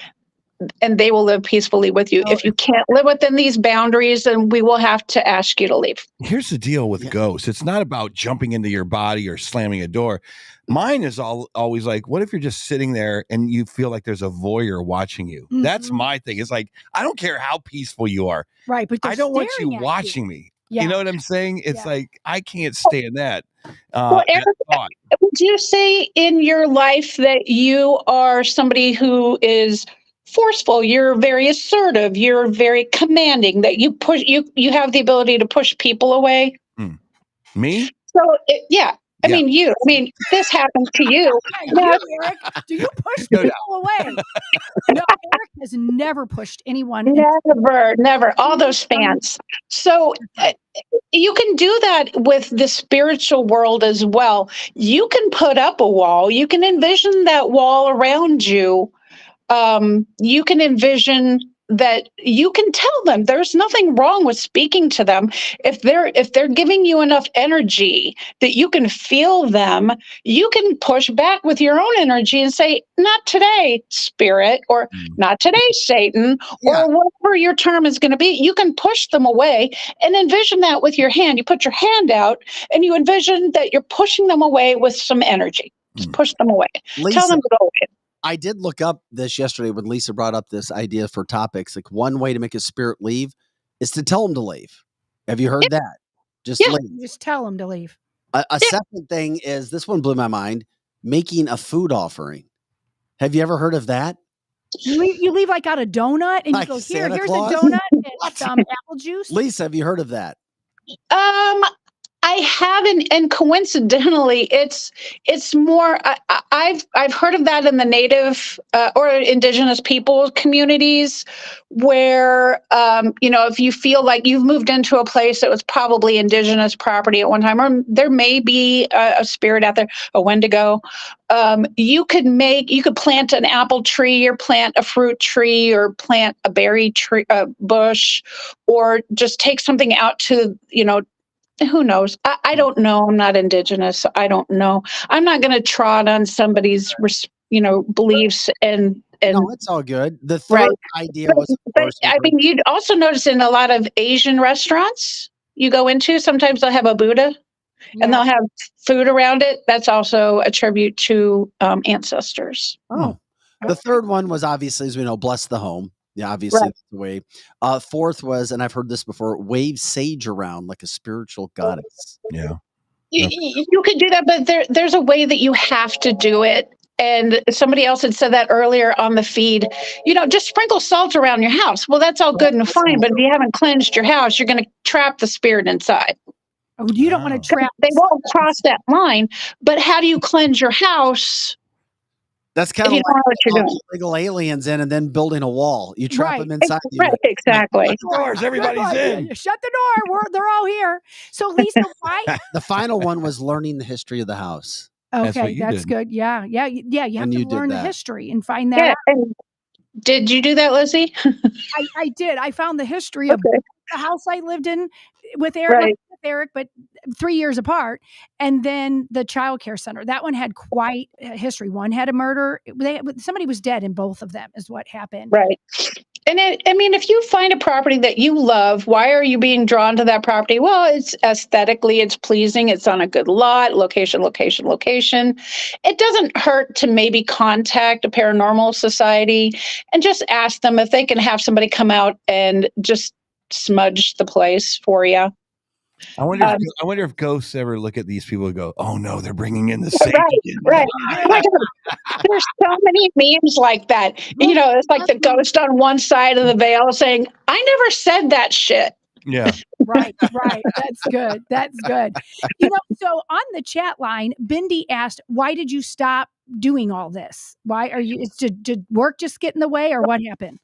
and they will live peacefully with you. If you can't live within these boundaries, then we will have to ask you to leave. Here's the deal with ghosts. It's not about jumping into your body or slamming a door. Mine is always like, what if you're just sitting there and you feel like there's a voyeur watching you? Mm-hmm. That's my thing. It's like, I don't care how peaceful you are. Right. But I don't want you watching me. Yeah. You know what I'm saying? It's like, I can't stand that. Well, Eric, would you say in your life that you are somebody who is forceful, you're very assertive, you're very commanding, that you have the ability to push people away? Me? So, I mean, this happened to you. Now, Eric, do you push people away? No, Eric has never pushed anyone. Never. All those fans. So you can do that with the spiritual world as well. You can put up a wall. You can envision that wall around you. You can envision that you can tell them there's nothing wrong with speaking to them. If they're giving you enough energy that you can feel them, you can push back with your own energy and say, not today, spirit, or not today, Satan, or whatever your term is going to be. You can push them away and envision that with your hand. You put your hand out and you envision that you're pushing them away with some energy. Just push them away. Lisa, tell them to go away. I did look up this yesterday when Lisa brought up this idea for topics. Like, one way to make a spirit leave is to tell them to leave. Have you heard that? Just leave. Just tell them to leave. A second thing is, this one blew my mind, making a food offering. Have you ever heard of that? You leave like out a donut and you go, here's Claus? A donut and some apple juice. Lisa, have you heard of that? I haven't, and coincidentally, it's more. I've heard of that in the Native or Indigenous people communities, where if you feel like you've moved into a place that was probably Indigenous property at one time, or there may be a spirit out there, a Wendigo. You could plant an apple tree, or plant a fruit tree, or plant a berry tree, bush, or just take something out to who knows? I don't know. I'm not Indigenous. So I don't know. I'm not going to trot on somebody's, beliefs and. No, it's all good. The third idea was, I mean, you'd also notice in a lot of Asian restaurants you go into, sometimes they'll have a Buddha and they'll have food around it. That's also a tribute to ancestors. Oh, the third one was, obviously, as we know, bless the home. Yeah, obviously Right. that's the way. Fourth was, and I've heard this before, wave sage around like a spiritual goddess. Yeah. You could do that, but there's a way that you have to do it. And somebody else had said that earlier on the feed. Just sprinkle salt around your house. Well, that's all good and fine, but if you haven't cleansed your house, you're going to trap the spirit inside. Oh, you don't want to trap. They won't cross that line. But how do you cleanse your house? That's kind If of you don't know what you're like doing. illegal aliens in and then building a wall. You trap Right. them inside. Right, exactly. Doors, everybody's in. Shut the door. They're all here. So, Lisa, why? The final one was learning the history of the house. Okay, you that's did. good. Yeah. You have And to you did learn the that. history and find that Yeah. out. And did you do that, Lizzie? I did. I found the history of Okay. the house I lived in with Eric, Right. but 3 years apart, and then the child care center. That one had quite a history. One had a murder. Somebody was dead in both of them. Is what happened. Right. And if you find a property that you love, why are you being drawn to that property? Well, it's aesthetically, it's pleasing. It's on a good lot, location. It doesn't hurt to maybe contact a paranormal society and just ask them if they can have somebody come out and just smudge the place for you. I wonder if ghosts ever look at these people and go, "Oh no, they're bringing in the same." Right. Oh my God. There's so many memes like that. It's like the ghost on one side of the veil saying, "I never said that shit." Yeah. Right. That's good. So on the chat line, Bindi asked, "Why did you stop doing all this? Why are you? Did work just get in the way, or what happened?"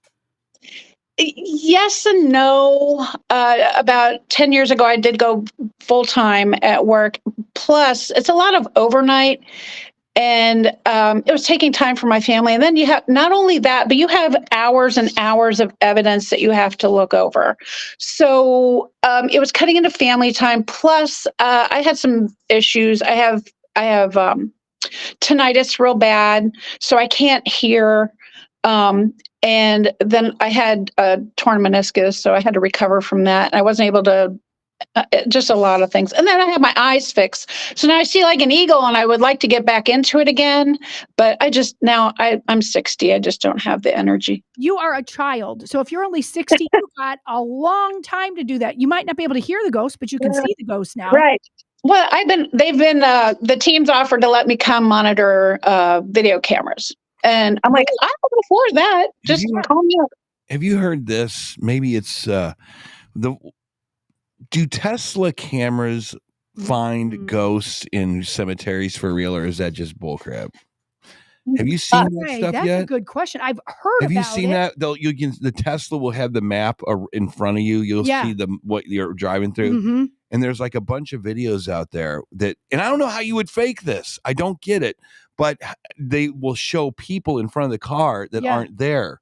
Yes and no. About 10 years ago, I did go full time at work. Plus, it's a lot of overnight. And it was taking time for my family. And then you have not only that, but you have hours and hours of evidence that you have to look over. So it was cutting into family time. Plus, I had some issues. I have tinnitus real bad, so I can't hear. And then I had a torn meniscus, so I had to recover from that. I wasn't able to. Just a lot of things. And then I had my eyes fixed. So now I see like an eagle and I would like to get back into it again. But I'm 60. I just don't have the energy. You are a child. So if you're only 60, you've got a long time to do that. You might not be able to hear the ghost, but you can see the ghost now. Right. Well, the team's offered to let me come monitor video cameras. And I'm like, I don't afford that. Just call me up. Have you heard this? Maybe it's do Tesla cameras find ghosts in cemeteries for real, or is that just bullcrap? Have you seen that stuff that's yet? That's a good question. I've heard Have about it. You seen that? The Tesla will have the map in front of you. You'll see what you're driving through. Mm-hmm. And there's like a bunch of videos out there and I don't know how you would fake this. I don't get it. But they will show people in front of the car that aren't there.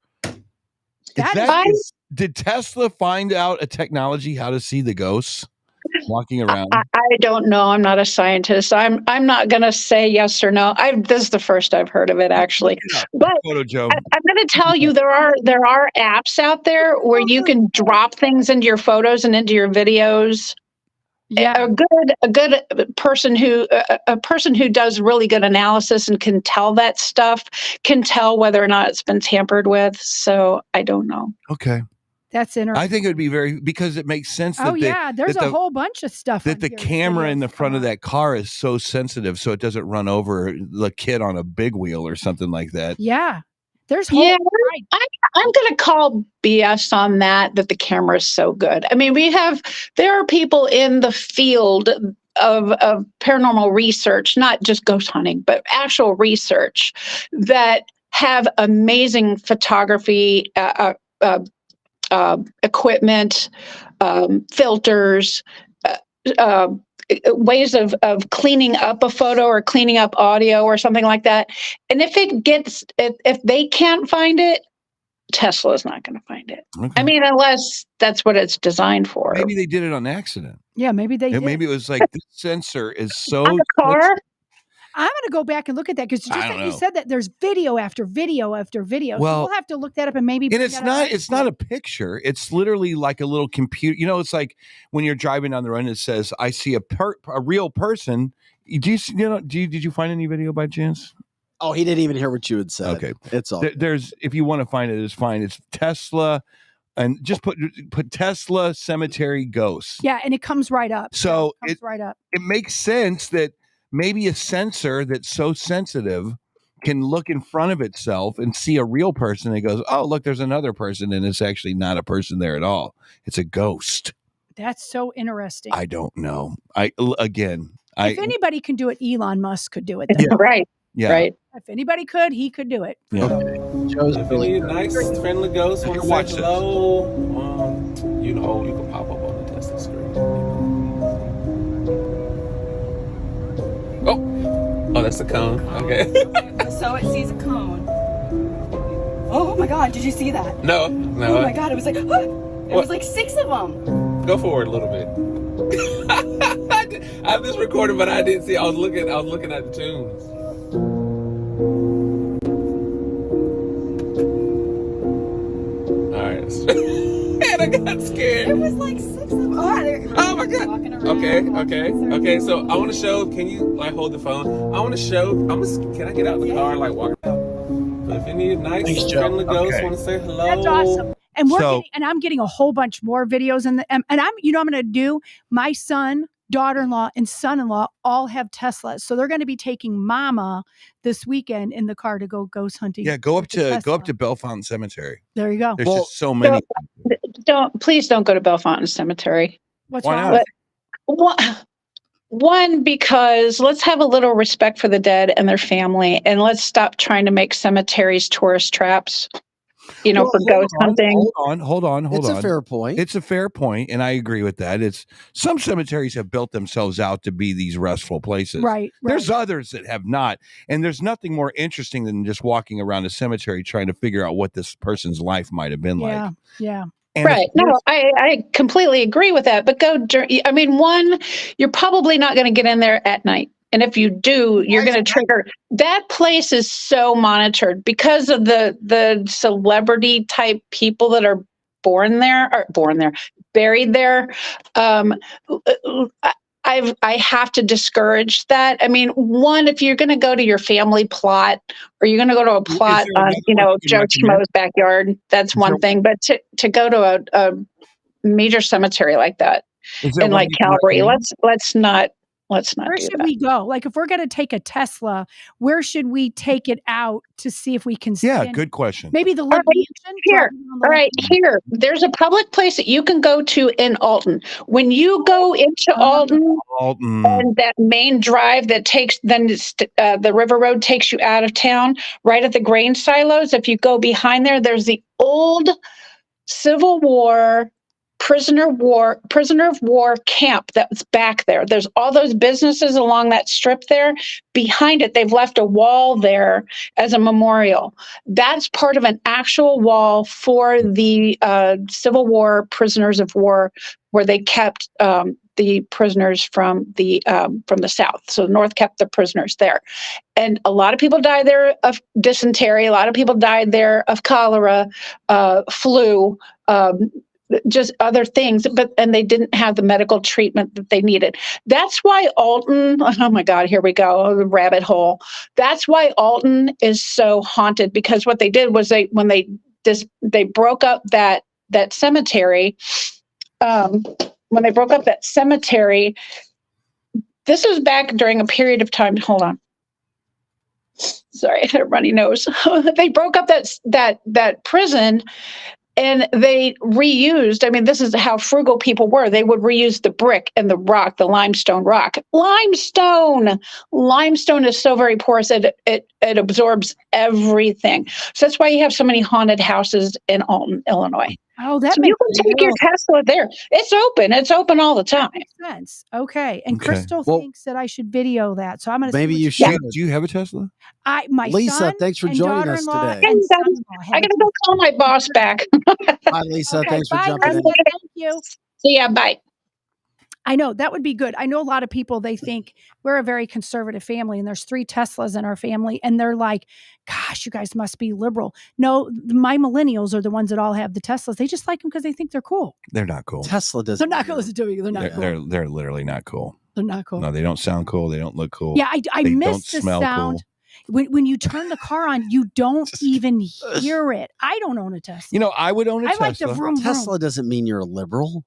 Did Tesla find out a technology how to see the ghosts walking around? I don't know. I'm not a scientist. I'm not going to say yes or no. This is the first I've heard of it, actually. But I'm going to tell you, there are apps out there where you can drop things into your photos and into your videos. Yeah, a good person who does really good analysis and can tell that stuff can tell whether or not it's been tampered with. So I don't know. Okay. That's interesting. I think it would be because it makes sense. There's a whole bunch of stuff. That the camera in the front of that car is so sensitive, so it doesn't run over the kid on a big wheel or something like that. Yeah. There's I'm going to call BS on that the camera is so good. I mean, there are people in the field of paranormal research, not just ghost hunting, but actual research that have amazing photography equipment, filters, ways of cleaning up a photo or cleaning up audio or something like that. And if they can't find it, Tesla is not going to find it. Okay. I mean, unless that's what it's designed for. Maybe they did it on accident. Yeah, maybe they did. Maybe it was like this sensor is so on the car. I'm going to go back and look at that because just like you said that there's video after video after video. Well, so we'll have to look that up and maybe. And it's not a picture. It's literally like a little computer. It's like when you're driving down the road and it says, "I see a real person." Did you find any video by chance? Oh, he didn't even hear what you had said. Okay. It's all. There's, if you want to find it, it's fine. It's Tesla, and just put Tesla cemetery ghosts. Yeah, and it comes right up. So it comes right up. It makes sense that maybe a sensor that's so sensitive can look in front of itself and see a real person and goes, oh, look, there's another person, and it's actually not a person there at all. It's a ghost. That's so interesting. I don't know. If anybody can do it, Elon Musk could do it. Yeah. Right. Yeah. Right. If anybody could, he could do it. Yeah. Joe's If really you need a nice, friendly ghost, want to watch say this. hello, you can pop up on the Tesla screen. Oh, that's the cone. Okay. So it sees a cone. Oh my God! Did you see that? No. Oh my God! It was like was like 6 of them. Go forward a little bit. I have this recorded, but I didn't see. I was looking at the tunes. All right. And I got scared. It was like 6 of them. Oh my God. Okay. So I want to show. Can you hold the phone? I want to show. Can I get out of the car and walk out? But if you need a nice, friendly ghost, want to say hello. That's awesome. And I'm getting a whole bunch more videos and I'm going to do. My son, daughter-in-law, and son-in-law all have Teslas, so they're going to be taking Mama this weekend in the car to go ghost hunting. Yeah, go up to Bellefontaine Cemetery. There you go. There's just so many. Please don't go to Bellefontaine Cemetery. What's Why wrong? not? One, because let's have a little respect for the dead and their family, and let's stop trying to make cemeteries tourist traps. For ghost hunting. Hold on. It's a fair point. It's a fair point, and I agree with that. Some cemeteries have built themselves out to be these restful places. Right. There's others that have not, and there's nothing more interesting than just walking around a cemetery trying to figure out what this person's life might have been like. Yeah. And Right. No, I completely agree with that. But one, you're probably not going to get in there at night. And if you do, you're going to trigger. That place is so monitored because of the celebrity type people that are buried there. I have to discourage that. I mean, one, if you're going to go to your family plot or you're going to go to a plot on, Joe Schmo's backyard, that's one thing. But to go to a major cemetery like that in Calvary, let's not. Where should we go? If we're going to take a Tesla, where should we take it out to see if we can? Yeah, good question. Maybe the Mansion. Here. All right, here. There's a public place that you can go to in Alton. When you go into Alton, and that main drive that takes, the River Road takes you out of town, right at the grain silos. If you go behind there, there's the old Civil War prisoner of war camp that was back there. There's all those businesses along that strip there. Behind it, they've left a wall there as a memorial. That's part of an actual wall for the Civil War prisoners of war, where they kept the prisoners from the South. So the North kept the prisoners there. And a lot of people died there of dysentery. A lot of people died there of cholera, flu, just other things, and they didn't have the medical treatment that they needed. That's why Alton, oh my God, here we go, the rabbit hole. That's why Alton is so haunted, because what they did was they broke up that cemetery. When they broke up that cemetery, this was back during a period of time. Hold on. Sorry, I had a runny nose. They broke up that prison. And they reused, this is how frugal people were. They would reuse the brick and the rock, the limestone rock. Limestone is so very porous that it absorbs everything. So that's why you have so many haunted houses in Alton, Illinois. Oh, that so makes you can take your Tesla there. It's open all the time. That makes sense. Okay. And Crystal thinks that I should video that. So I'm going to maybe you should. Do you have a Tesla? My Lisa, son thanks for joining us today. I gotta go call my boss back. Bye, Lisa. Okay, thanks for bye, jumping in. Lisa. Thank you. See ya. Bye. I know that would be good. I know a lot of people, they think we're a very conservative family and there's 3 Teslas in our family. And they're like, gosh, you guys must be liberal. No, my millennials are the ones that all have the Teslas. They just like them because they think they're cool. They're not cool. Tesla doesn't. They're not cool. Listen to me. They're not cool. They're literally not cool. They're not cool. No, they don't sound cool. They don't look cool. Yeah, I they miss don't the smell sound. cool. When you turn the car on, you don't even hear it. I don't own a Tesla. I would own a Tesla. I like the vroom, Tesla vroom. doesn't mean you're a liberal.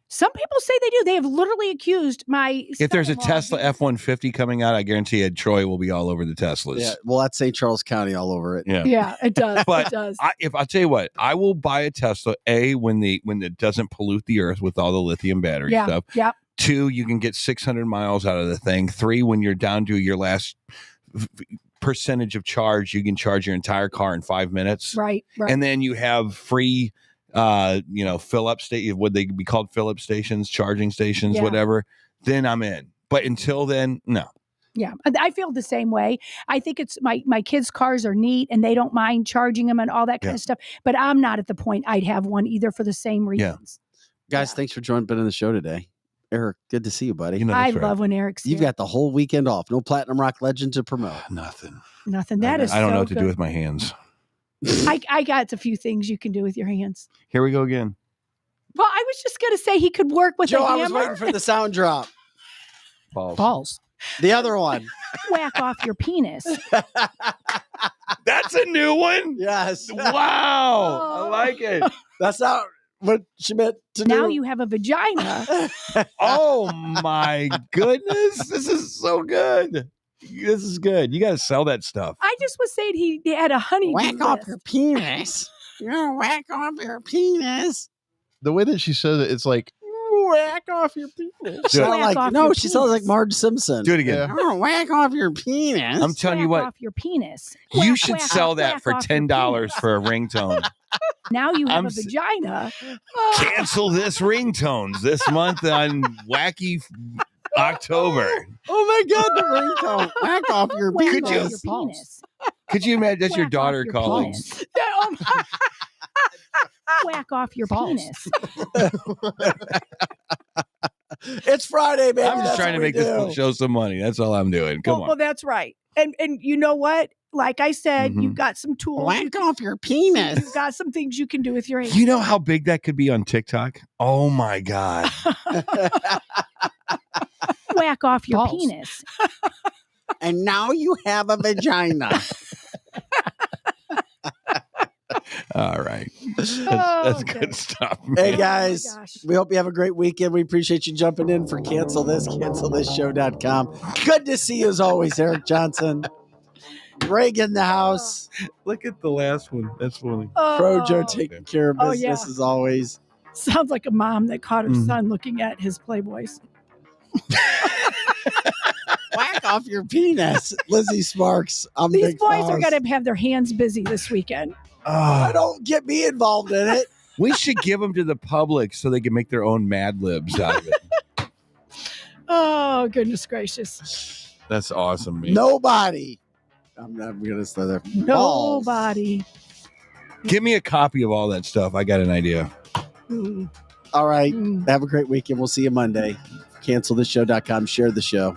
Some people say they do. They have literally accused my. If there's a Tesla F-150 coming out, I guarantee you Troy will be all over the Teslas. Yeah, well, that's St. Charles County all over it. Yeah, it does. But it does. I'll tell you what, I will buy a Tesla. When it doesn't pollute the earth with all the lithium battery stuff. Yeah. 2, you can get 600 miles out of the thing. 3, when you're down to your last percentage of charge, you can charge your entire car in 5 minutes. Right. And then you have free fill up station. Would they be called fill up stations, charging stations, whatever? Then I'm in. But until then, no. Yeah, I feel the same way. I think it's my kids' cars are neat and they don't mind charging them and all that kind of stuff. But I'm not at the point I'd have one either for the same reasons. Guys, thanks for joining in the show today. Eric, good to see you, buddy. I love when Eric's here. You've got the whole weekend off. No Platinum Rock Legend to promote. Nothing. That is. I don't know what so to do with my hands. I got a few things you can do with your hands. Here we go again. Well, I was just going to say he could work with Joe, a hammer. I was waiting for the sound drop. Balls. The other one. Whack off your penis. That's a new one? Yes. Wow. I like it. That's not what she meant to do. Now you have a vagina. Oh, my goodness. This is so good. This is good. You got to sell that stuff. I just was saying he had a honey. Whack off your penis. You're gonna whack off your penis. The way that she says it, it's like, whack off your penis. She sounds like Marge Simpson. Do it again. I'm gonna whack off your penis. I'm telling you what. Off your penis. You should sell that for $10 for a ringtone. Now you have a vagina. Cancel this ringtones this month on Wacky October. Oh my God, the ringtone. Whack off your penis. Could you imagine that's your daughter calling? Whack off your penis. It's Friday, man. I'm just trying to make this show some money. That's all I'm doing. Come on. Well, that's right. And you know what? Like I said, you've got some tools. Whack off your penis. You've got some things you can do with your hands. You know how big that could be on TikTok? Oh my God. Whack off your penis. And now you have a vagina. All right. That's good stuff. Man. Hey, guys, we hope you have a great weekend. We appreciate you jumping in for cancelthisshow.com. Good to see you as always, Eric Johnson. Greg in the house. Look at the last one. That's funny. Pro Joe taking care of business yeah. as always. Sounds like a mom that caught her son looking at his Playboys. Whack off your penis. Lizzie Sparks. These boys are going to have their hands busy this weekend. Don't get me involved in it. We should give them to the public so they can make their own Mad Libs out of it. Oh, goodness gracious. That's awesome, man. Nobody. I'm not going to say that. Nobody. Give me a copy of all that stuff. I got an idea. All right. Have a great weekend. We'll see you Monday. Cancelthisshow.com. Share the show.